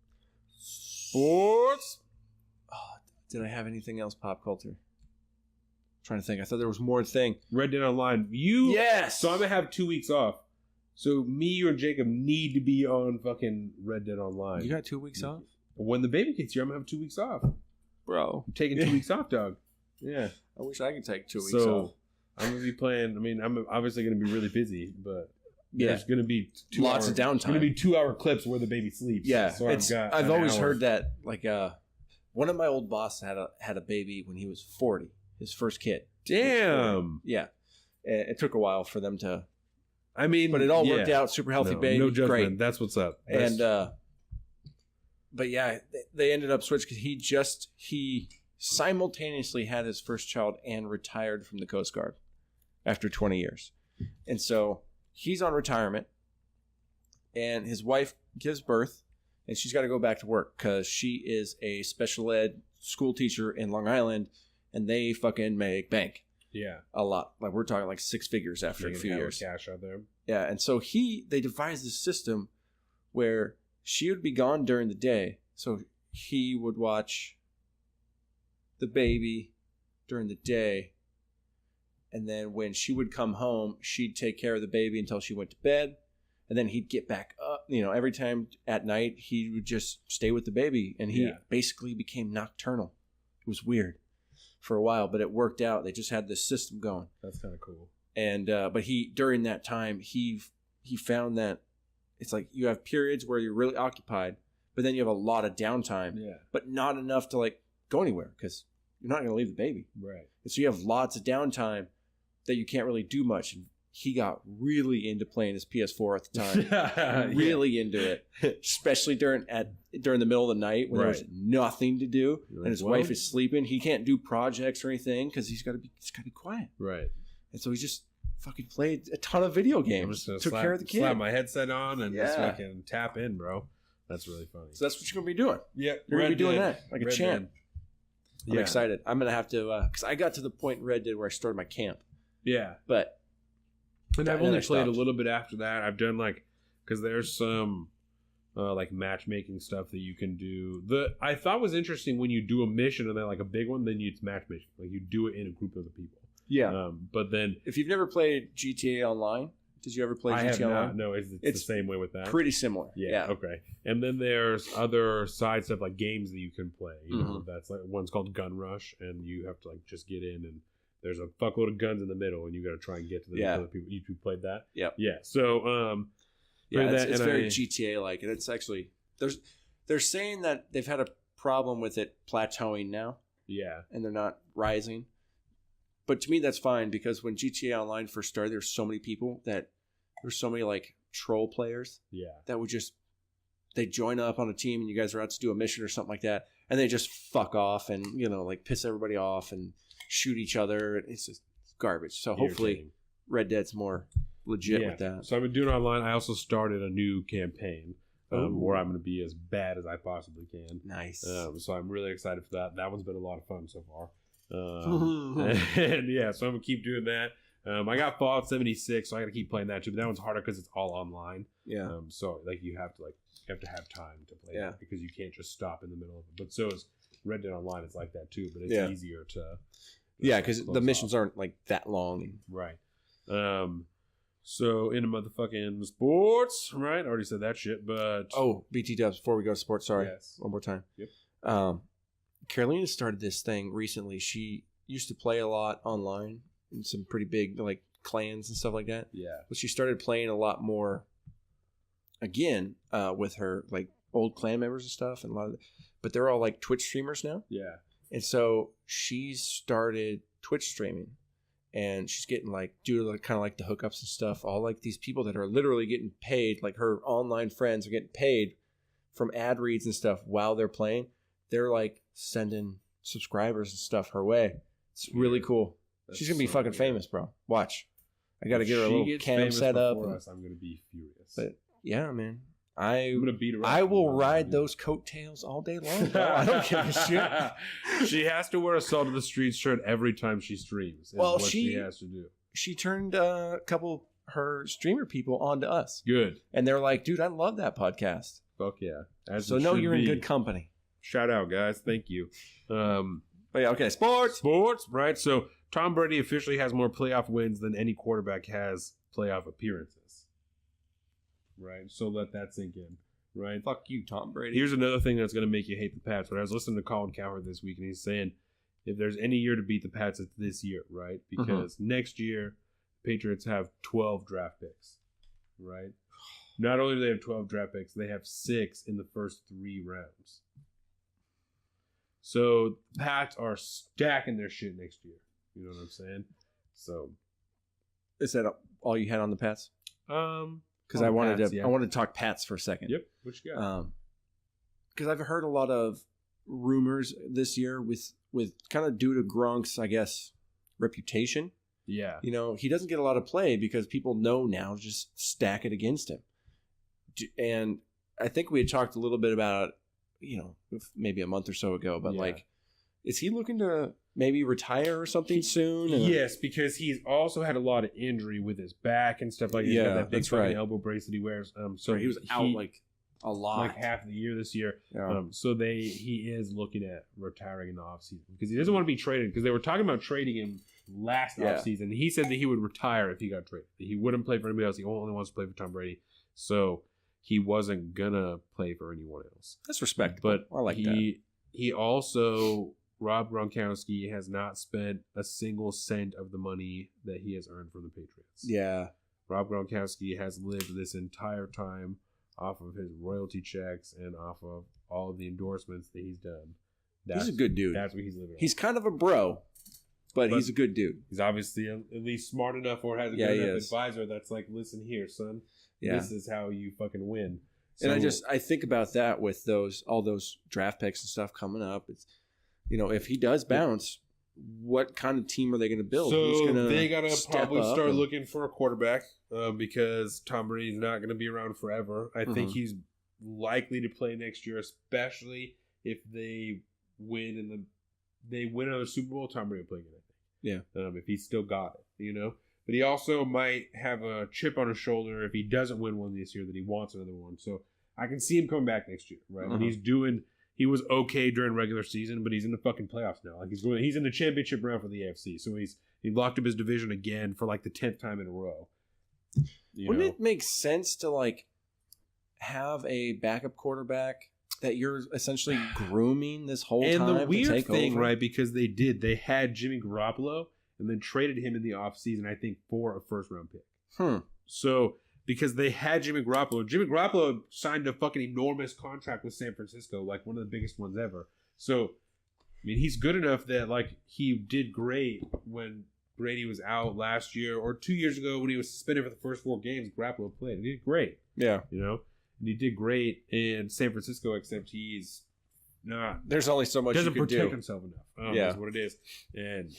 Sports. Oh, did I have anything else pop culture? I'm trying to think. I thought there was more thing. Red Dead Online. Yes. So I'm gonna have 2 weeks off. So me, you, and Jacob need to be on fucking Red Dead Online. You got 2 weeks off? When the baby gets here, I'm gonna have 2 weeks off. Bro, I'm taking 2 weeks off, dog. Yeah. I wish I could take 2 weeks so, off. I'm going to be playing. I mean, I'm obviously going to be really busy, but there's going to be lots of downtime. Going to be 2 hour clips where the baby sleeps. Yeah. So I've always heard that, like, one of my old bosses had a baby when he was 40, his first kid. Damn. Yeah. It took a while for them to. I mean, but it all worked out. Super healthy baby. No judgment. Great. That's what's up. But yeah, they ended up switching because he simultaneously had his first child and retired from the Coast Guard after 20 years. And so he's on retirement, and his wife gives birth, and she's got to go back to work because she is a special ed school teacher in Long Island, and they fucking make bank. Yeah. A lot. Like, we're talking like 6 figures after a few years. Cash out there. Yeah. And so they devised this system where she would be gone during the day. So he would watch the baby during the day, and then when she would come home, she'd take care of the baby until she went to bed, and then he'd get back up. Every time at night, he would just stay with the baby, and he basically became nocturnal. It was weird for a while, but it worked out. They just had this system going. That's kind of cool. And but during that time, he found that it's like you have periods where you're really occupied, but then you have a lot of downtime, but not enough to like go anywhere because you're not going to leave the baby. Right. And so you have lots of downtime that you can't really do much. And he got really into playing his PS4 at the time. Really into it, especially during the middle of the night when there's nothing to do and his wife is sleeping. He can't do projects or anything because he's got to be quiet. Right. And so he just fucking played a ton of video games. Took care of the kid. Slap my headset on and just fucking tap in, bro. That's really funny. So that's what you're going to be doing. Yeah. You're going to be doing that like a champ. I'm Yeah. excited. I'm going to have to, because I got to the point in Red Dead where I started my camp. Yeah. But. And I've only played a little bit after that. I've done because there's some like matchmaking stuff that you can do. I thought was interesting when you do a mission and then like a big one, then it's matchmaking. Like you do it in a group of the people. Yeah. But then. If you've never played GTA Online, did you ever play GTA I have Online? not. No, it's the same way with that. Pretty similar. Yeah. Okay. And then there's other side stuff like games that you can play. You know, that's like one's called Gun Rush, and you have to like just get in and there's a fuckload of guns in the middle, and you got to try and get to the other people. You played that? Yep. Yeah. So, it's very GTA like, and it's actually they're saying that they've had a problem with it plateauing now. Yeah. And they're not rising. But to me, that's fine because when GTA Online first started, there's so many people there's so many like troll players. Yeah. That would they join up on a team and you guys are out to do a mission or something like that, and they just fuck off and like piss everybody off and shoot each other. It's just garbage. So hopefully Red Dead's more legit with that. So I've been doing it online. I also started a new campaign where I'm going to be as bad as I possibly can. Nice. So I'm really excited for that. That one's been a lot of fun so far. And yeah, so I'm going to keep doing that. I got Fallout 76, so I got to keep playing that too. But that one's harder because it's all online. Yeah. So like you have to have time to play it because you can't just stop in the middle of it. But so is Red Dead Online. It's like that too, but it's easier to. Yeah, because the missions aren't like that long. Right. So into motherfucking sports, right? I already said that shit, but BT Dubs. Before we go to sports, sorry, yes. One more time. Yep. Carolina started this thing recently. She used to play a lot online in some pretty big like clans and stuff like that. Yeah. But she started playing a lot more again with her like old clan members and stuff, and but they're all like Twitch streamers now. Yeah. And so she started Twitch streaming, and she's getting like due to kind of like the hookups and stuff. All like these people that are literally getting paid, like her online friends are getting paid from ad reads and stuff while they're playing. They're like sending subscribers and stuff her way. It's really cool. She's gonna be fucking famous, bro. Watch. I got to get her a little cam set up. I'm gonna be furious. But yeah, man. I'm gonna beat her. I will ride those coattails all day long. Bro. I don't give a shit. She has to wear a Salt of the Streets shirt every time she streams. Well, she has to do. She turned a couple her streamer people onto us. Good. And they're like, dude, I love that podcast. Fuck yeah. So know you're in good company. Shout out, guys. Thank you. But yeah, okay, sports, right? So Tom Brady officially has more playoff wins than any quarterback has playoff appearances. Right, so let that sink in. Right, fuck you, Tom Brady. Here's another thing that's going to make you hate the Pats. But I was listening to Colin Cowherd this week, and he's saying if there's any year to beat the Pats, it's this year, right? Because next year, Patriots have 12 draft picks. Right. Not only do they have 12 draft picks, they have 6 in the first 3 rounds. So the Pats are stacking their shit next year. You know what I'm saying? So is that all you had on the Pats? Because I wanted to talk Pats for a second. Yep. What you got? Because I've heard a lot of rumors this year with kind of due to Gronk's, I guess, reputation. Yeah. You know, he doesn't get a lot of play because people know now to just stack it against him. And I think we had talked a little bit about it, you know, maybe a month or so ago, but like, is he looking to maybe retire or something soon? Yes, because he's also had a lot of injury with his back and stuff like that. Yeah, that big fucking elbow brace that he wears. So he was out like a lot, like half of the year this year. Yeah. So he is looking at retiring in the offseason because he doesn't want to be traded. Because they were talking about trading him last offseason. He said that he would retire if he got traded. He wouldn't play for anybody else. He only wants to play for Tom Brady. So he wasn't gonna play for anyone else. That's respectable. But I like that. He also, Rob Gronkowski, has not spent a single cent of the money that he has earned from the Patriots. Yeah. Rob Gronkowski has lived this entire time off of his royalty checks and off of all of the endorsements that he's done. He's a good dude. That's what he's living on. He's kind of a bro, but he's a good dude. He's obviously at least smart enough or has a good enough advisor that's like, listen here, son. Yeah. This is how you fucking win. So, and I think about that with all those draft picks and stuff coming up. It's, you know, if he does bounce, what kind of team are they going to build? So they got to probably start looking for a quarterback because Tom Brady's not going to be around forever. I think he's likely to play next year, especially if they win another Super Bowl. Tom Brady will play again, I think. Yeah. If he's still got it, you know. But he also might have a chip on his shoulder if he doesn't win one this year that he wants another one. So I can see him coming back next year, right? And he was okay during regular season, but he's in the fucking playoffs now. Like he's in the championship round for the AFC. So he locked up his division again for like the 10th time in a row. Wouldn't it make sense to like have a backup quarterback that you're essentially grooming this whole time? And the weird to take thing, over? right, because they had Jimmy Garoppolo and then traded him in the offseason, I think, for a first-round pick. So, because they had Jimmy Garoppolo signed a fucking enormous contract with San Francisco, like one of the biggest ones ever. So, I mean, he's good enough that, like, he did great when Brady was out last year or 2 years ago when he was suspended for the first 4 games. Garoppolo played. And he did great. Yeah. You know? And he did great in San Francisco, except he's not. There's only so much doesn't you can protect do. himself enough. Yeah. That's what it is. And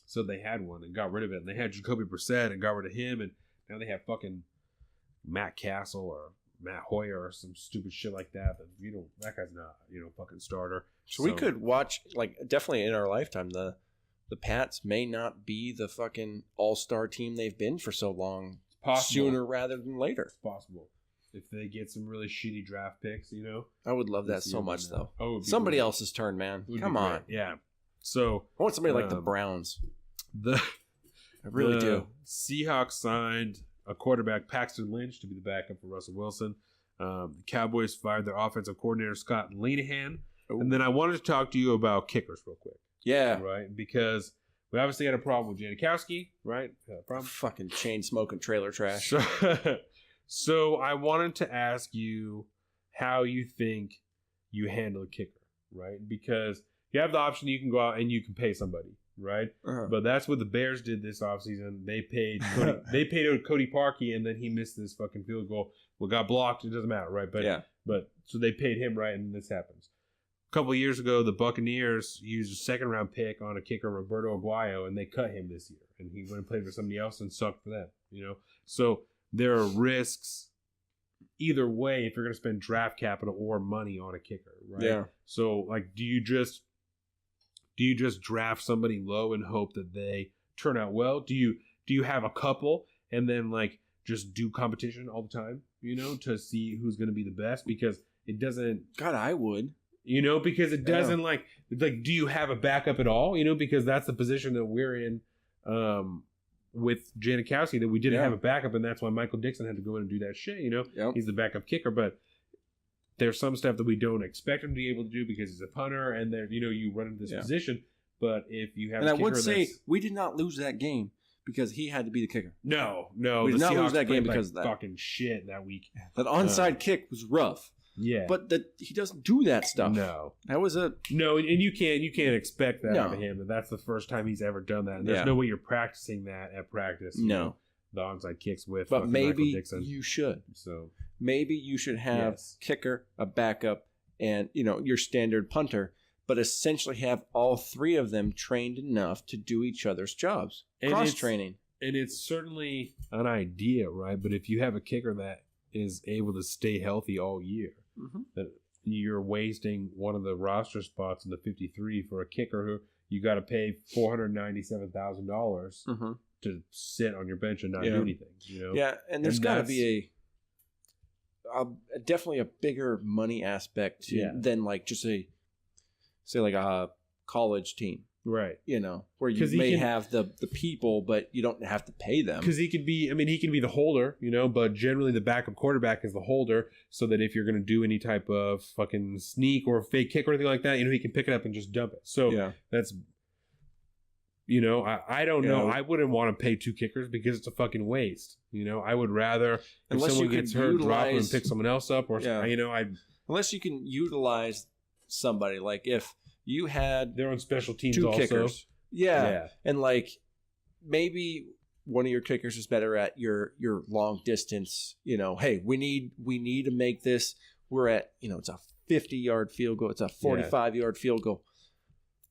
So they had one and got rid of it. And they had Jacoby Brissett and got rid of him. And now they have fucking Matt Castle or Matt Hoyer or some stupid shit like that. But that guy's not, fucking starter. So we could watch, definitely in our lifetime, the Pats may not be the fucking all-star team they've been for so long. Sooner rather than later. It's possible. If they get some really shitty draft picks, I would love that so much, though. Oh, somebody else's turn, man. Come on. Yeah. So I want somebody like the Browns. I really do. Seahawks signed a quarterback, Paxton Lynch, to be the backup for Russell Wilson. The Cowboys fired their offensive coordinator, Scott Linehan. Ooh. And then I wanted to talk to you about kickers real quick. Yeah. Right? Because we obviously had a problem with Janikowski, right? Fucking chain-smoking trailer trash. So I wanted to ask you how you think you handle a kicker, right? Because you have the option, you can go out and you can pay somebody, right? Uh-huh. But that's what the Bears did this offseason. They paid Cody Parkey, and then he missed this fucking field goal. Well, got blocked. It doesn't matter, right? But so they paid him, right? And this happens. A couple of years ago, the Buccaneers used a second-round pick on a kicker, Roberto Aguayo, and they cut him this year. And he went and played for somebody else and sucked for them, So there are risks either way if you're going to spend draft capital or money on a kicker, right? Yeah. So, do you just draft somebody low and hope that they turn out well? Do you have a couple and then just do competition all the time, to see who's going to be the best? Because it doesn't. God, I would. Because it doesn't do you have a backup at all? Because that's the position that we're in with Janikowski, that we didn't have a backup, and that's why Michael Dixon had to go in and do that shit. Yep. He's the backup kicker, but there's some stuff that we don't expect him to be able to do because he's a punter, and there you run into this position. But if you have, and I would say we did not lose that game because he had to be the kicker. No, we did not lose that game because of that fucking shit that week. That onside kick was rough. Yeah, but he doesn't do that stuff. No, that was and you can't expect that out of him. That's the first time he's ever done that. And there's no way you're practicing that at practice. No, the onside kicks with. But maybe Dixon. You should. So maybe you should have kicker, a backup, and your standard punter. But essentially have all three of them trained enough to do each other's jobs. Cross training. And it's certainly an idea, right? But if you have a kicker that is able to stay healthy all year, that you're wasting one of the roster spots in the 53 for a kicker who you got to pay $497,000 to sit on your bench and not do anything. Yeah, and there's got to be definitely a bigger money aspect to than just a college team. Right. Where you may have the people, but you don't have to pay them. Because he can be the holder, but generally the backup quarterback is the holder, so that if you're going to do any type of fucking sneak or fake kick or anything like that, he can pick it up and just dump it. So that's, I don't know. I wouldn't want to pay two kickers because it's a fucking waste. I would rather, if someone gets hurt, drop him and pick someone else up. Or, unless you can utilize somebody, like if you had their own special teams two also. Kickers. Yeah. And maybe one of your kickers is better at your long distance, hey, we need to make this. We're at, it's a 50-yard field goal. It's a 45-yard field goal.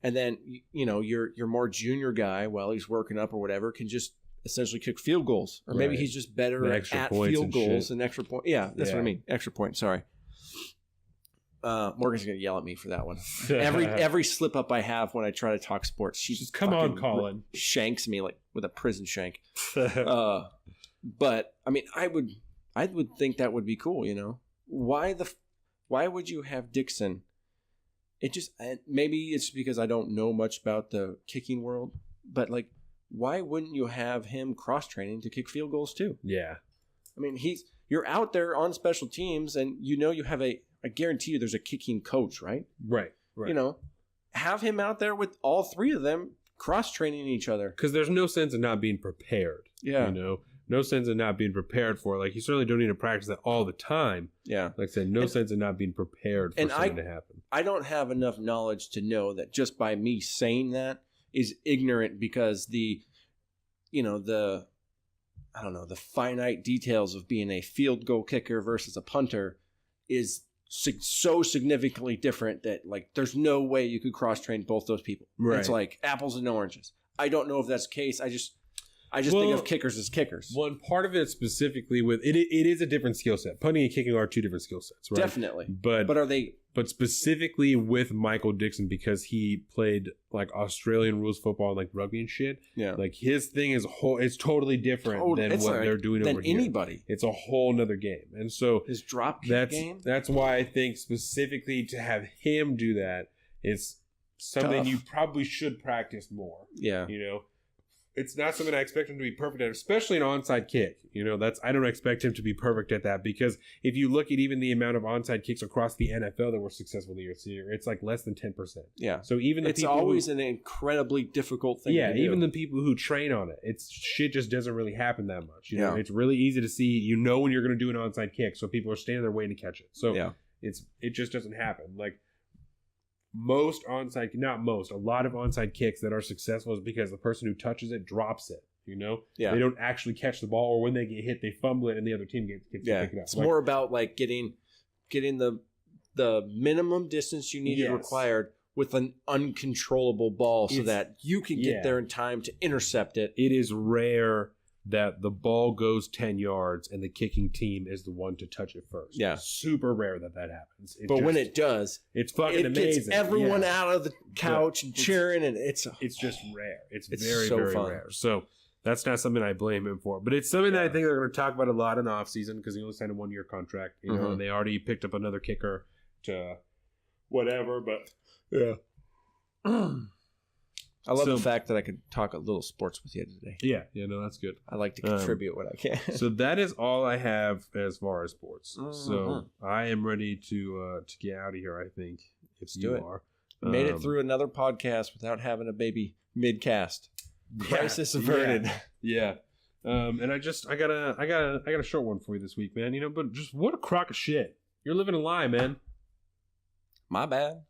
And then, your more junior guy, while he's working up or whatever, can just essentially kick field goals. Or maybe he's just better at field goals and extra point. Yeah, that's what I mean. Extra point. Sorry. Morgan's gonna yell at me for that one. Every slip up I have when I try to talk sports, she just come on, Colin, shanks me with a prison shank. But I mean, I would think that would be cool. Why would you have Dixon? Maybe it's because I don't know much about the kicking world, but why wouldn't you have him cross training to kick field goals too? Yeah, I mean you're out there on special teams, and you have I guarantee you there's a kicking coach, right? Right. Have him out there with all three of them cross-training each other. Because there's no sense in not being prepared. Yeah. No sense in not being prepared for it. You certainly don't need to practice that all the time. Yeah. Like I said, sense in not being prepared for something to happen. I don't have enough knowledge to know that just by me saying that is ignorant, because the finite details of being a field goal kicker versus a punter is so significantly different that there's no way you could cross train both those people. Right. It's like apples and oranges. I don't know if that's the case. I just think of kickers as kickers. One part of it specifically with it is a different skill set. Punting and kicking are two different skill sets, right? Definitely. But are they? But specifically with Michael Dixon, because he played like Australian rules football, like rugby and shit. Yeah. Like his thing is it's totally different than what they're doing over here. Than anybody. It's a whole nother game, and so his drop kick game. That's why I think specifically to have him do that is something you probably should practice more. Yeah. You know. It's not something I expect him to be perfect at, especially an onside kick. You know, I don't expect him to be perfect at that, because if you look at even the amount of onside kicks across the NFL that were successful the year, it's like less than 10%. Yeah. So even it's always an incredibly difficult thing. Yeah, to do. even the people who train on it, shit just doesn't really happen that much. You know, Yeah. it's really easy to see. When you're going to do an onside kick, so people are standing there waiting to catch it. So it just doesn't happen. Like. A lot of onside kicks that are successful is because the person who touches it drops it. You know, they don't actually catch the ball, or when they get hit, they fumble it, and the other team gets to pick it up. It's more about like getting the minimum distance you need required with an uncontrollable ball, so that you can get there in time to intercept it. It is rare that the ball goes 10 yards and the kicking team is the one to touch it first. Yeah. Super rare that happens. But when it does, it's fucking amazing. It gets everyone out of the couch and cheering, and it's just rare. It's very, so very fun. rare. So that's not something I blame him for. But it's something that I think they're going to talk about a lot in the offseason, because he only signed a 1-year contract, you know, and they already picked up another kicker to whatever, but yeah. I love the fact that I could talk a little sports with you today. Yeah, no, that's good. I like to contribute what I can. So that is all I have as far as sports. So I am ready to get out of here, I think. Let's do it. Made it through another podcast without having a baby mid-cast. Crisis averted. Yeah. And I got a short one for you this week, man. You know, but just what a crock of shit. You're living a lie, man. My bad.